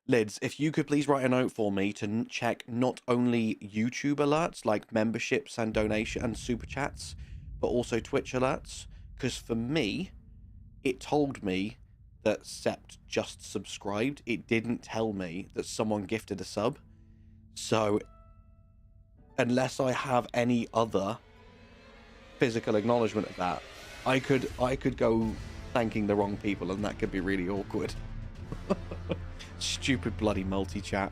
Lids, if you could please write a note for me to check not only YouTube alerts like memberships and donation and super chats, but also Twitch alerts. Because for me, it told me that Sept just subscribed. It didn't tell me that someone gifted a sub. So unless I have any other physical acknowledgement of that, I could go thanking the wrong people, and that could be really awkward. Stupid bloody multi-chat.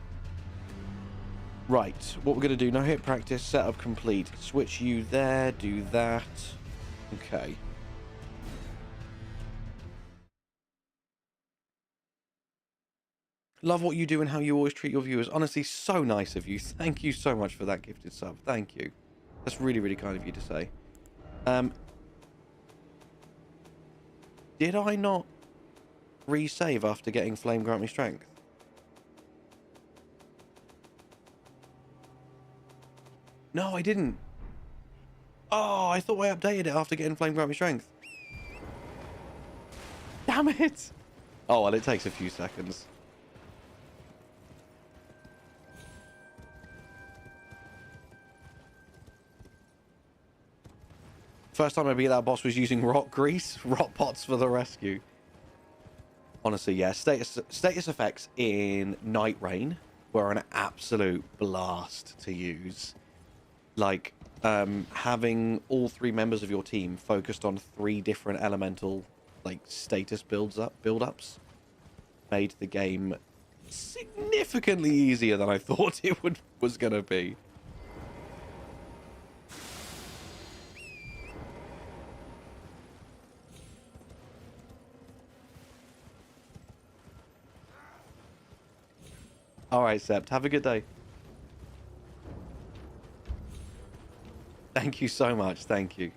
Right, what we're going to do, no hit practice, setup complete. Switch you there, do that. Okay. Love what you do and how you always treat your viewers. Honestly, so nice of you. Thank you so much for that gifted sub. Thank you. That's really, really kind of you to say. Did I not resave after getting Flame Grant Me Strength? No, I didn't. Oh, I thought I updated it after getting Flame Grant Me Strength. Damn it! Oh, well, it takes a few seconds. First time I beat that boss was using rock grease, rock pots for the rescue. Honestly, yeah, status effects in NIGTREIGN were an absolute blast to use. Like, having all 3 members of your team focused on 3 different elemental, like, status build-ups made the game significantly easier than I thought it was gonna be. All right, Sept, have a good day. Thank you so much. Thank you.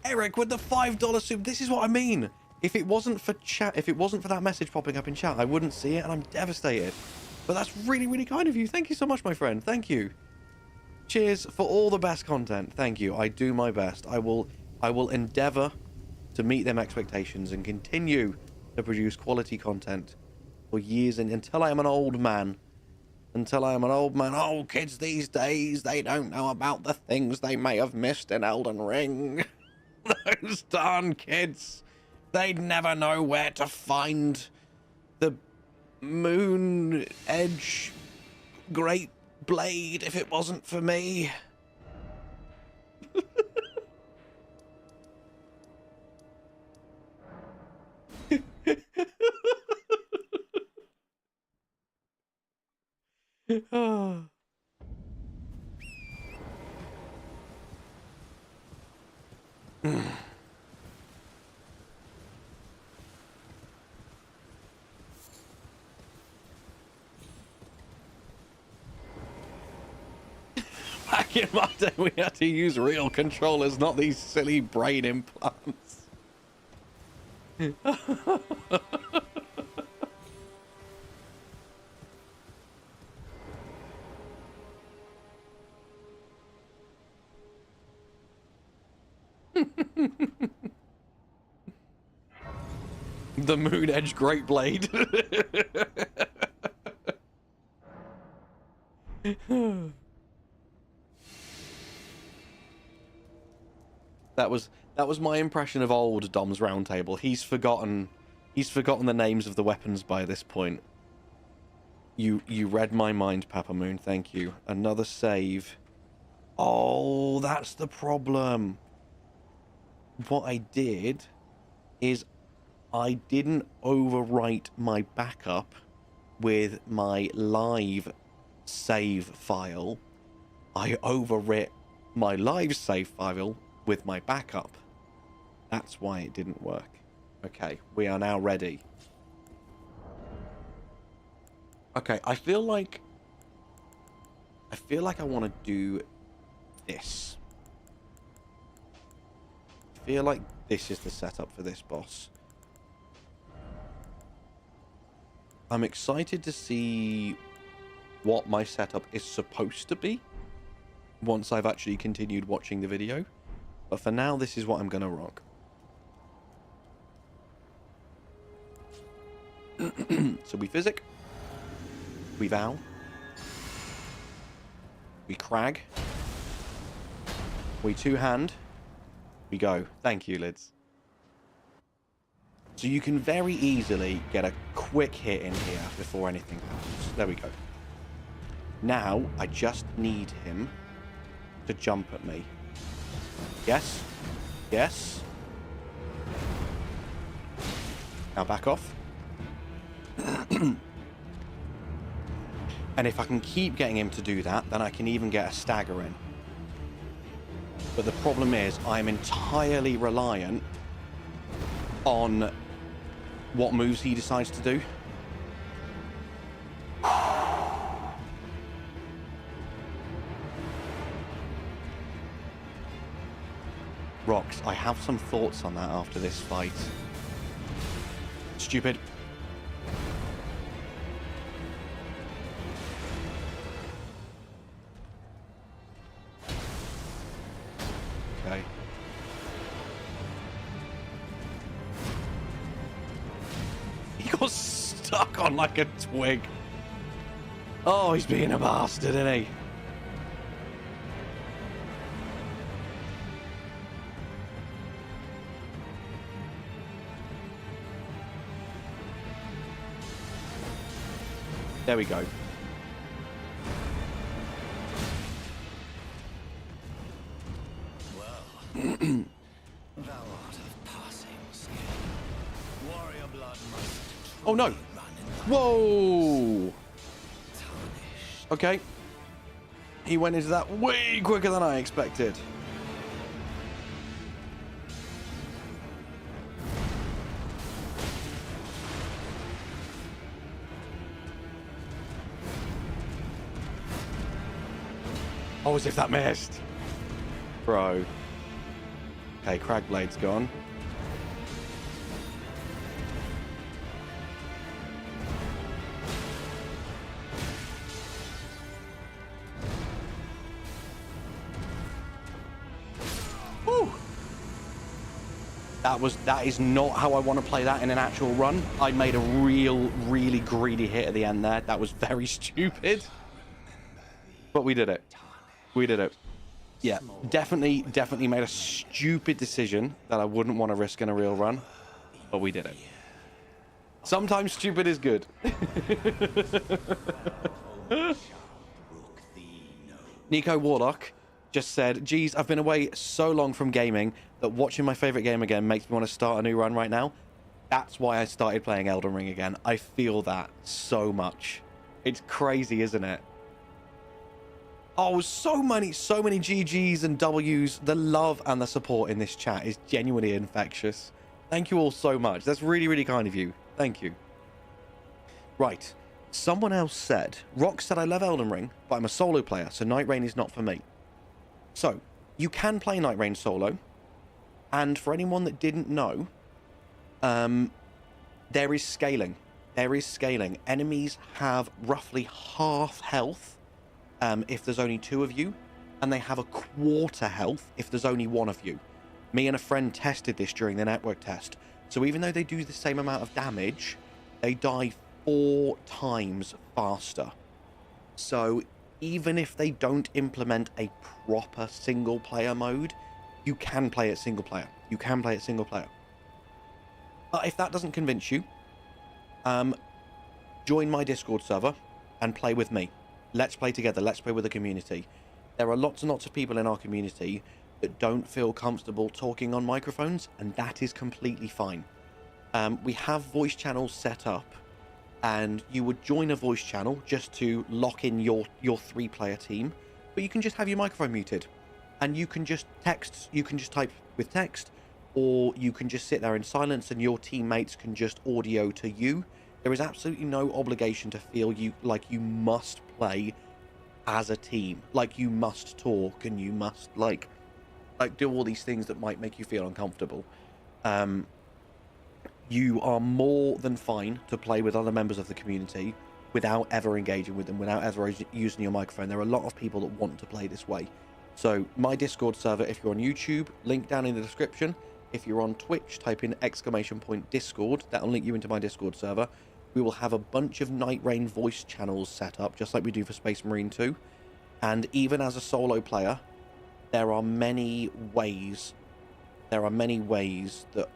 Eric with the $5 soup. This is what I mean. If it wasn't for chat, if it wasn't for that message popping up in chat, I wouldn't see it, and I'm devastated. But that's really, really kind of you. Thank you so much, my friend. Thank you. Cheers for all the best content. Thank you. I do my best. I will endeavor to meet them expectations and continue to produce quality content for years and until I am an old man. Until I am an old man. Oh, kids these days, they don't know about the things they may have missed in Elden Ring. Those darn kids. They'd never know where to find the moon edge great blade if it wasn't for me. Oh. Back in my day, we had to use real controllers, not these silly brain implants. The Moon Edge Great Blade. That was my impression of old Dom's Roundtable. He's forgotten the names of the weapons by this point. You read my mind, Papa Moon. Thank you. Another save. Oh, that's the problem. What I did is I didn't overwrite my backup with my live save file. I overwrit my live save file with my backup. That's why it didn't work. Okay, we are now ready. Okay, I feel like I want to do this. I feel like this is the setup for this boss. I'm excited to see what my setup is supposed to be once I've actually continued watching the video. But for now, this is what I'm going to rock. So we physic. We vow. We crag. We two-hand. We go. Thank you, Lids. So you can very easily get a quick hit in here before anything happens. There we go. Now, I just need him to jump at me. Yes. Yes. Now back off. And if I can keep getting him to do that, then I can even get a stagger in. But the problem is, I'm entirely reliant on what moves he decides to do. Rox, I have some thoughts on that after this fight. Stupid. Okay. He got stuck on like a twig. Oh, he's being a bastard, isn't he? There we go. Thou art of passing skill. Warrior blood must Oh no. run in Whoa. tarnished. Okay. He went into that way quicker than I expected. Oh, as if that missed. Bro. Okay, Cragblade's gone. Woo! That is not how I want to play that in an actual run. I made a really greedy hit at the end there. That was very stupid. But we did it. We did it. Yeah, definitely made a stupid decision that I wouldn't want to risk in a real run, but we did it. Sometimes stupid is good. Nico Warlock just said, geez, I've been away so long from gaming that watching my favorite game again makes me want to start a new run right now. That's why I started playing Elden Ring again. I feel that so much. It's crazy, isn't it? Oh, so many GGs and Ws. The love and the support in this chat is genuinely infectious. Thank you all so much. That's really kind of you. Thank you. Right. Someone else said, Rock said, I love Elden Ring, but I'm a solo player, so Night Rain is not for me. So, you can play Night Rain solo. And for anyone that didn't know, there is scaling. There is scaling. Enemies have roughly half health if there's only 2 of you, and they have a quarter health if there's only 1 of you. Me and a friend tested this during the network test. So even though they do the same amount of damage, they die 4 times faster. So even if they don't implement a proper single player mode, you can play it single player. You can play it single player. But if that doesn't convince you, join my Discord server and play with me. Let's play together. Let's play with the community. There are lots and lots of people in our community that don't feel comfortable talking on microphones, and that is completely fine. We have voice channels set up, and you would join a voice channel just to lock in your 3-player team, but you can just have your microphone muted, and you can just text. You can just type with text, or you can just sit there in silence, and your teammates can just audio to you. There is absolutely no obligation to feel like you must play as a team, like you must talk and you must like do all these things that might make you feel uncomfortable. You are more than fine to play with other members of the community without ever engaging with them, without ever using your microphone. There are a lot of people that want to play this way. So my Discord server, if you're on YouTube, link down in the description. If you're on Twitch, type in !Discord. That'll link you into my Discord server. We will have a bunch of Night Rain voice channels set up, just like we do for Space Marine 2. And even as a solo player, there are many ways that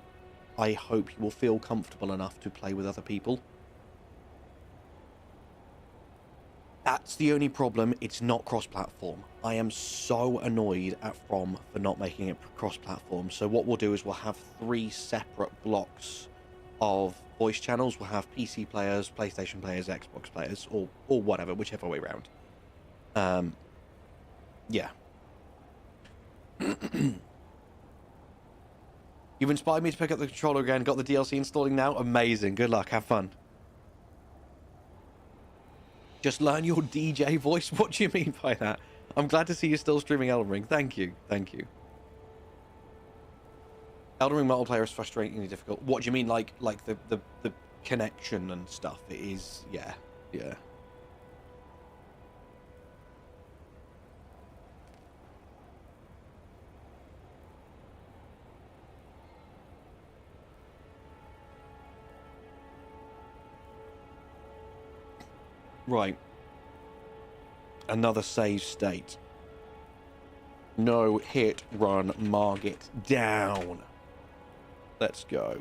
I hope you will feel comfortable enough to play with other people. That's the only problem. It's not cross-platform. I am so annoyed at From for not making it cross-platform. So what we'll do is we'll have 3 separate blocks of voice channels. We'll have PC players, PlayStation players, Xbox players, or whatever, whichever way around. Yeah. You've inspired me to pick up the controller again. Got the DLC installing now. Amazing. Good luck. Have fun. Just learn your DJ voice? What do you mean by that? I'm glad to see you still streaming Elden Ring. Thank you. Thank you. Elden Ring multiplayer is frustratingly difficult. What do you mean, like the connection and stuff? It is, yeah. Yeah. Right. Another save state. No hit, run, Margit down. Let's go.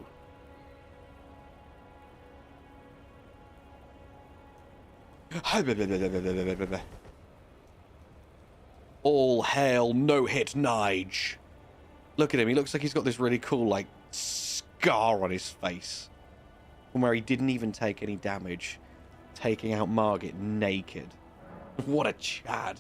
All hail, no hit, Nige. Look at him. He looks like he's got this really cool, like, scar on his face. From where he didn't even take any damage. Taking out Margit naked. What a Chad.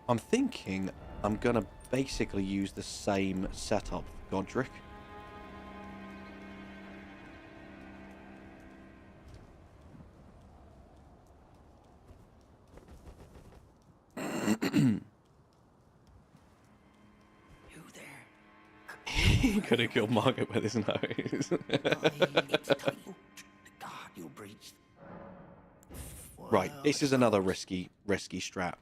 I'm thinking I'm going to basically use the same setup for Godric. He could have killed Margaret with his nose. Right, this is another risky strat.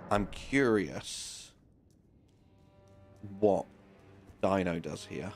I'm curious what Dino does here.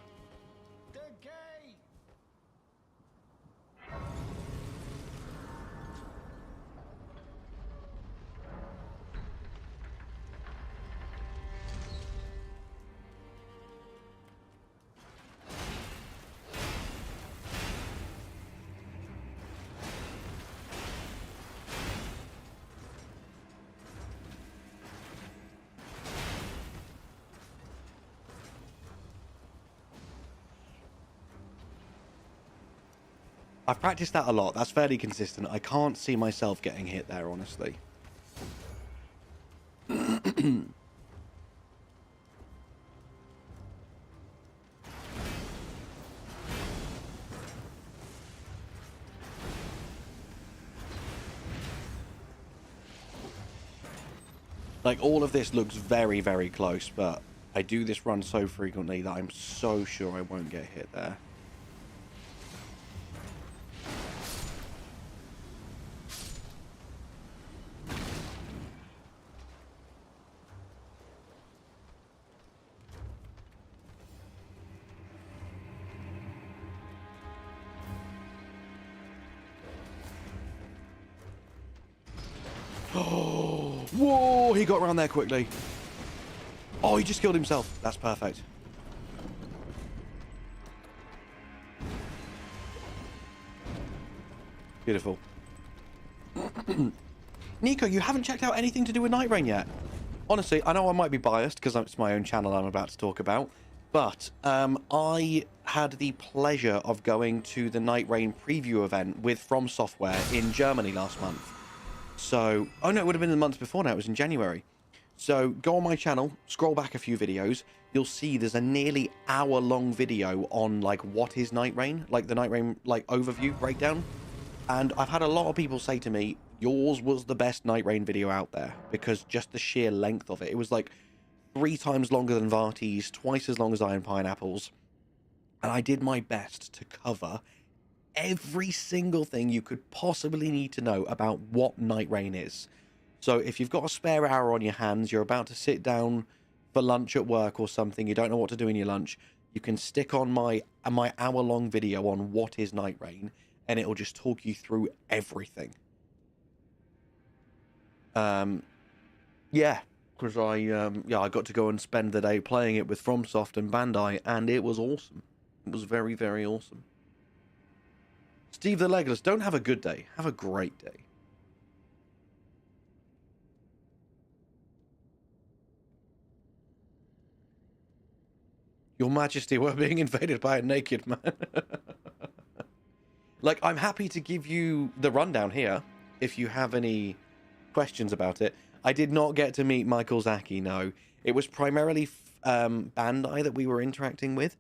I've practiced that a lot. That's fairly consistent. I can't see myself getting hit there, honestly. Like, all of this looks very, very close, but I do this run so frequently that I'm so sure I won't get hit there. Oh, whoa, he got around there quickly. Oh, he just killed himself. That's perfect. Beautiful. Nico, you haven't checked out anything to do with NIGTREIGN yet. Honestly, I know I might be biased because it's my own channel I'm about to talk about, but I had the pleasure of going to the NIGTREIGN preview event with From Software in Germany last month. So, oh no, it would have been the month before now. It was in January. So go on my channel, scroll back a few videos. You'll see there's a nearly hour-long video on like what is NIGTREIGN, like the NIGTREIGN like overview breakdown. And I've had a lot of people say to me, yours was the best NIGTREIGN video out there because just the sheer length of it. It was like 3 times longer than Varti's, twice as long as Iron Pineapples. And I did my best to cover every single thing you could possibly need to know about what NIGTREIGN is. So if you've got a spare hour on your hands, you're about to sit down for lunch at work or something, you don't know what to do in your lunch, you can stick on my hour-long video on what is NIGTREIGN, and it'll just talk you through everything. Yeah, because I got to go and spend the day playing it with FromSoft and Bandai, and it was awesome. It was very, very awesome. Steve the Legless, don't have a good day. Have a great day. Your Majesty, we're being invaded by a naked man. Like, I'm happy to give you the rundown here if you have any questions about it. I did not get to meet Michael Zaki, no. It was primarily Bandai that we were interacting with.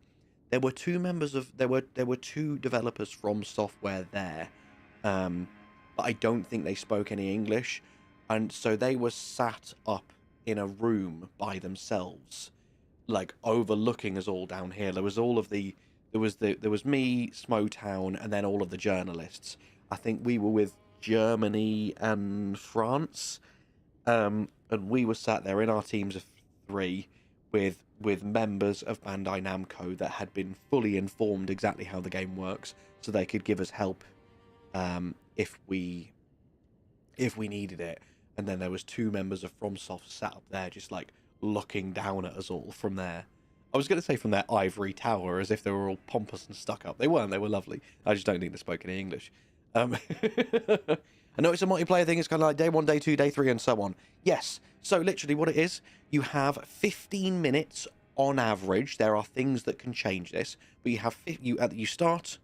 There were two members of... There were two developers from software there. But I don't think they spoke any English. And so they were sat up in a room by themselves, like overlooking us all down here. There was all of the... There was me, Smotown, and then all of the journalists. I think we were with Germany and France. And we were sat there in our teams of 3 with members of Bandai Namco that had been fully informed exactly how the game works, so they could give us help if we needed it. And then there was 2 members of FromSoft sat up there just like looking down at us all from there. I was going to say from their ivory tower, as if they were all pompous and stuck up. They weren't. They were lovely. I just don't think they spoke any English. I know it's a multiplayer thing. It's kind of like day 1, day 2, day 3, and so on. Yes. So literally what it is, you have 15 minutes on average. There are things that can change this, but you have you start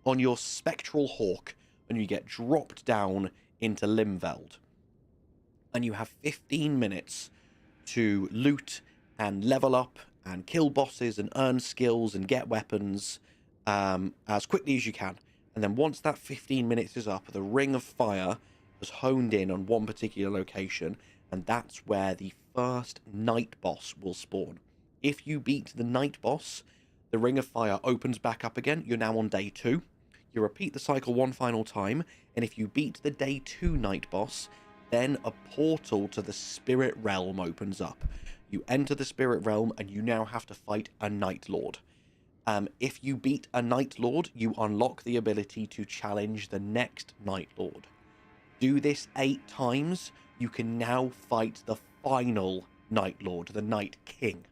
on your spectral hawk, and you get dropped down into Limveld, and you have 15 minutes to loot and level up and kill bosses and earn skills and get weapons as quickly as you can. And then once that 15 minutes is up, the Ring of Fire has honed in on one particular location, and that's where the first night boss will spawn. If you beat the night boss, the Ring of Fire opens back up again. You're now on day 2. You repeat the cycle one final time, and if you beat the day 2 night boss, then a portal to the Spirit Realm opens up. You enter the Spirit Realm, and you now have to fight a Night Lord. If you beat a Night Lord, you unlock the ability to challenge the next Night Lord. Do this 8 times, you can now fight the final Night Lord, the Night King.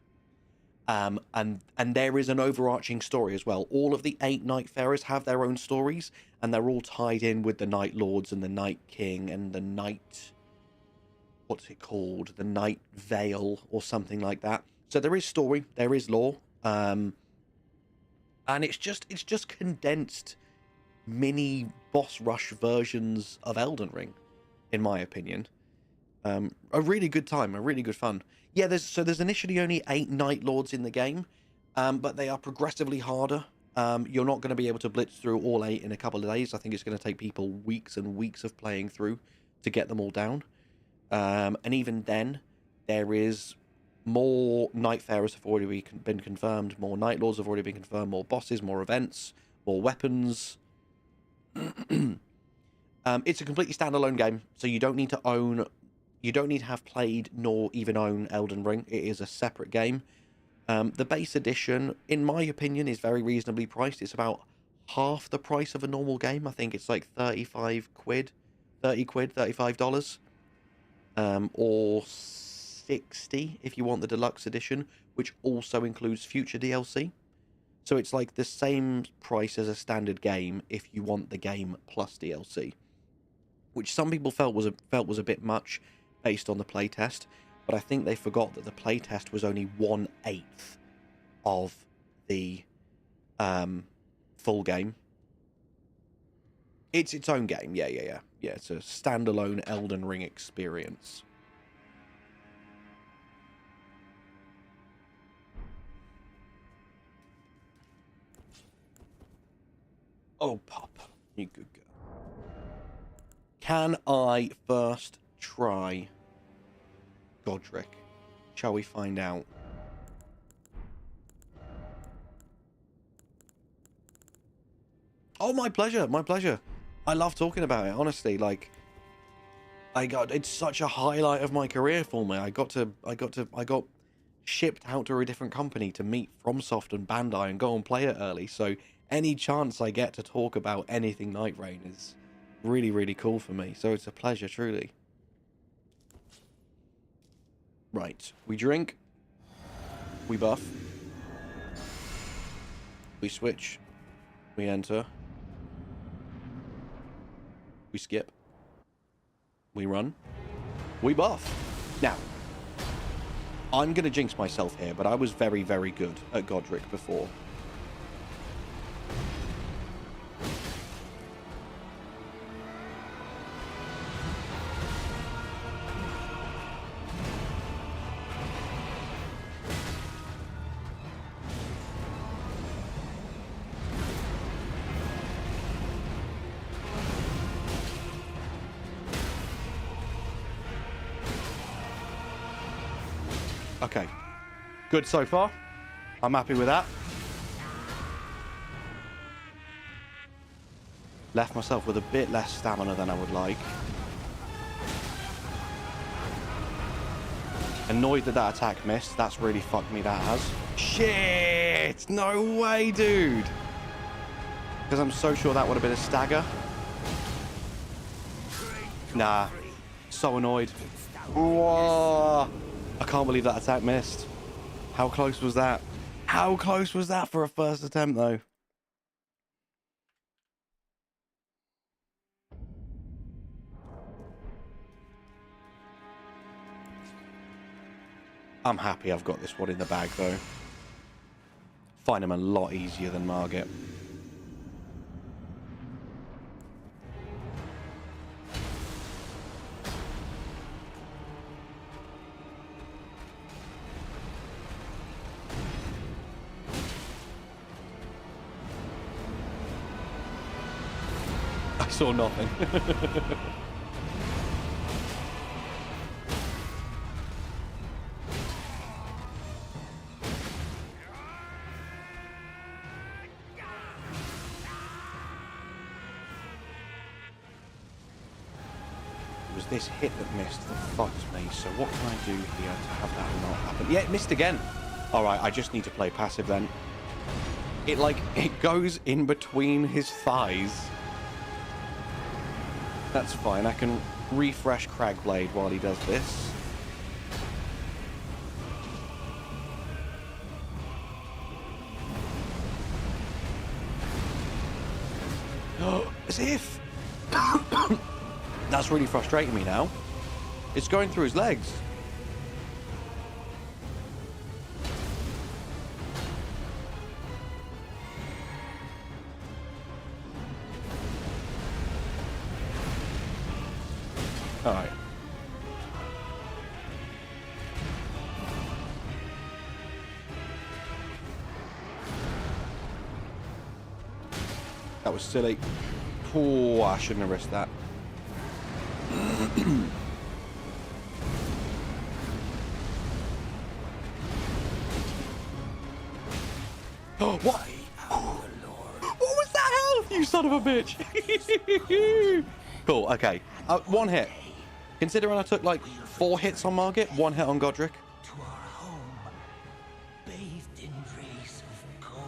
And there is an overarching story as well. All of the 8 Nightfarers have their own stories, and they're all tied in with the Night Lords and the Night King and the Night... What's it called? The Night Veil or something like that. So there is story, there is lore, and it's just condensed mini boss rush versions of Elden Ring, in my opinion. A really good time, a really good fun. Yeah, there's initially only 8 Night Lords in the game, but they are progressively harder. You're not going to be able to blitz through all 8 in a couple of days. I think it's going to take people weeks and weeks of playing through to get them all down. And even then, there is more Nightfarers have already been confirmed, more Night Lords have already been confirmed, more bosses, more events, more weapons. It's a completely standalone game, so you don't need to have played nor even own Elden Ring. It is a separate game. The base edition, in my opinion, is very reasonably priced. It's about half the price of a normal game. I think it's like 35 quid, $35. Or 60 if you want the deluxe edition, which also includes future DLC. So it's like the same price as a standard game if you want the game plus DLC, which some people felt was a bit much based on the playtest. But I think they forgot that the playtest was only 1/8 of the full game. It's its own game, yeah. It's a standalone Elden Ring experience. Oh, Pop, you good girl. Can I first try Godric? Shall we find out? Oh, my pleasure, my pleasure. I love talking about it, honestly. Like, it's such a highlight of my career for me. I got shipped out to a different company to meet FromSoft and Bandai and go and play it early. So any chance I get to talk about anything NIGTREIGN is really, really cool for me. So it's a pleasure, truly. Right. We drink. We buff. We switch. We enter. We skip. We run. We buff. Now, I'm going to jinx myself here, but I was very, very good at Godric before. Okay. Good so far. I'm happy with that. Left myself with a bit less stamina than I would like. Annoyed that that attack missed. That's really fucked me, that has. Shit! No way, dude! Because I'm so sure that would have been a stagger. Nah. So annoyed. Whoa! I can't believe that attack missed. How close was that? How close was that for a first attempt, though? I'm happy I've got this one in the bag, though. Find him a lot easier than Margit. I saw nothing. It was this hit that missed that fucked me, so what can I do here to have that not happen? Yeah, it missed again. Alright, I just need to play passive then. It goes in between his thighs. That's fine, I can refresh Cragblade while he does this. As if! That's really frustrating me now. It's going through his legs. Alright. That was silly. Oh, I shouldn't have risked that. Oh, what? What was that health, you son of a bitch? Cool, okay. One hit. Considering I took like 4 hits on Margit, 1 hit on Godric. To our home, bathed in rays of gold.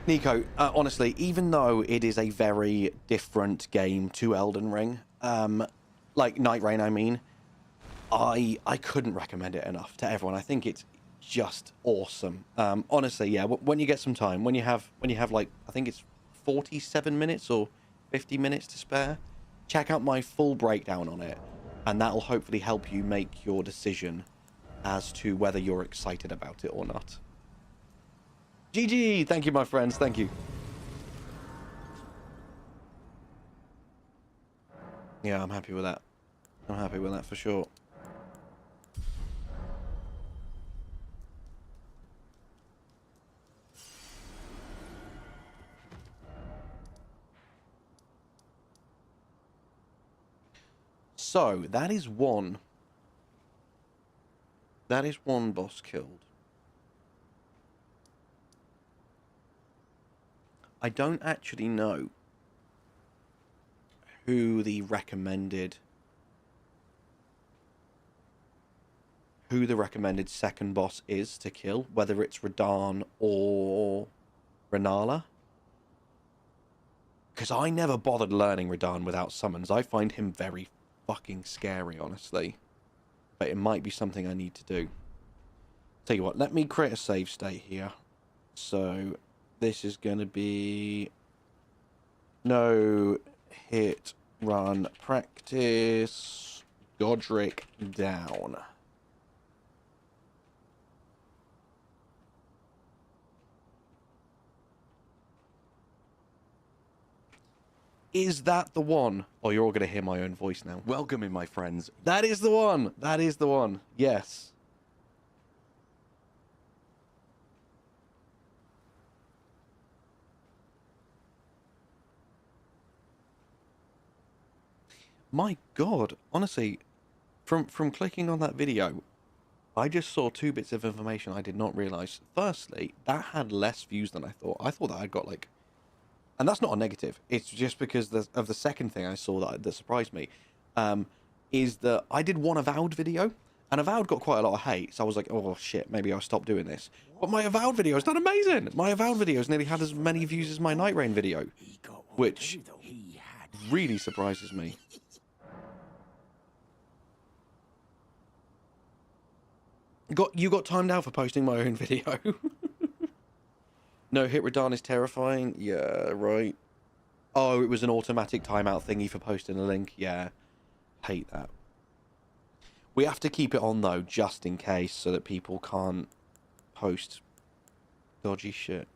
Nico, honestly, even though it is a very different game to Elden Ring, like NIGTREIGN, I mean, I couldn't recommend it enough to everyone. I think it's just awesome. Honestly, yeah, when you get some time, when you have like, I think it's 47 minutes or 50 minutes to spare, check out my full breakdown on it, and that'll hopefully help you make your decision as to whether you're excited about it or not. GG! Thank you, my friends. Thank you. Yeah, I'm happy with that. I'm happy with that for sure. So, that is one. That is one boss killed. I don't actually know who the recommended second boss is to kill, whether it's Radahn or Renala. Because I never bothered learning Radahn without summons. I find him very fucking scary, honestly. But it might be something I need to do. Tell you what, let me create a save state here. So this is going to be no hit run practice Godric down. Is that the one? Oh, you're all going to hear my own voice now. Welcome in, my friends. That is the one. That is the one. Yes. My God, honestly, from clicking on that video, I just saw 2 bits of information I did not realize. Firstly, that had less views than I thought. I thought that I'd got like, and that's not a negative. It's just because of the second thing I saw that surprised me, is that I did one Avowed video, and Avowed got quite a lot of hate. So I was like, oh shit, maybe I'll stop doing this. But my Avowed video has done amazing. My Avowed videos nearly had as many views as my NIGTREIGN video, which really surprises me. You got timed out for posting my own video. No, hit Radahn is terrifying. Yeah, right. Oh, it was an automatic timeout thingy for posting a link. Yeah, hate that. We have to keep it on though, just in case, so that people can't post dodgy shit.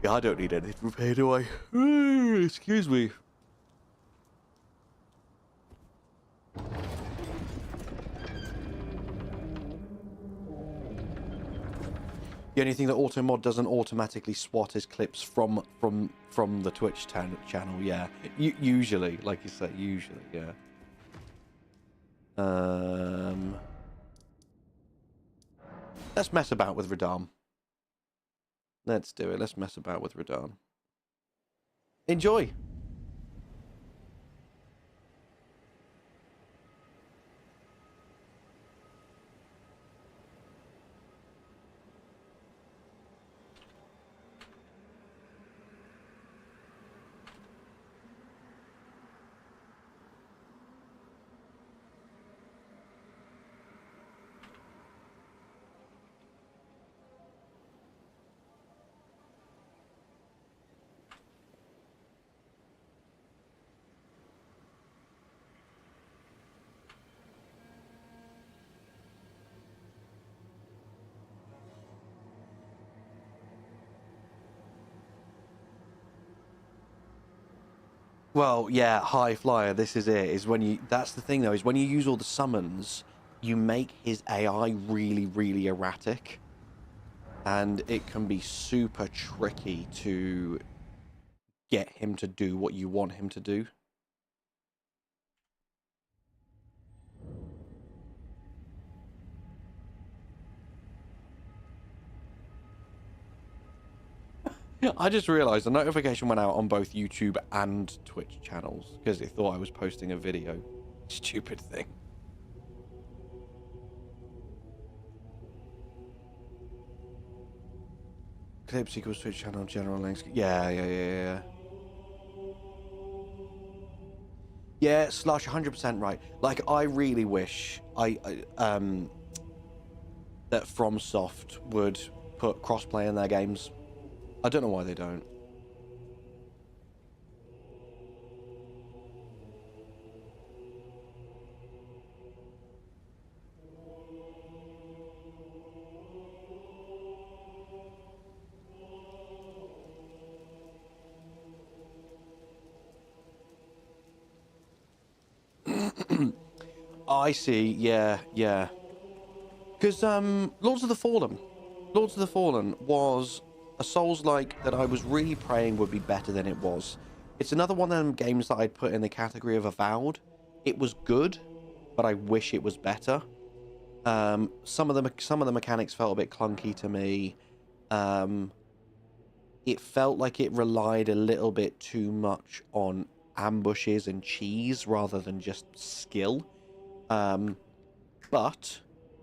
Yeah, I don't need anything from here, do I? Excuse me. The only thing that Automod doesn't automatically swat his clips from the Twitch channel, yeah. Usually, like you said, usually, yeah. Let's mess about with Radahn. Let's do it. Let's mess about with Radahn. Enjoy. Well, yeah, high flyer, this is it, is when you, that's the thing though, is when you use all the summons, you make his AI really, really erratic. And it can be super tricky to get him to do what you want him to do. I just realized a notification went out on both YouTube and Twitch channels because it thought I was posting a video. Stupid thing. Clips equals Twitch channel, general links. Yeah. Yeah, Slush, 100% right. Like, I really wish that FromSoft would put crossplay in their games. I don't know why they don't. I see, yeah. Because Lords of the Fallen was a Souls-like that I was really praying would be better than it was. It's another one of them games that I'd put in the category of Avowed. It was good, but I wish it was better. Some of the mechanics felt a bit clunky to me. it felt like it relied a little bit too much on ambushes and cheese rather than just skill. But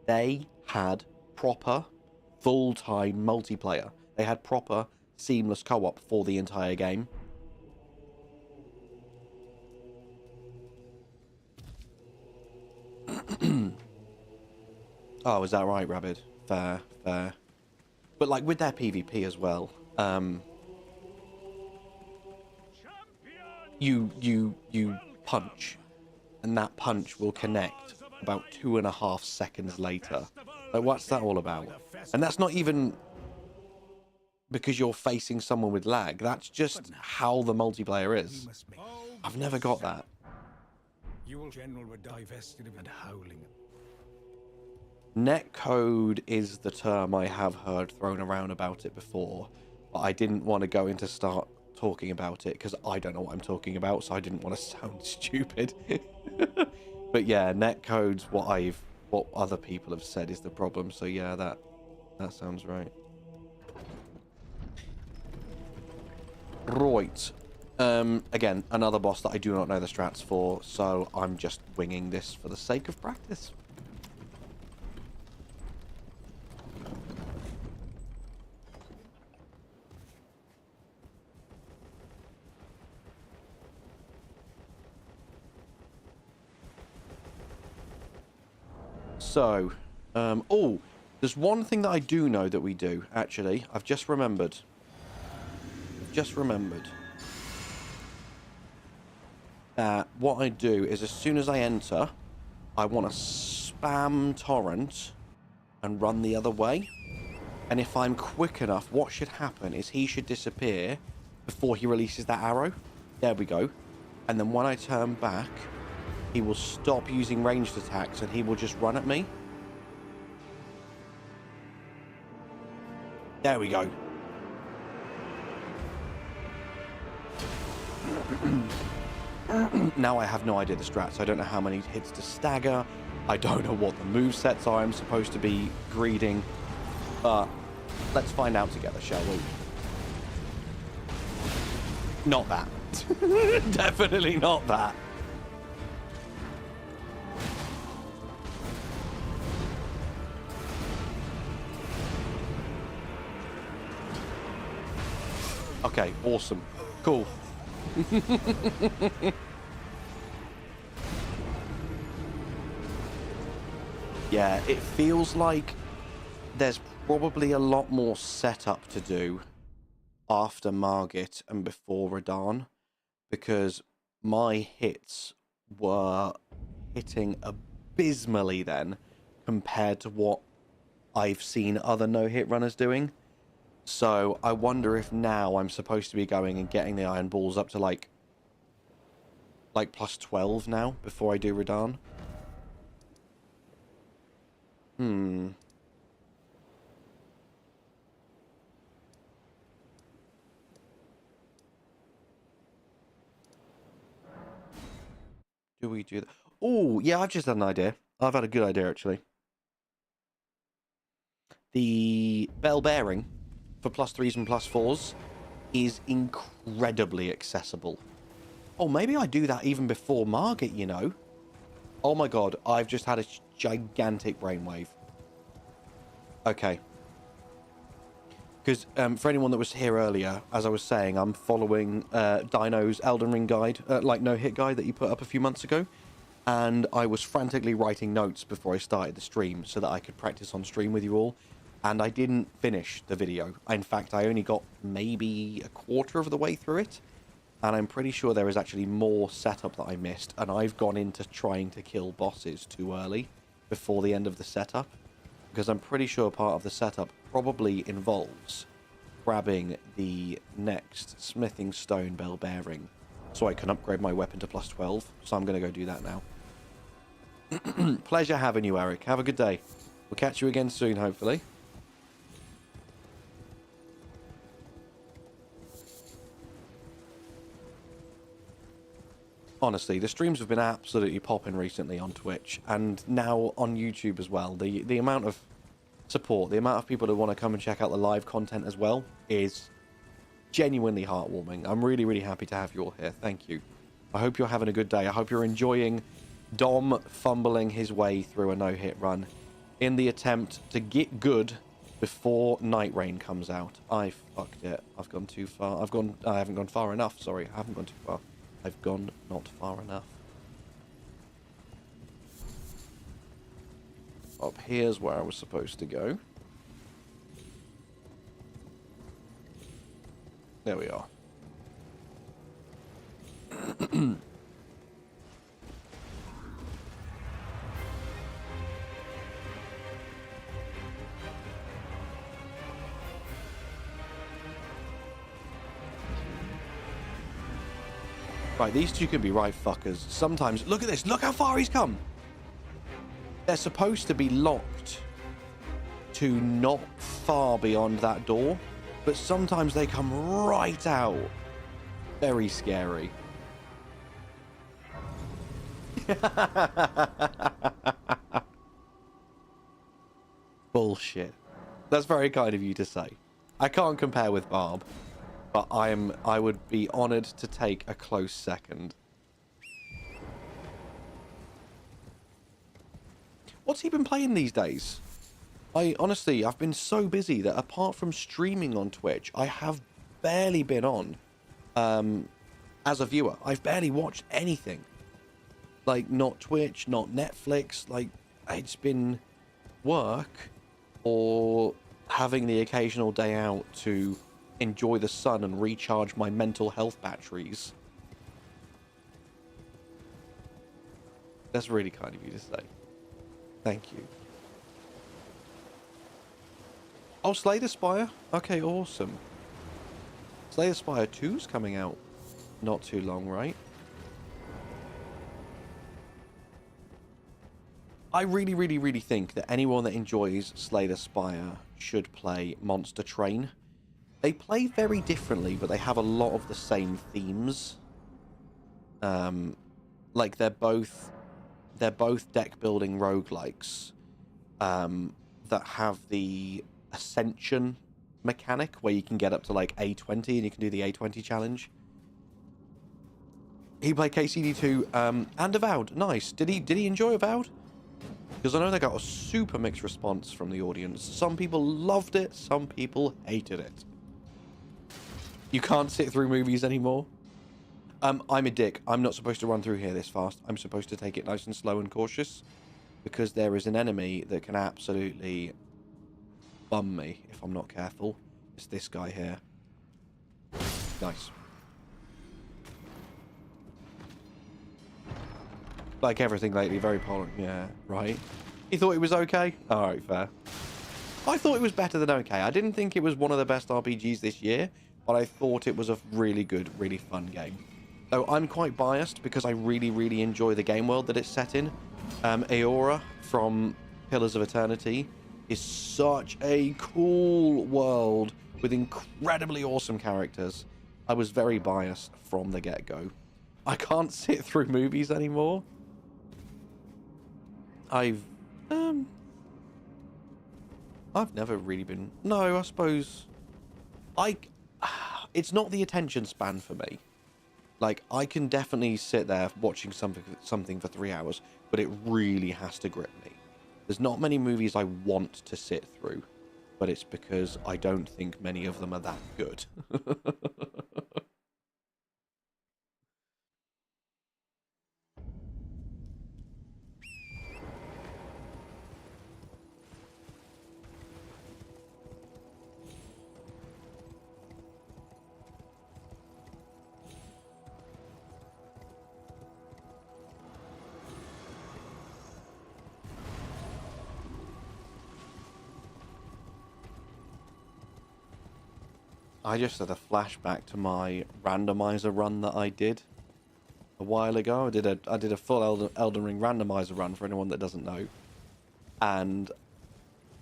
they had proper full-time multiplayer. They had proper seamless co-op for the entire game. Oh, is that right, Rabbit? Fair, fair. But like with their PvP as well, you punch, and that punch will connect about 2.5 seconds later. Like, what's that all about? And that's not even because you're facing someone with lag. That's just how the multiplayer is. I've never got that. You will general were divested of and howling. Netcode is the term I have heard thrown around about it before, but I didn't want to go into start talking about it because I don't know what I'm talking about, so I didn't want to sound stupid. But yeah, netcode's what other people have said is the problem. So yeah, that sounds right. Right. Again, another boss that I do not know the strats for, so I'm just winging this for the sake of practice. So, oh, there's one thing that I do know that we do, actually. I've just remembered. What I do is as soon as I enter, I want to spam torrent and run the other way. And if I'm quick enough, what should happen is he should disappear before he releases that arrow. There we go. And then when I turn back, he will stop using ranged attacks and he will just run at me. There we go. Now I have no idea the strats. I don't know how many hits to stagger. I don't know what the movesets are I'm supposed to be greeting. But let's find out together, shall we? Not that. Definitely not that. Okay, awesome. Cool. Yeah, it feels like there's probably a lot more setup to do after Margit and before Radahn, because my hits were hitting abysmally then compared to what I've seen other no-hit runners doing. So I wonder if now I'm supposed to be going and getting the iron balls up to like plus 12 now before I do Radahn. Do we do that? Oh, yeah, I've just had an idea. I've had a good idea, actually. The bell bearing for +3s and +4s is incredibly accessible. Oh, maybe I do that even before Margit, you know? Oh my god, I've just had a gigantic brainwave. Okay. Because for anyone that was here earlier, as I was saying, I'm following Dino's Elden Ring guide, like no-hit guide that you put up a few months ago. And I was frantically writing notes before I started the stream so that I could practice on stream with you all. And I didn't finish the video. In fact, I only got maybe a quarter of the way through it. And I'm pretty sure there is actually more setup that I missed. And I've gone into trying to kill bosses too early before the end of the setup. Because I'm pretty sure part of the setup probably involves grabbing the next smithing stone bell bearing so I can upgrade my weapon to +12. So I'm going to go do that now. Pleasure having you, Eric. Have a good day. We'll catch you again soon, hopefully. Honestly, the streams have been absolutely popping recently on Twitch and now on YouTube as well. The amount of support, the amount of people who want to come and check out the live content as well is genuinely heartwarming. I'm really, really happy to have you all here. Thank you. I hope you're having a good day. I hope you're enjoying Dom fumbling his way through a no-hit run in the attempt to get good before NIGTREIGN comes out. I fucked it. I've gone too far. I haven't gone far enough. Sorry, I haven't gone too far. I've gone not far enough. Up here's where I was supposed to go. There we are. Right, these two can be right fuckers. Sometimes, look at this. Look how far he's come. They're supposed to be locked to not far beyond that door, but sometimes they come right out. Very scary. Bullshit. That's very kind of you to say. I can't compare with Barb, but I would be honored to take a close second. What's he been playing these days? Honestly, I've been so busy that apart from streaming on Twitch, I have barely been on as a viewer. I've barely watched anything. Like, not Twitch, not Netflix. Like, it's been work or having the occasional day out to enjoy the sun and recharge my mental health batteries. That's really kind of you to say. Thank you. Oh, Slay the Spire? Okay, awesome. Slay the Spire 2's coming out not too long, right? I really, really, really think that anyone that enjoys Slay the Spire should play Monster Train. They play very differently, but they have a lot of the same themes. Like they're both deck building roguelikes that have the Ascension mechanic where you can get up to like A20 and you can do the A20 challenge. He played KCD2 and Avowed. Nice. Did he enjoy Avowed? Because I know they got a super mixed response from the audience. Some people loved it, some people hated it. You can't sit through movies anymore. I'm a dick. I'm not supposed to run through here this fast. I'm supposed to take it nice and slow and cautious. Because there is an enemy that can absolutely bum me if I'm not careful. It's this guy here. Nice. Like everything lately, very polar. Yeah, right. He thought it was okay? Alright, fair. I thought it was better than okay. I didn't think it was one of the best RPGs this year, but I thought it was a really good, really fun game. So I'm quite biased because I really, really enjoy the game world that it's set in. Eora from Pillars of Eternity is such a cool world with incredibly awesome characters. I was very biased from the get-go. I can't sit through movies anymore. I've never really been... No, I suppose... It's not the attention span for me. Like, I can definitely sit there watching something for 3 hours, but it really has to grip me. There's not many movies I want to sit through, but it's because I don't think many of them are that good. I just had a flashback to my randomizer run that I did a while ago. I did a full Elden Ring randomizer run for anyone that doesn't know. And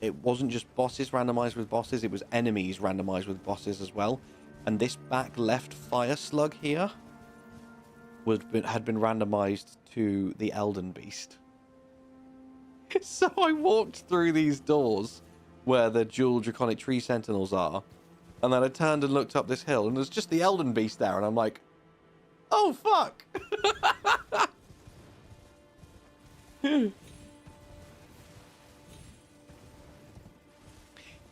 it wasn't just bosses randomized with bosses, it was enemies randomized with bosses as well. And this back left fire slug here had been randomized to the Elden beast. So I walked through these doors where the dual draconic tree sentinels are. And then I turned and looked up this hill, and there's just the Elden beast there, and I'm like, oh, fuck.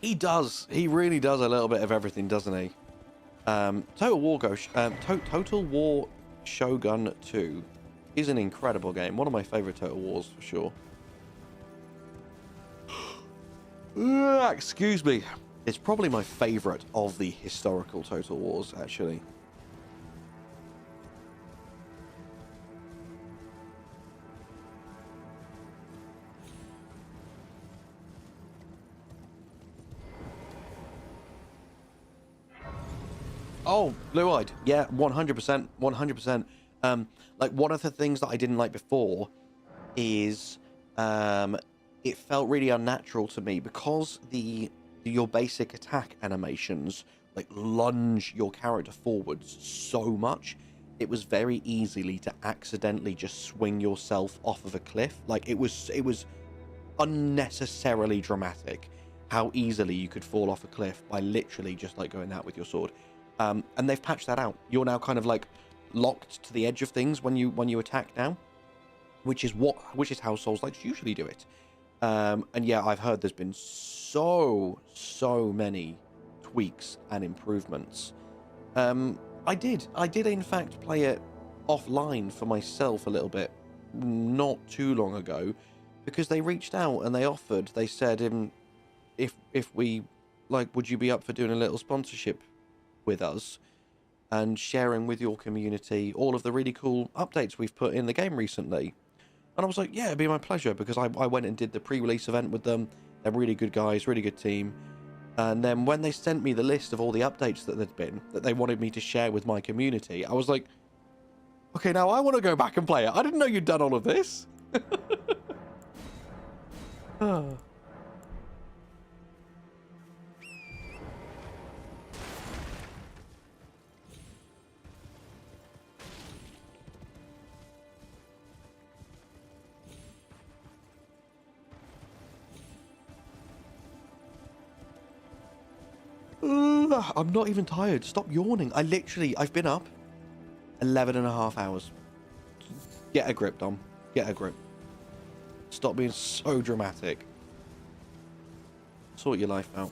He does. He really does a little bit of everything, doesn't he? Total War Shogun 2 is an incredible game. One of my favorite Total Wars, for sure. Excuse me. It's probably my favorite of the historical Total Wars, actually. Oh, blue-eyed. Yeah, 100%. 100%. Like, one of the things that I didn't like before is it felt really unnatural to me because your basic attack animations like lunge your character forwards so much. It was very easily to accidentally just swing yourself off of a cliff. Like, it was unnecessarily dramatic how easily you could fall off a cliff by literally just like going out with your sword. And they've patched that out. You're now kind of like locked to the edge of things when you attack now, which is how Souls-likes usually do it. And yeah, I've heard there's been so many tweaks and improvements. I did in fact play it offline for myself a little bit not too long ago, because they reached out and they said, if we like, would you be up for doing a little sponsorship with us and sharing with your community all of the really cool updates we've put in the game recently? And I was like, yeah, it'd be my pleasure, because I went and did the pre-release event with them. They're really good guys, really good team. And then when they sent me the list of all the updates that they wanted me to share with my community, I was like, okay, now I want to go back and play it. I didn't know you'd done all of this. Oh. I'm not even tired. Stop yawning. I've been up 11 and a half hours. Get a grip, Dom. Get a grip. Stop being so dramatic. Sort your life out.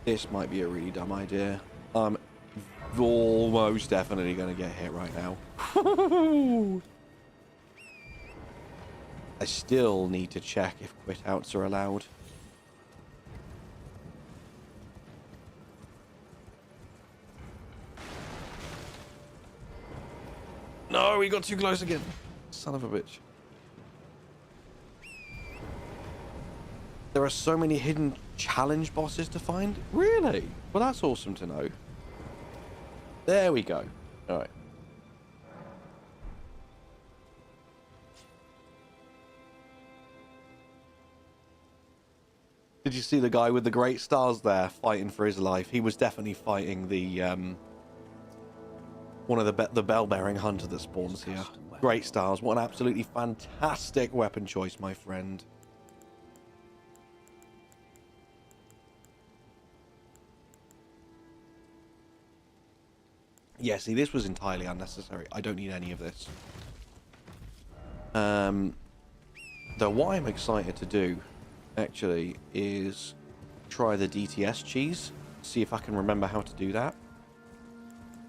This might be a really dumb idea. I'm almost definitely going to get hit right now. I still need to check if quit outs are allowed. No, we got too close again. Son of a bitch. There are so many hidden challenge bosses to find? Really? Well, that's awesome to know. There we go. All right. Did you see the guy with the great stars there fighting for his life? He was definitely fighting the one of the bell-bearing hunter that spawns here. Great stars. What an absolutely fantastic weapon choice, my friend. Yeah, see, this was entirely unnecessary. I don't need any of this. Though what I'm excited to do, actually, is try the DTS cheese. See if I can remember how to do that.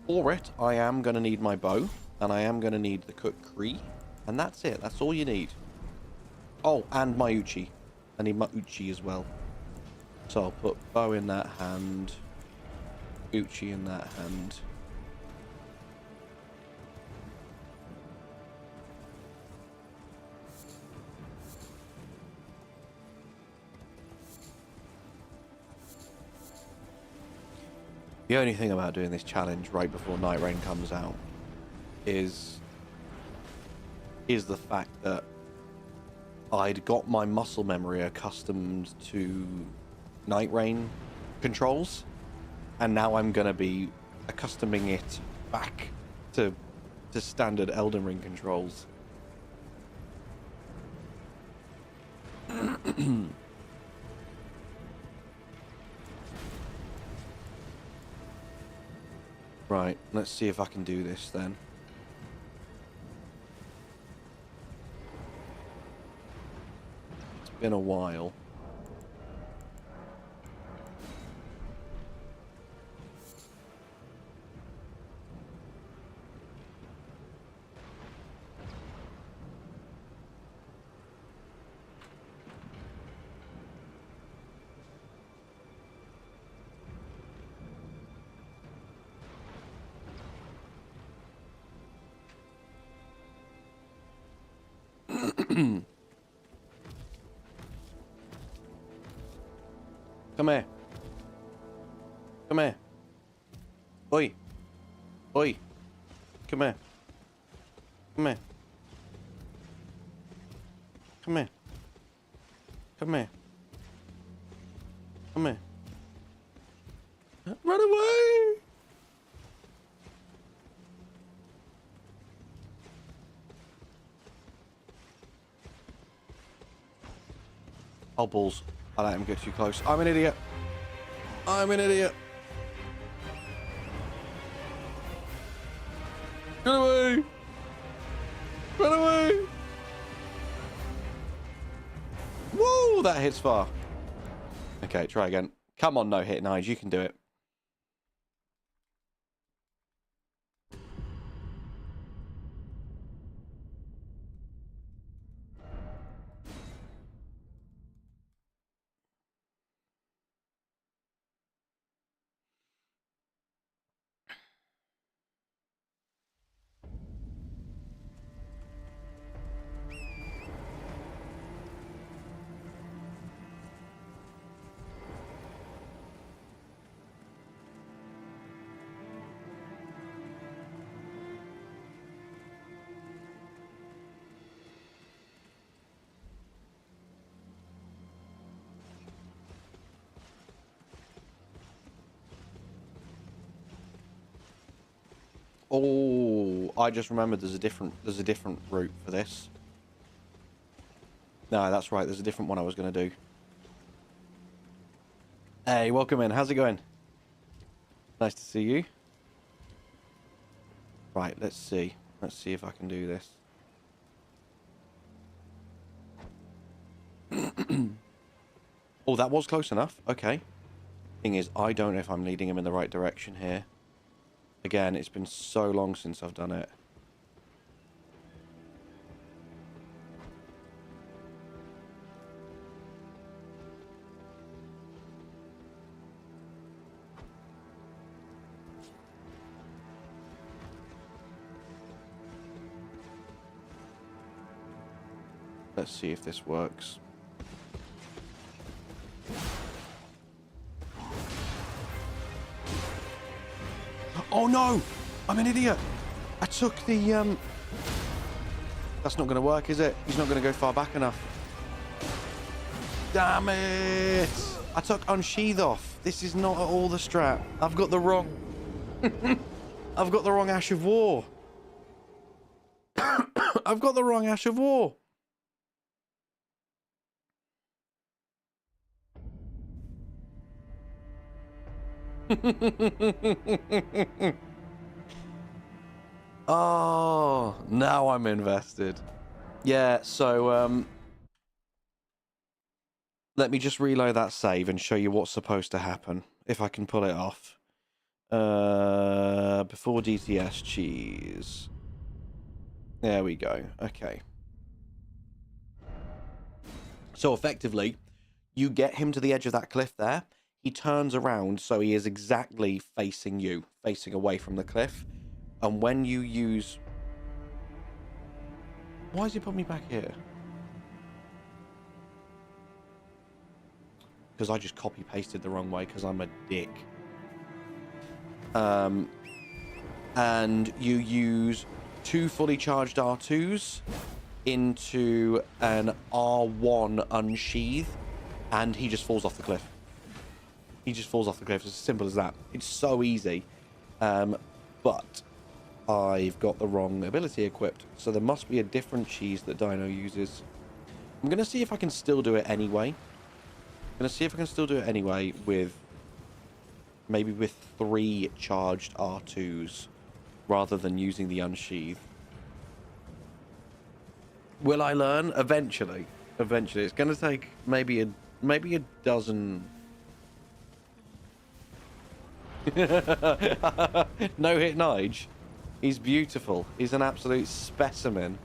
For it, I am going to need my bow, and I am going to need the cooked Kree, and that's it. That's all you need. Oh, and my Uchi. I need my Uchi as well. So I'll put bow in that hand, Uchi in that hand. The only thing about doing this challenge right before NIGTREIGN comes out is the fact that I'd got my muscle memory accustomed to NIGTREIGN controls, and now I'm going to be accustoming it back to to standard Elden Ring controls. Right, let's see if I can do this then. It's been a while. Come here. Come here. Oi. Oi. Come here. Come here. Come here. Come here. Come here. Run away! Oh, balls. I let him get too close. I'm an idiot. I'm an idiot. Run away! Run away! Whoa, that hits far. Okay, try again. Come on, no hit knives. You can do it. Oh, I just remembered there's a different route for this. No, that's right. There's a different one I was going to do. Hey, welcome in. How's it going? Nice to see you. Right, let's see. Let's see if I can do this. Oh, that was close enough. Okay. Thing is, I don't know if I'm leading him in the right direction here. Again, it's been so long since I've done it. Let's see if this works. Oh no! I'm an idiot! I took the, That's not going to work, is it? He's not going to go far back enough. Damn it! I took unsheath off. This is not at all the strat. I've got the wrong... I've got the wrong Ash of War. I've got the wrong Ash of War. Oh, now I'm invested. Yeah, so let me just reload that save and show you what's supposed to happen if I can pull it off. Before DTS cheese. There we go. Okay. So effectively, you get him to the edge of that cliff there. He turns around so he is exactly facing you, facing away from the cliff. And when you use... Why has he put me back here? Because I just copy-pasted the wrong way because I'm a dick. And you use 2 fully charged R2s into an R1 unsheath, and he just falls off the cliff. He just falls off the cliff. It's as simple as that. It's so easy. But I've got the wrong ability equipped. So there must be a different cheese that Dino uses. I'm going to see if I can still do it anyway. With maybe with 3 charged R2s rather than using the unsheath. Will I learn? Eventually. Eventually. It's going to take maybe a dozen. No hit Nige. He's beautiful. He's an absolute specimen.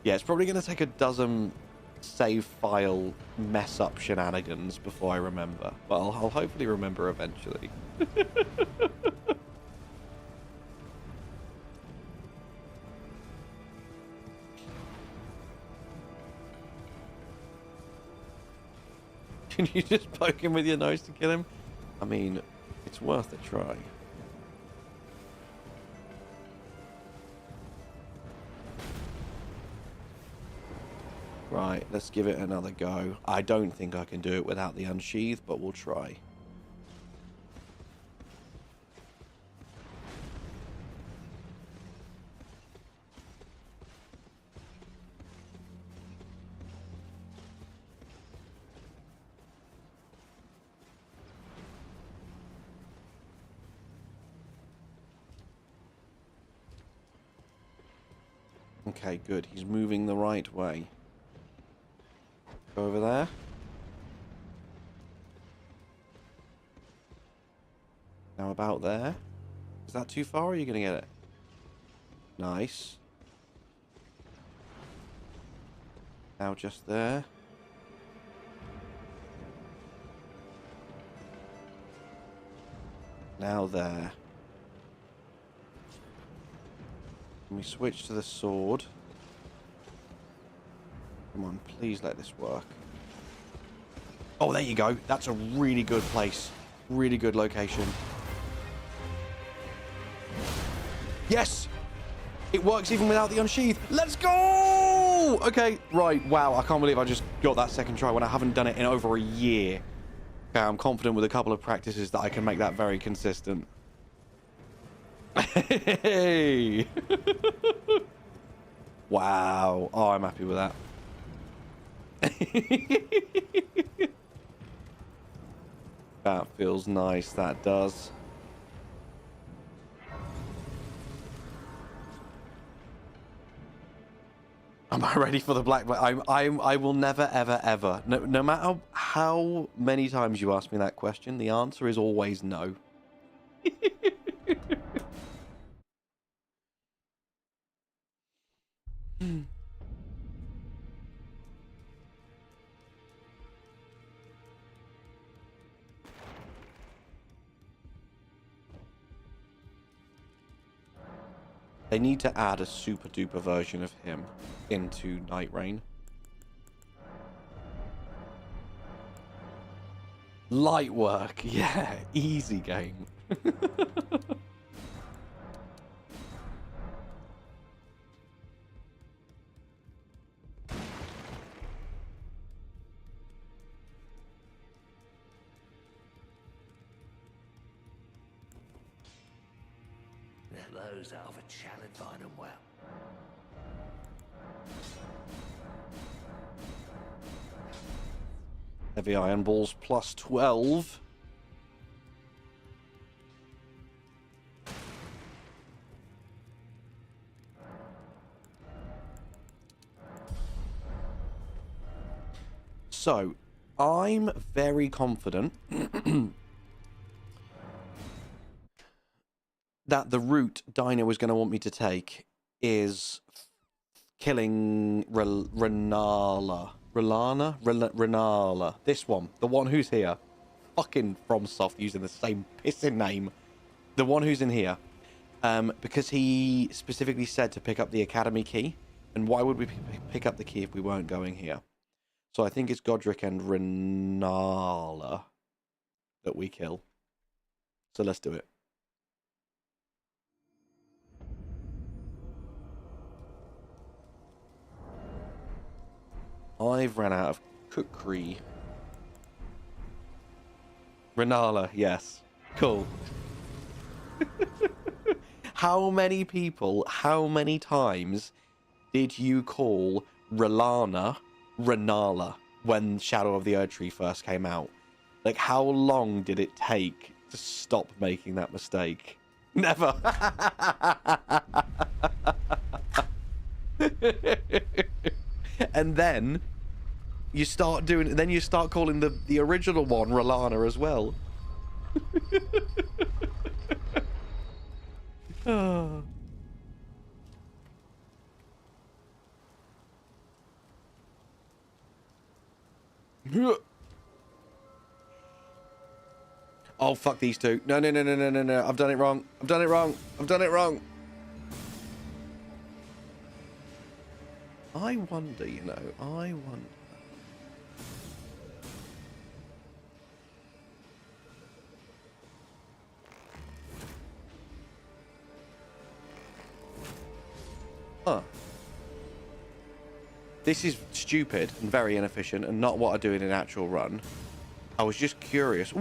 Yeah, it's probably going to take a dozen save file mess up shenanigans before I remember. But I'll hopefully remember eventually. Can you just poke him with your nose to kill him? I mean, it's worth a try. Right, let's give it another go. I don't think I can do it without the unsheath, but we'll try. Okay, good. He's moving the right way. Go over there. Now about there. Is that too far or are you going to get it? Nice. Now just there. Now there. Can we switch to the sword? Come on, please let this work. Oh, there you go. That's a really good place. Really good location. Yes! It works even without the unsheath. Let's go! Okay, right. Wow, I can't believe I just got that second try when I haven't done it in over a year. Okay, I'm confident with a couple of practices that I can make that very consistent. Hey! Wow. Oh, I'm happy with that. That feels nice. That does. Am I ready for the black? I will never, ever, ever. No matter how many times you ask me that question, the answer is always no. They need to add a super duper version of him into NIGTREIGN. Light work, yeah, easy game. Those out of a challenge find them well. Heavy iron balls plus 12. So, I'm very confident that the route Dino is going to want me to take is killing Renala. This one. The one who's here. Fucking FromSoft using the same pissing name. The one who's in here. Because he specifically said to pick up the Academy key. And why would we pick up the key if we weren't going here? So I think it's Godric and Renala that we kill. So let's do it. I've ran out of cookery. Renala, yes. Cool. How many people, how many times did you call Renala when Shadow of the Erdtree first came out? Like, how long did it take to stop making that mistake? Never. And then you start doing, then you start calling the original one Renala as well. Oh. Oh, fuck these two. No, no, no, no, no, no, no. I've done it wrong. I've done it wrong. I've done it wrong. I wonder, you know, I wonder. Huh. This is stupid and very inefficient and not what I do in an actual run. I was just curious.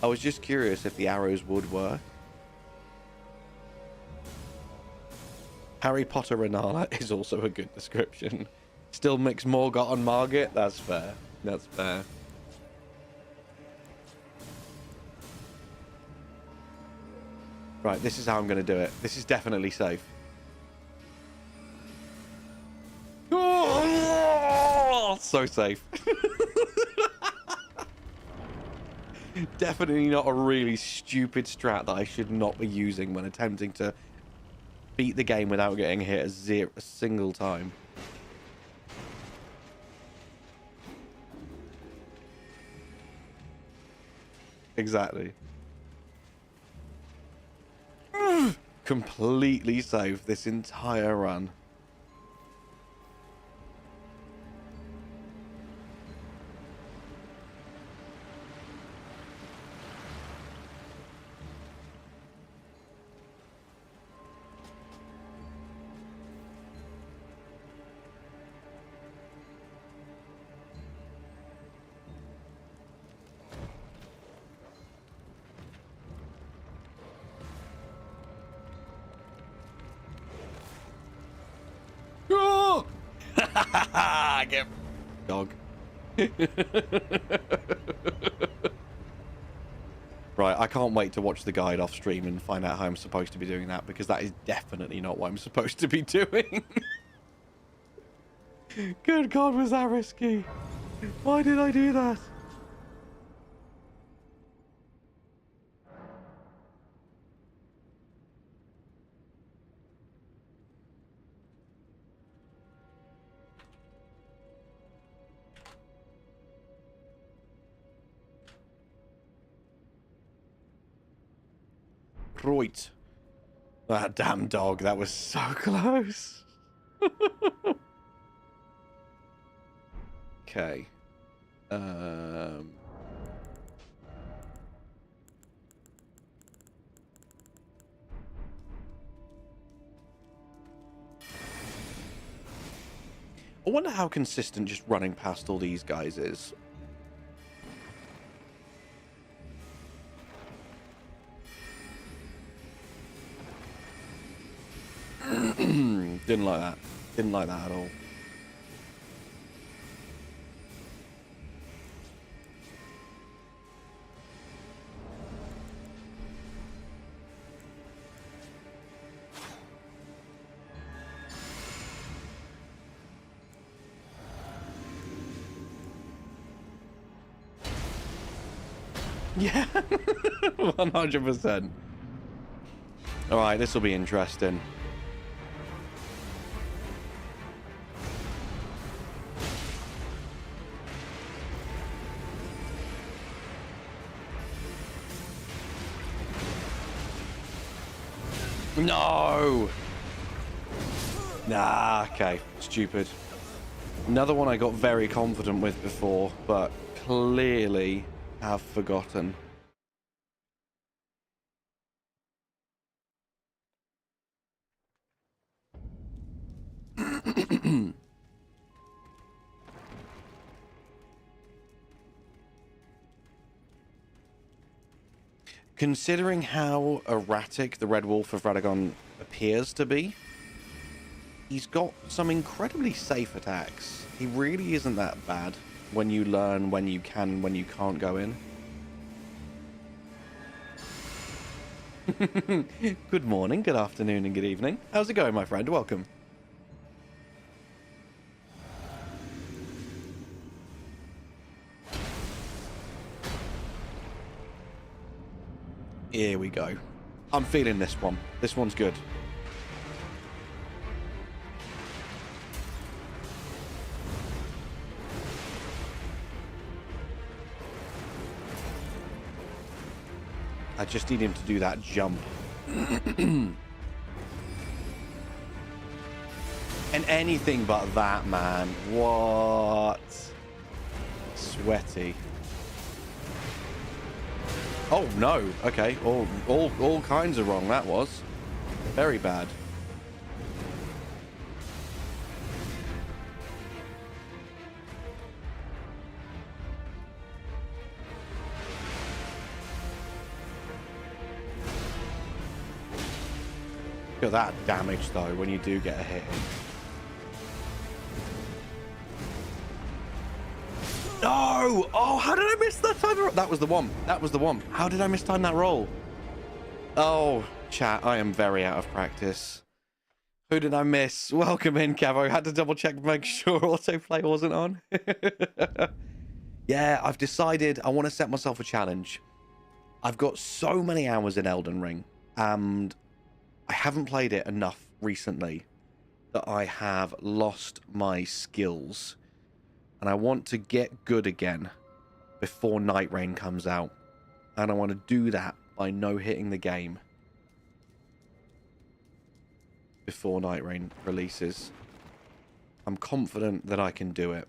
I was just curious if the arrows would work. Harry Potter Renala is also a good description. Still mix Morgott on Margit? That's fair. That's fair. Right, this is how I'm going to do it. This is definitely safe. Oh, so safe. Definitely not a really stupid strat that I should not be using when attempting to beat the game without getting hit a single time. Exactly. Completely safe this entire run. Get dog. Right, I can't wait to watch the guide off stream and find out how I'm supposed to be doing that, because that is definitely not what I'm supposed to be doing. Good God, was that risky? Why did I do that? Right. That damn dog, that was so close. Okay. I wonder how consistent just running past all these guys is. Didn't like that. Didn't like that at all. Yeah, 100%. All right, this will be interesting. No! Nah, okay. Stupid. Another one I got very confident with before, but clearly have forgotten. Considering how erratic the Red Wolf of Radagon appears to be, he's got some incredibly safe attacks. He really isn't that bad when you learn when you can and when you can't go in. Good morning, good afternoon, and good evening. How's it going, my friend? Welcome. Here we go. I'm feeling this one. This one's good. I just need him to do that jump. And anything but that, man. What? Sweaty. Oh, no. Okay. All kinds of wrong, that was. Very bad. Look at that damage, though, when you do get a hit in. No! Oh, how did I miss that time? That was the one. That was the one. How did I mistime that roll? Oh, chat, I am very out of practice. Who did I miss? Welcome in, Cavo. Had to double check to make sure autoplay wasn't on. Yeah, I've decided I want to set myself a challenge. I've got so many hours in Elden Ring, and I haven't played it enough recently that I have lost my skills. And I want to get good again before NIGTREIGN comes out. And I want to do that by no-hitting the game before NIGTREIGN releases. I'm confident that I can do it.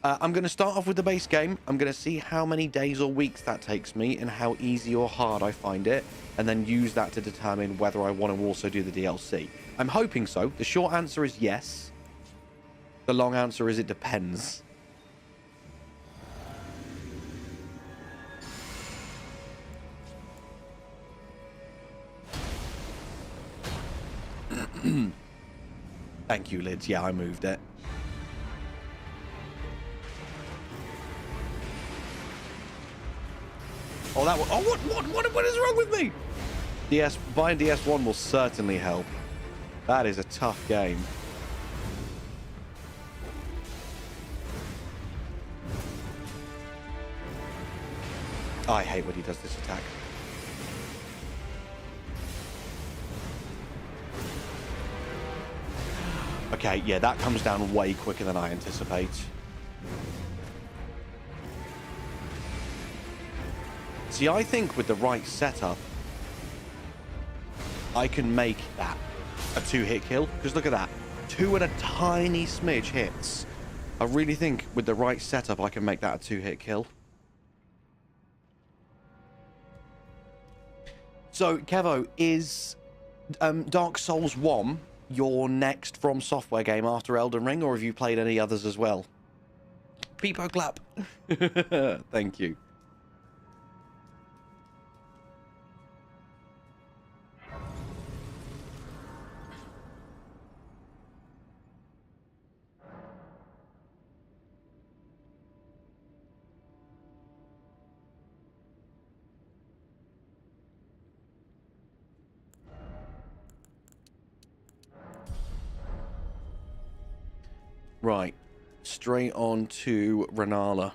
I'm going to start off with the base game. I'm going to see how many days or weeks that takes me and how easy or hard I find it, and then use that to determine whether I want to also do the DLC. I'm hoping so. The short answer is yes. The long answer is it depends. Thank you, Lids. Yeah, I moved it. Oh, that one. Oh, what is wrong with me? Buying DS1 will certainly help. That is a tough game. Oh, I hate when he does this attack. Okay, yeah, that comes down way quicker than I anticipate. See, I think with the right setup, I can make that a 2-hit kill. Because look at that. 2 and a tiny smidge hits. I really think with the right setup, I can make that a 2-hit kill. So, Kevo, is Dark Souls 1 your next From Software game after Elden Ring, or have you played any others as well? Peepo clap. Thank you. Right, straight on to Renala.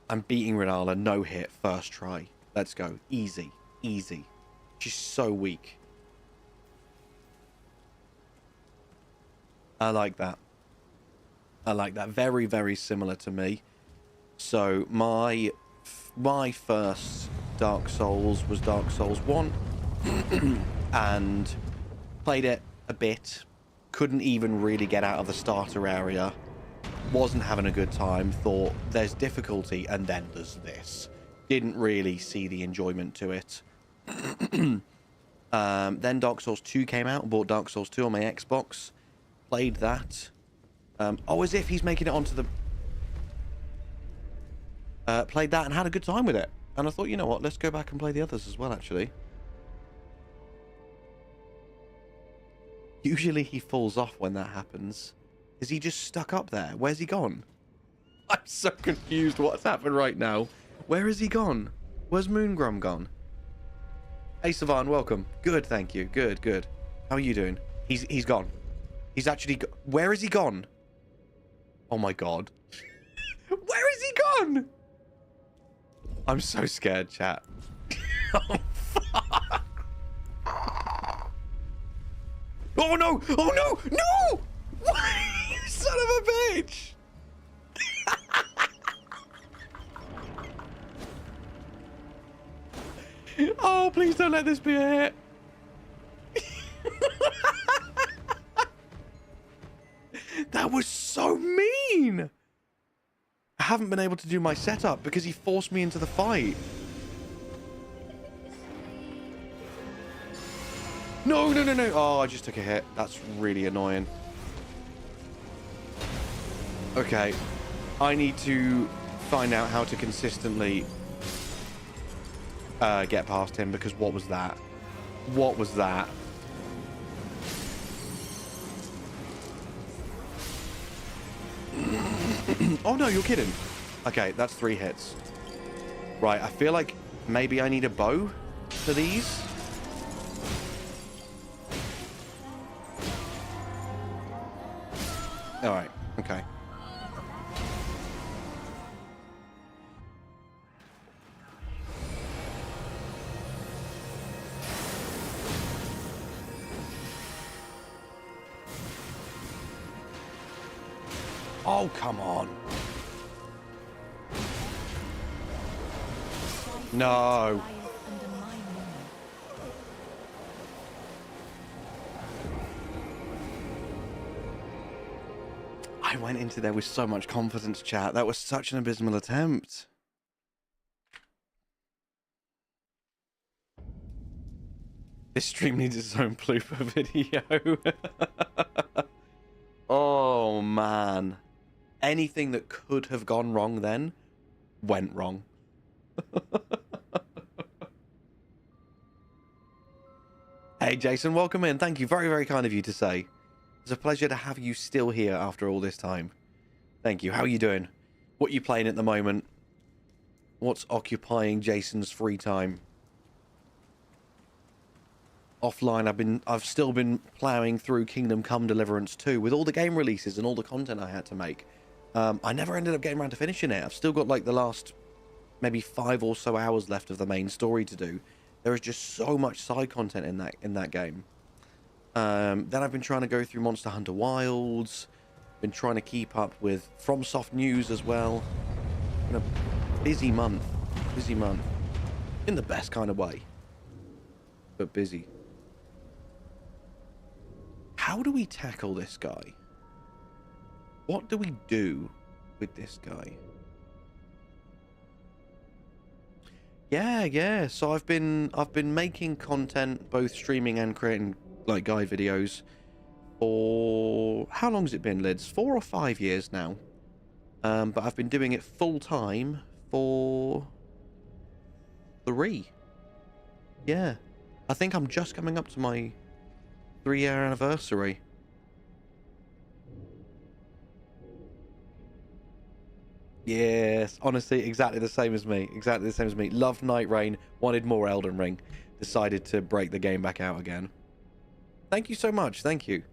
I'm beating Renala, no hit, first try. Let's go. Easy, easy. She's so weak. I like that. I like that. Very, very similar to me. So my first Dark Souls was Dark Souls 1. And played it a bit. Couldn't even really get out of the starter area. Wasn't having a good time. Thought there's difficulty and then there's this. Didn't really see the enjoyment to it. Then Dark Souls 2 came out. Bought Dark Souls 2 on my Xbox. played that. Oh, as if he's making it onto the... played that and had a good time with it. And I thought, you know what, let's go back and play the others as well, actually. Usually he falls off when that happens. Is he just stuck up there? Where's he gone? I'm so confused what's happened right now. Where has he gone? Where's Moongrum gone? Hey, Savan, welcome. Good, thank you. Good, good. How are you doing? He's gone. He's actually... Where is he gone? Oh, my God. Where is he gone? I'm so scared, chat. Oh, fuck. Oh, no. Oh, no. No. You son of a bitch. Oh, please don't let this be a hit. That was so mean. I haven't been able to do my setup because he forced me into the fight. No, no, no, no. Oh, I just took a hit. That's really annoying. Okay. I need to find out how to consistently get past him, because what was that? What was that? Oh no, you're kidding. Okay, that's 3 hits. Right, I feel like maybe I need a bow for these. Alright, okay. Oh, come on. No. I went into there with so much confidence, chat. That was such an abysmal attempt. This stream needs its own blooper video. Oh, man. Anything that could have gone wrong then went wrong. Hey, Jason, welcome in. Thank you. Very, very kind of you to say. It's a pleasure to have you still here after all this time. Thank you. How are you doing? What are you playing at the moment? What's occupying Jason's free time? Offline, I've still been plowing through Kingdom Come Deliverance 2 with all the game releases and all the content I had to make. I never ended up getting around to finishing it. I've still got like the last maybe 5 or so hours left of the main story to do. There is just so much side content in that game. Then I've been trying to go through Monster Hunter Wilds. Been trying to keep up with FromSoft news as well. Been a busy month. Busy month. In the best kind of way. But busy. How do we tackle this guy? What do we do with this guy? Yeah. So I've been making content, both streaming and creating like guide videos for how long has it been, Lids? 4 or 5 years now. But I've been doing it full time for 3. Yeah. I think I'm just coming up to my 3-year anniversary. Yes, honestly, exactly the same as me. Exactly the same as me. Loved NIGTREIGN, wanted more Elden Ring. Decided to break the game back out again. Thank you so much. Thank you.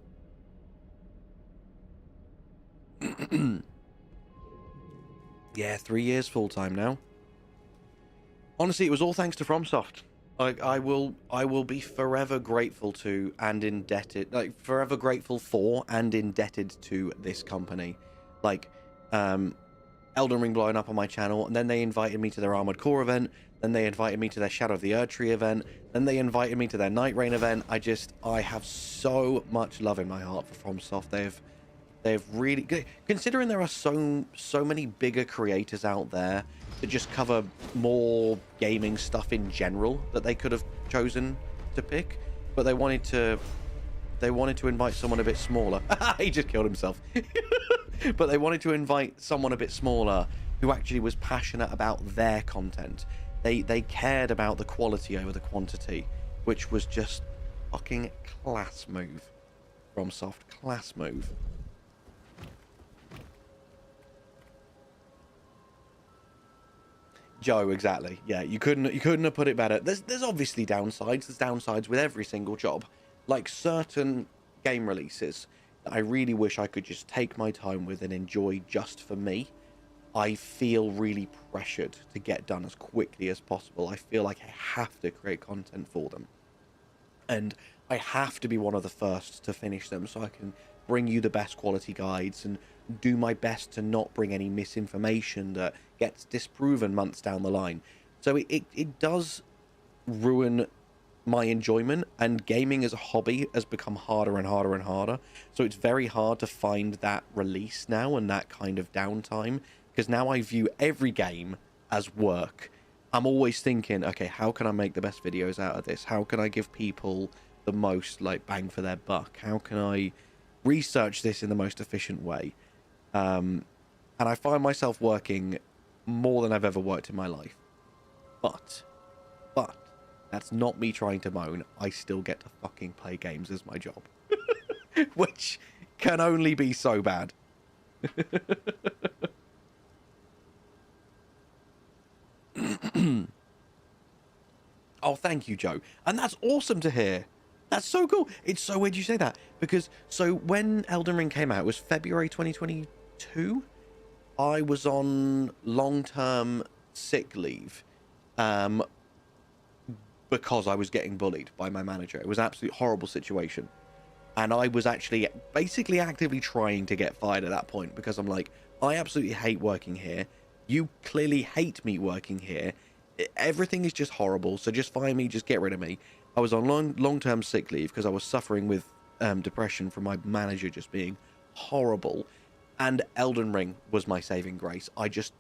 Yeah, 3 years full time now. Honestly, it was all thanks to FromSoft. I will be forever grateful to and indebted, like forever grateful for and indebted to this company. Like, Elden Ring blowing up on my channel, and then they invited me to their Armored Core event, then they invited me to their Shadow of the Erdtree event, then they invited me to their NIGTREIGN event. I have so much love in my heart for FromSoft. They've really, considering there are so many bigger creators out there that just cover more gaming stuff in general that they could have chosen to pick, but they wanted to they wanted to invite someone a bit smaller. He just killed himself. But they wanted to invite someone a bit smaller who actually was passionate about their content. They cared about the quality over the quantity, which was just fucking class move. FromSoft, class move. Joe, exactly. Yeah, you couldn't have put it better. There's obviously downsides. There's downsides with every single job. Like certain game releases that I really wish I could just take my time with and enjoy just for me. I feel really pressured to get done as quickly as possible. I feel like I have to create content for them. And I have to be one of the first to finish them so I can bring you the best quality guides and do my best to not bring any misinformation that gets disproven months down the line. So it does ruin my enjoyment, and gaming as a hobby has become harder and harder and harder. So it's very hard to find that release now and that kind of downtime, because now I view every game as work. I'm always thinking, okay, how can I make the best videos out of this? How can I give people the most like bang for their buck? How can I research this in the most efficient way? And I find myself working more than I've ever worked in my life. But that's not me trying to moan. I still get to fucking play games as my job. Which can only be so bad. Oh, thank you, Joe. And that's awesome to hear. That's so cool. It's so weird you say that. Because, so when Elden Ring came out, it was February 2022. I was on long-term sick leave. Because I was getting bullied by my manager. It was an absolute horrible situation. And I was actually basically actively trying to get fired at that point. Because I'm like, I absolutely hate working here. You clearly hate me working here. Everything is just horrible, so just fire me, just get rid of me. I was on long-term sick leave because I was suffering with depression from my manager just being horrible. And Elden Ring was my saving grace. I just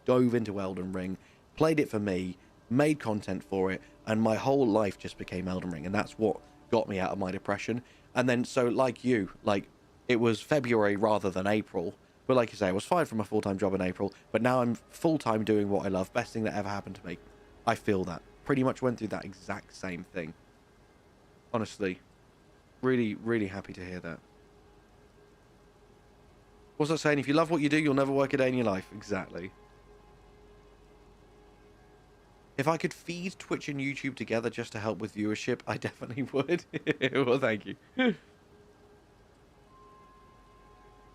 dove into Elden Ring, played it for me, made content for it, and my whole life just became Elden Ring. And that's what got me out of my depression. And then, so like you, like, it was February rather than April. But like you say, I was fired from a full-time job in April, but now I'm full-time doing what I love. Best thing that ever happened to me. I feel that. Pretty much went through that exact same thing. Honestly. Really, really happy to hear that. What's that saying? If you love what you do, you'll never work a day in your life. Exactly. If I could feed Twitch and YouTube together just to help with viewership, I definitely would. Well, thank you.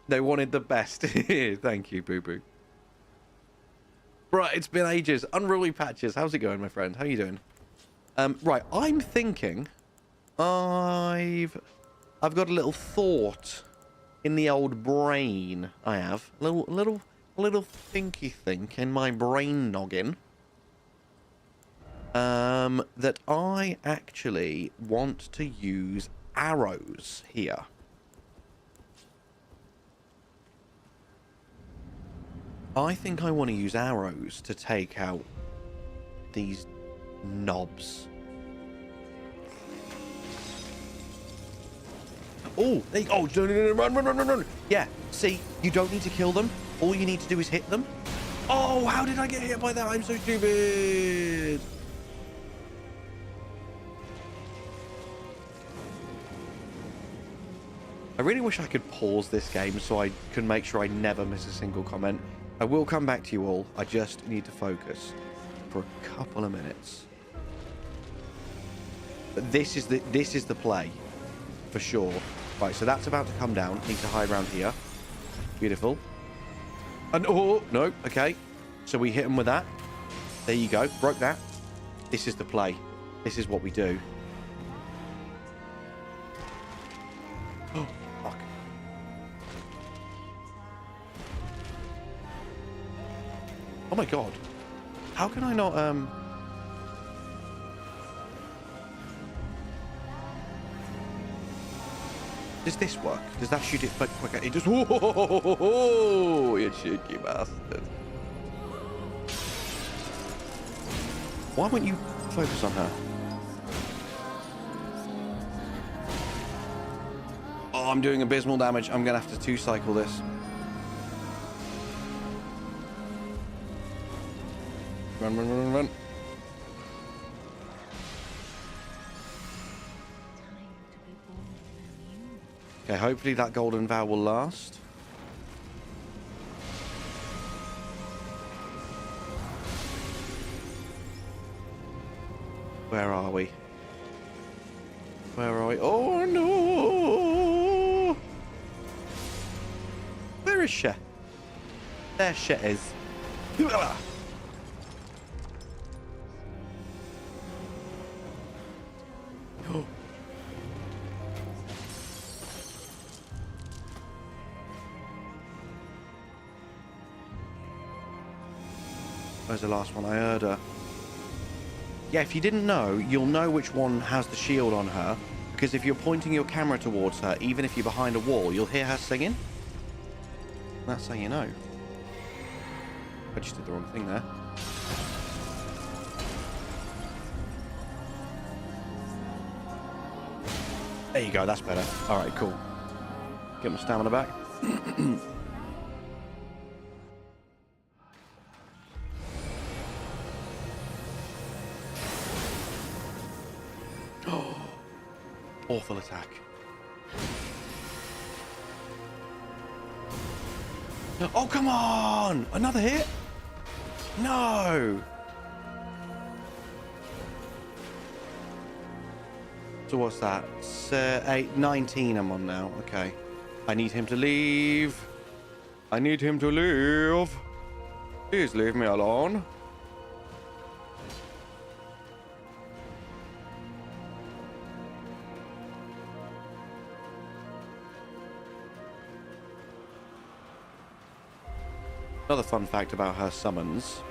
They wanted the best. Thank you, Boo Boo. Right, it's been ages. Unruly Patches. How's it going, my friend? How you doing? Right, I'm thinking I've got a little thought in the old brain. I have a little thinky think in my brain noggin. That I actually want to use arrows here. I think I want to use arrows to take out these knobs. Oh, run. Yeah, see, you don't need to kill them. All you need to do is hit them. Oh, how did I get hit by that? I'm so stupid. I really wish I could pause this game so I can make sure I never miss a single comment. I will come back to you all. I just need to focus for a couple of minutes. But this is the play for sure. Right, so that's about to come down. Need to hide around here. Beautiful. And oh no, okay. So we hit him with that. There you go. Broke that. This is the play. This is what we do. Oh, fuck. Oh my god. How can I not, Does this work? Does that shoot it quicker? It just... Whoa, you cheeky bastard. Why won't you focus on her? Oh, I'm doing abysmal damage. I'm going to have to two-cycle this. Run, run, run, run. Okay, hopefully that golden vow will last. Where are we? Where are we? Oh no! Where is she? There she is. Where's the last one? I heard her. Yeah, if you didn't know, you'll know which one has the shield on her, because if you're pointing your camera towards her, even if you're behind a wall, you'll hear her singing. That's how you know. I just did the wrong thing there. There you go, that's better. Alright, cool. Get my stamina back. Awful attack. Oh, come on! Another hit? No! So what's that? 19 I'm on now. Okay. I need him to leave. I need him to leave. Please leave me alone. Another fun fact about her summons.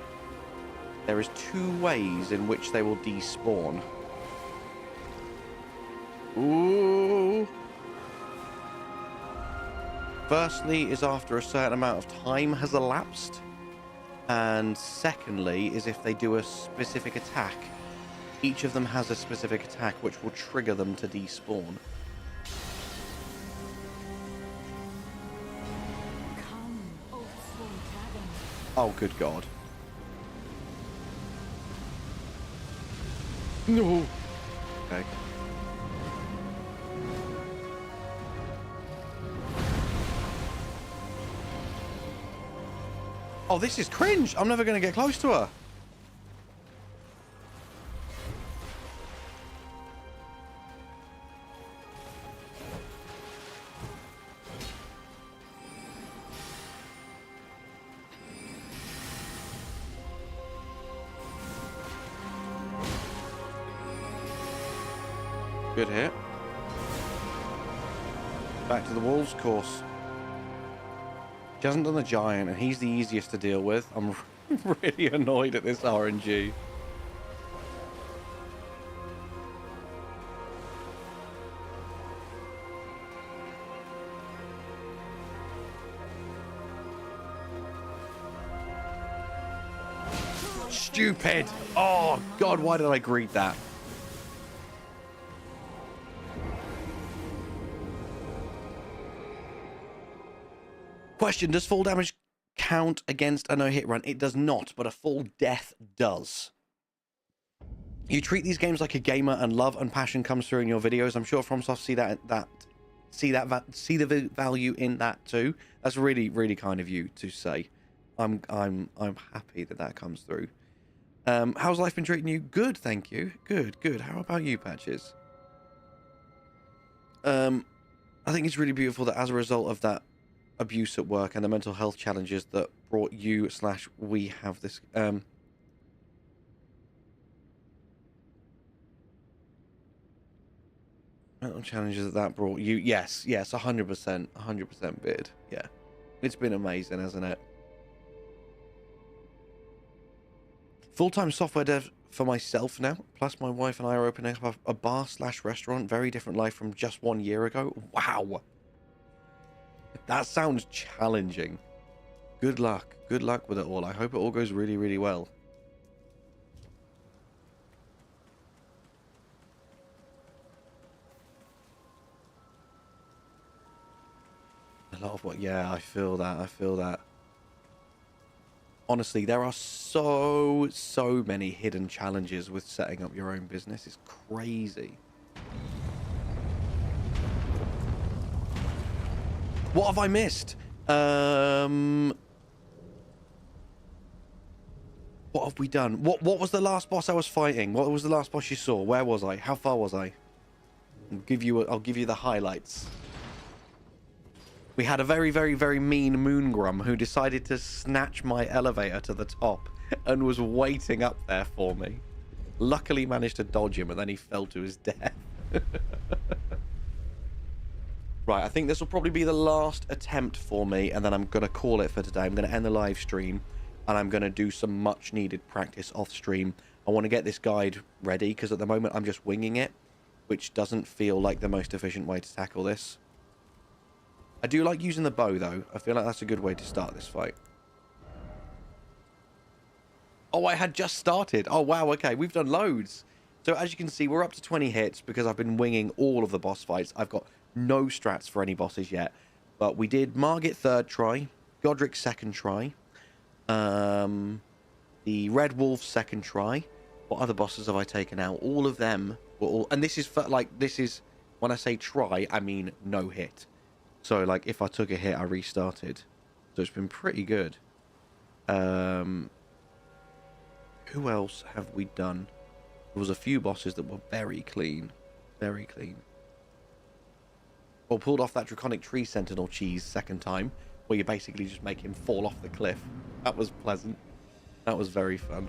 There is 2 ways in which they will despawn. Ooh. Firstly is after a certain amount of time has elapsed. And secondly is if they do a specific attack. Each of them has a specific attack which will trigger them to despawn. Oh, good God. No. Okay. Oh, this is cringe. I'm never going to get close to her. Good hit. Back to the wolves course. She hasn't done the giant, and he's the easiest to deal with. I'm really annoyed at this RNG. Stupid! Oh, God, why did I greet that? Question, does full damage count against a no-hit run? It does not, but a full death does. You treat these games like a gamer and love and passion comes through in your videos. I'm sure FromSoft see the value in that too. That's really, really kind of you to say. I'm happy that that comes through. How's life been treating you? Good, thank you. Good, good. How about you, Patches? I think it's really beautiful that as a result of that abuse at work and the mental health challenges that brought you / we have this mental challenges that brought you. Yes 100% bid. Yeah, it's been amazing, hasn't it? Full-time software dev for myself now, plus my wife and I are opening up a bar / restaurant. Very different life from just 1 year ago. Wow, that sounds challenging. Good luck with it all. I hope it all goes really, really well. lot of what... Yeah, I feel that. I feel that. Honestly, there are so many hidden challenges with setting up your own business. It's crazy. What have I missed? What have we done? What was the last boss I was fighting? What was the last boss you saw? Where was I? How far was I? I'll give you the highlights. We had a very mean Moongrum who decided to snatch my elevator to the top and was waiting up there for me. Luckily managed to dodge him, and then he fell to his death. Right, I think this will probably be the last attempt for me, and then I'm going to call it for today. I'm going to end the live stream, and I'm going to do some much needed practice off stream. I want to get this guide ready, because at the moment I'm just winging it, which doesn't feel like the most efficient way to tackle this. I do like using the bow, though. I feel like that's a good way to start this fight. Oh, I had just started. Oh, wow, okay. We've done loads. So, as you can see, we're up to 20 hits because I've been winging all of the boss fights. I've got no strats for any bosses yet. But we did Margit third try, Godric second try, the Red Wolf second try. What other bosses have I taken out? All of them were all... And this is, for, like, this is... When I say try, I mean no hit. So, like, if I took a hit, I restarted. So it's been pretty good. Who else have we done? There was a few bosses that were very clean. Very clean. Well, pulled off that Draconic Tree Sentinel cheese second time, where you basically just make him fall off the cliff. That was pleasant. That was very fun.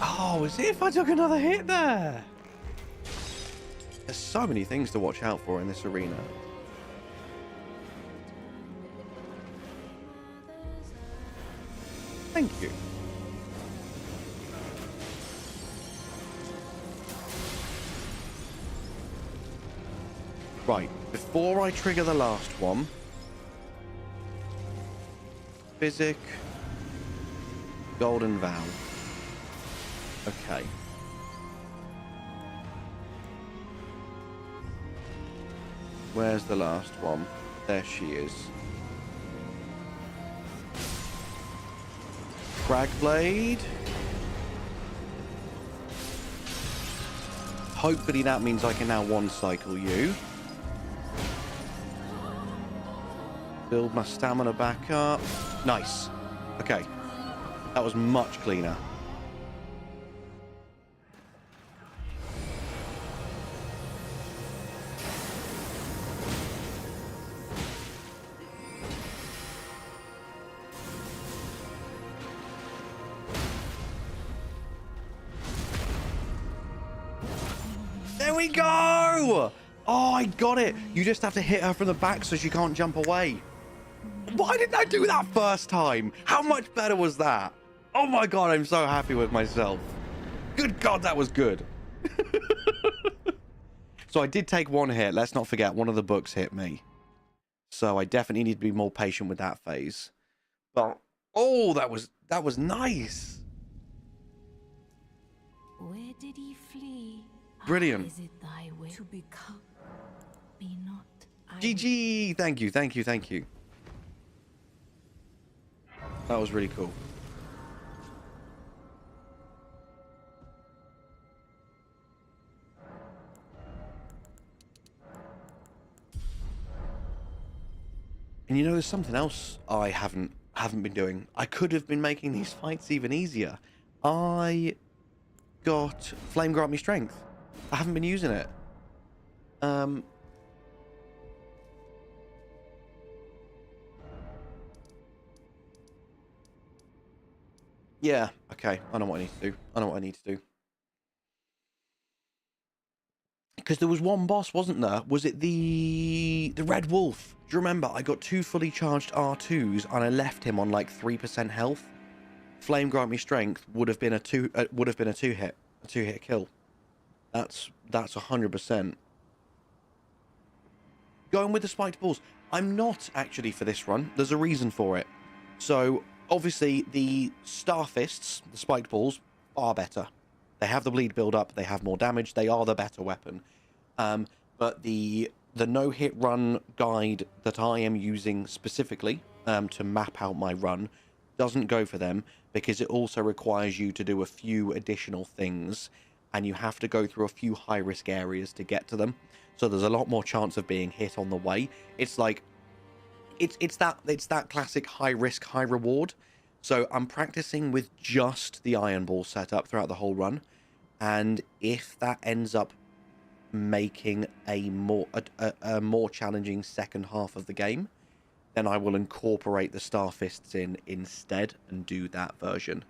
Oh, as if I took another hit there. There's so many things to watch out for in this arena. Thank you. Right, before I trigger the last one, Physic, Golden Vow. Okay. Where's the last one? There she is. Cragblade. Hopefully that means I can now one cycle you. Build my stamina back up. Nice. Okay. That was much cleaner. There we go! Oh, I got it. You just have to hit her from the back so she can't jump away. Why didn't I do that first time? How much better was that? Oh my god, I'm so happy with myself. Good god, that was good. So I did take one hit. Let's not forget, one of the books hit me. So I definitely need to be more patient with that phase. But, oh, that was nice. Where did he flee? Brilliant. Is it thy way to become? Be not. GG! Thank you, thank you, thank you. That was really cool. And you know, there's something else I haven't been doing. I could have been making these fights even easier. I got Flame Grant Me Strength. I haven't been using it. Yeah, okay. I know what I need to do. I know what I need to do. Because there was one boss, wasn't there? Was it the Red Wolf? Do you remember? I got 2 fully charged R2s and I left him on like 3% health. Flame Grant Me Strength would have been a two hit kill. That's 100%. Going with the spiked balls. I'm not actually for this run. There's a reason for it. So obviously, the Starfists, the spiked balls, are better. They have the bleed build up. They have more damage. They are the better weapon. But the no-hit run guide that I am using specifically to map out my run doesn't go for them, because it also requires you to do a few additional things, and you have to go through a few high-risk areas to get to them. So there's a lot more chance of being hit on the way. It's like it's that classic high-risk, high-reward. So I'm practicing with just the iron ball setup throughout the whole run, and if that ends up making a more challenging second half of the game, then I will incorporate the Starfists in instead and do that version.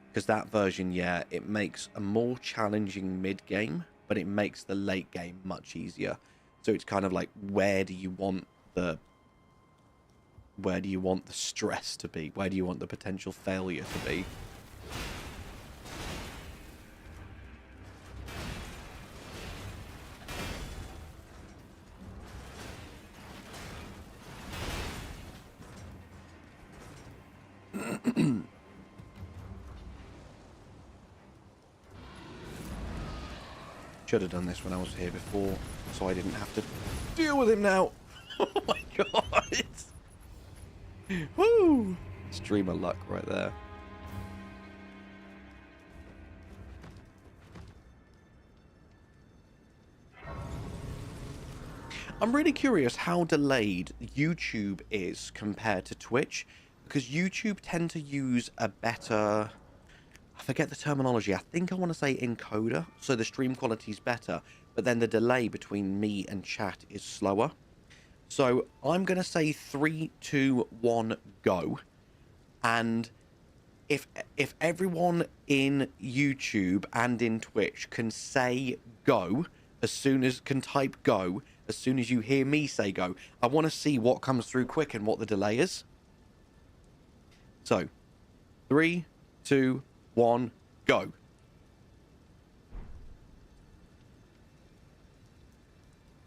Because that version, yeah, it makes a more challenging mid-game, but it makes the late game much easier. So it's kind of like, where do you want the stress to be? Where do you want the potential failure to be? Should have done this when I was here before, so I didn't have to deal with him now. Oh my god! Woo! Streamer luck right there. I'm really curious how delayed YouTube is compared to Twitch, because YouTube tend to use a better... I forget the terminology. I think I want to say encoder, so the stream quality is better, but then the delay between me and chat is slower. So I'm going to say 3, 2, 1, go. And if everyone in YouTube and in Twitch can say go, can type go, as soon as you hear me say go, I want to see what comes through quick and what the delay is. So, 3, 2, 1, go.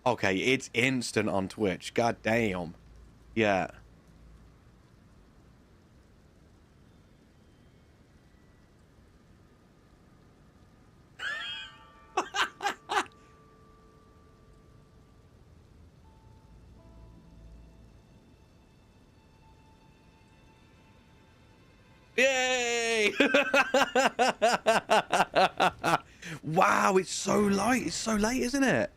Okay, it's instant on Twitch. God damn. Yeah. Yay! Wow, it's so light. It's so late, isn't it?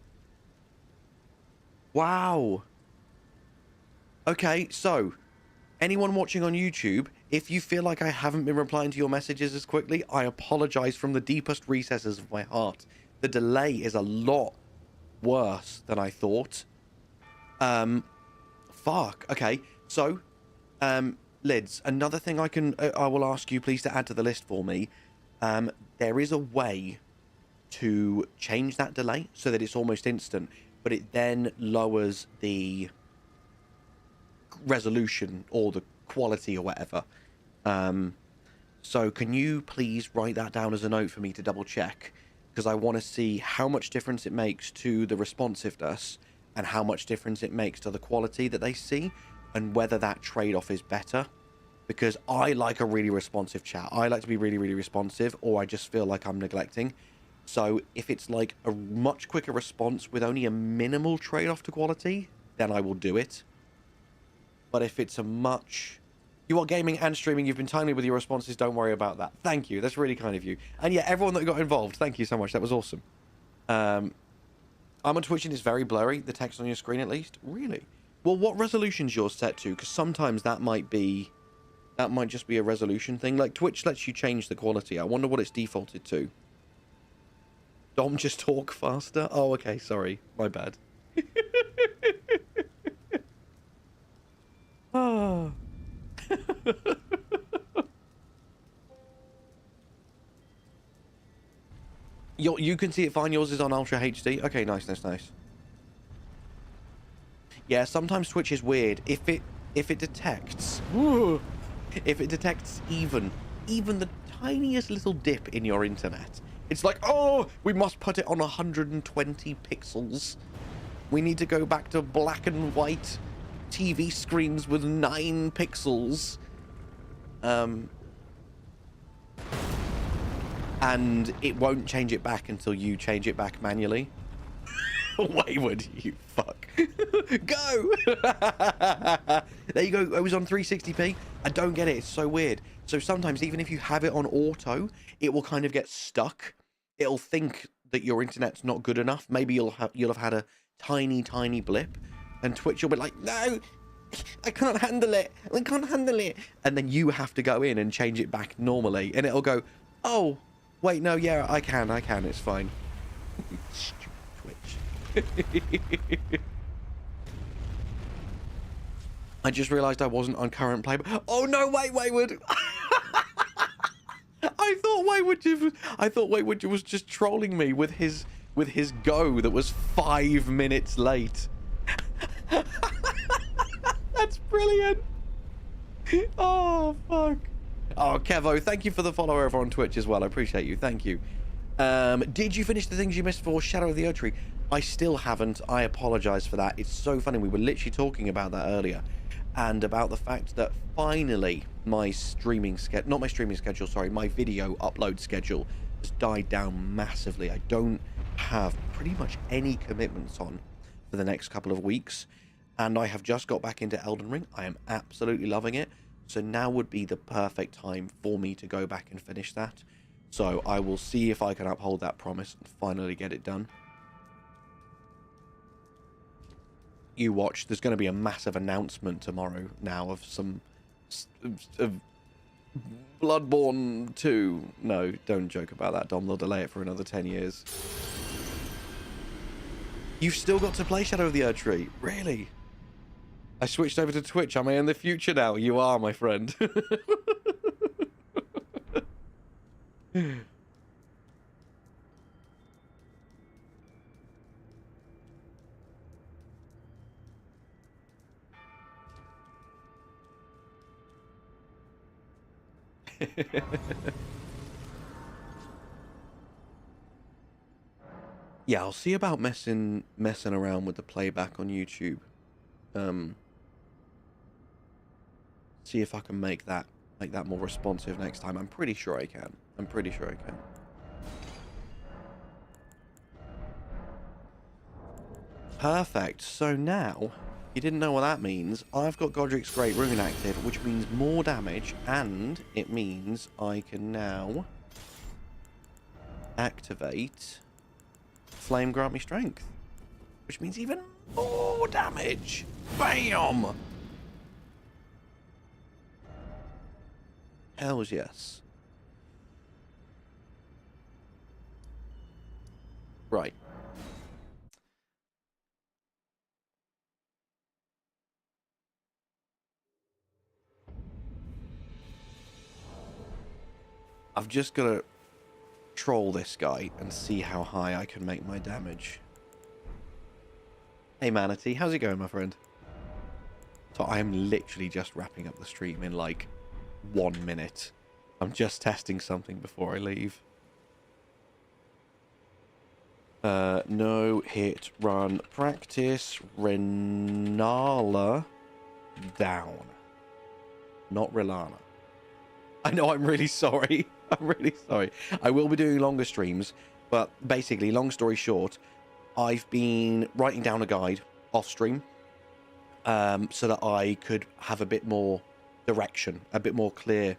Wow. Okay, so anyone watching on YouTube, if you feel like I haven't been replying to your messages as quickly, I apologize from the deepest recesses of my heart. The delay is a lot worse than I thought. Fuck. Okay, so Lids, another thing I will ask you please to add to the list for me. There is a way to change that delay so that it's almost instant, but it then lowers the resolution or the quality or whatever. So can you please write that down as a note for me to double check? Because I want to see how much difference it makes to the responsiveness and how much difference it makes to the quality that they see, and whether that trade-off is better. Because I like a really responsive chat. I like to be really, really responsive, or I just feel like I'm neglecting. So if it's like a much quicker response with only a minimal trade-off to quality, then I will do it. But if it's a much... You are gaming and streaming. You've been timely with your responses. Don't worry about that. Thank you. That's really kind of you. And yeah, everyone that got involved, thank you so much. That was awesome. I'm on Twitch and it's very blurry. The text on your screen, at least. Really? Well, what resolution's yours set to? Because sometimes that might just be a resolution thing. Like, Twitch lets you change the quality. I wonder what it's defaulted to. Dom, just talk faster? Oh, okay. Sorry. My bad. Oh. You can see it fine. Yours is on Ultra HD. Okay, nice, nice, nice. Yeah, sometimes Twitch is weird. If it detects, if it detects even the tiniest little dip in your internet, it's like, oh, we must put it on 120 pixels. We need to go back to black and white TV screens with 9 pixels. And it won't change it back until you change it back manually. Wayward, you fuck. Go! There you go. It was on 360p. I don't get it. It's so weird. So sometimes, even if you have it on auto, it will kind of get stuck. It'll think that your internet's not good enough. Maybe you'll have had a tiny blip, and Twitch will be like, no, I can't handle it. I can't handle it. And then you have to go in and change it back normally, and it'll go, oh, wait, no, yeah, I can. It's fine. Twitch. I just realized I wasn't on current play. Oh no, wait, Wayward. I thought Wayward was just trolling me with his go that was 5 minutes late. That's brilliant. Oh fuck. Oh, Kevo, thank you for the follow over on Twitch as well. I appreciate you. Thank you. Did you finish the things you missed for Shadow of the Erdtree? I still haven't. I apologize for that. It's so funny. We were literally talking about that earlier, and about the fact that finally my streaming schedule, not my streaming schedule, sorry, my video upload schedule has died down massively. I don't have pretty much any commitments on for the next couple of weeks, and I have just got back into Elden Ring. I am absolutely loving it. So now would be the perfect time for me to go back and finish that. So I will see if I can uphold that promise and finally get it done. You watch, there's going to be a massive announcement tomorrow now of some of Bloodborne 2. No, don't joke about that, Dom. They'll delay it for another 10 years. You've still got to play Shadow of the Erdtree? Really? I switched over to Twitch. Am I in the future now? You are, my friend. Yeah, I'll see about messing around with the playback on YouTube. See if I can make that more responsive next time. I'm pretty sure I can. Perfect. So now, you didn't know what that means. I've got Godric's Great Rune active, which means more damage, and it means I can now activate Flame Grant Me Strength, which means even more damage. Bam! Hells yes. Right. I've just got to troll this guy and see how high I can make my damage. Hey Manatee, how's it going, my friend? So I am literally just wrapping up the stream in like 1 minute. I'm just testing something before I leave. No hit run practice. Renala down. Not Relana. I know, I'm really sorry. I'm really sorry. I will be doing longer streams, but basically, long story short, I've been writing down a guide off stream, so that I could have a bit more direction, a bit more clear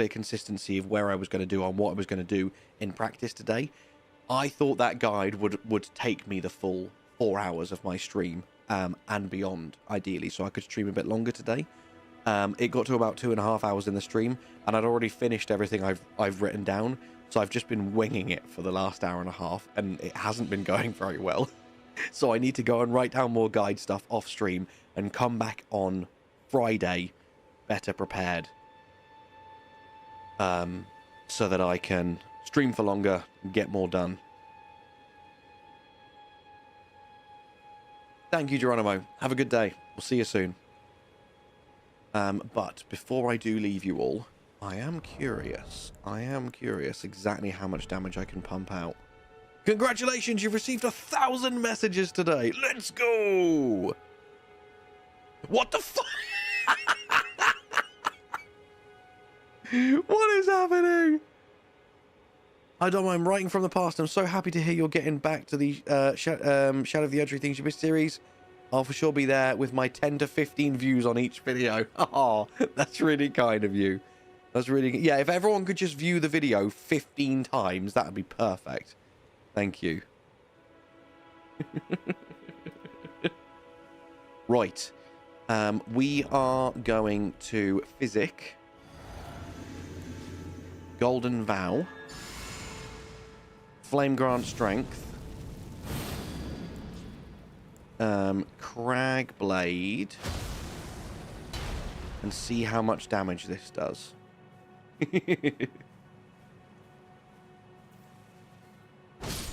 consistency of where I was going to do and what I was going to do in practice today. I thought that guide would take me the full 4 hours of my stream, and beyond, ideally, so I could stream a bit longer today. It got to about 2.5 hours in the stream, and I'd already finished everything I've written down, so I've just been winging it for the last hour and a half, and it hasn't been going very well. So I need to go and write down more guide stuff off stream and come back on Friday better prepared, so that I can stream for longer and get more done. Thank you, Geronimo. Have a good day. We'll see you soon. But before I do leave you all, I am curious exactly how much damage I can pump out. Congratulations, you've received 1,000 messages today. Let's go. What the fuck? What is happening? I don't mind writing from the past. I'm so happy to hear you're getting back to the Shadow of the Erdtree Things You Missed series. I'll for sure be there with my 10 to 15 views on each video. Oh, that's really kind of you. That's really... Yeah, if everyone could just view the video 15 times, that would be perfect. Thank you. Right. We are going to Physic. Golden Vow. Flame Grant Strength. Crag Blade. And see how much damage this does.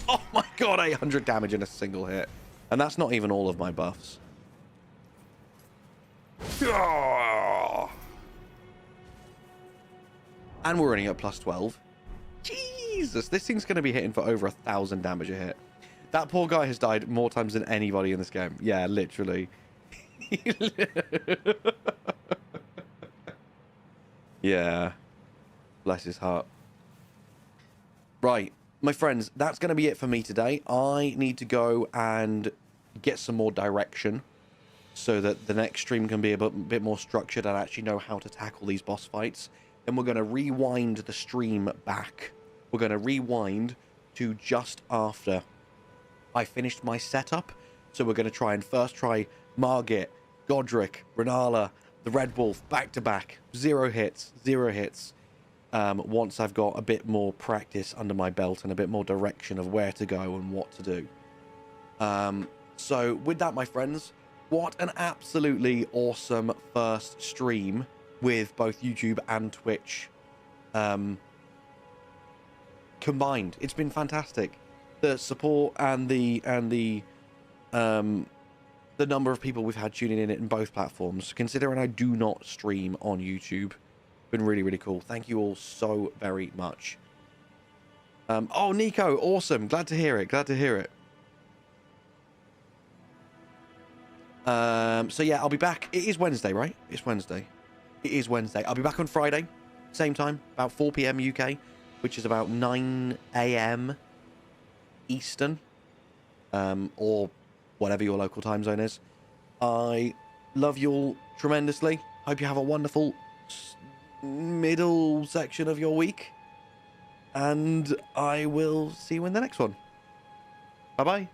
Oh my god, 800 damage in a single hit. And that's not even all of my buffs. And we're running at plus 12. Jesus, this thing's going to be hitting for over 1,000 damage a hit. That poor guy has died more times than anybody in this game. Yeah, literally. Yeah. Bless his heart. Right, my friends, that's going to be it for me today. I need to go and get some more direction so that the next stream can be a bit more structured and actually know how to tackle these boss fights. And we're going to rewind the stream back. We're going to rewind to just after I finished my setup. So we're going to try and first try Margit, Godric, Renala, the Red Wolf, back to back. 0 hits, 0 hits. Once I've got a bit more practice under my belt and a bit more direction of where to go and what to do. So with that, my friends, what an absolutely awesome first stream with both YouTube and Twitch combined. It's been fantastic. The support and the number of people we've had tuning in both platforms, considering I do not stream on YouTube, been really, really cool. Thank you all so very much. Oh, Nico, awesome. Glad to hear it. Glad to hear it. So yeah, I'll be back. It is Wednesday, right? It's Wednesday. It is Wednesday. I'll be back on Friday, same time, about 4 p.m. UK, which is about 9 a.m. Eastern, or whatever your local time zone is. I love you all tremendously. Hope you have a wonderful middle section of your week. And I will see you in the next one. Bye-bye.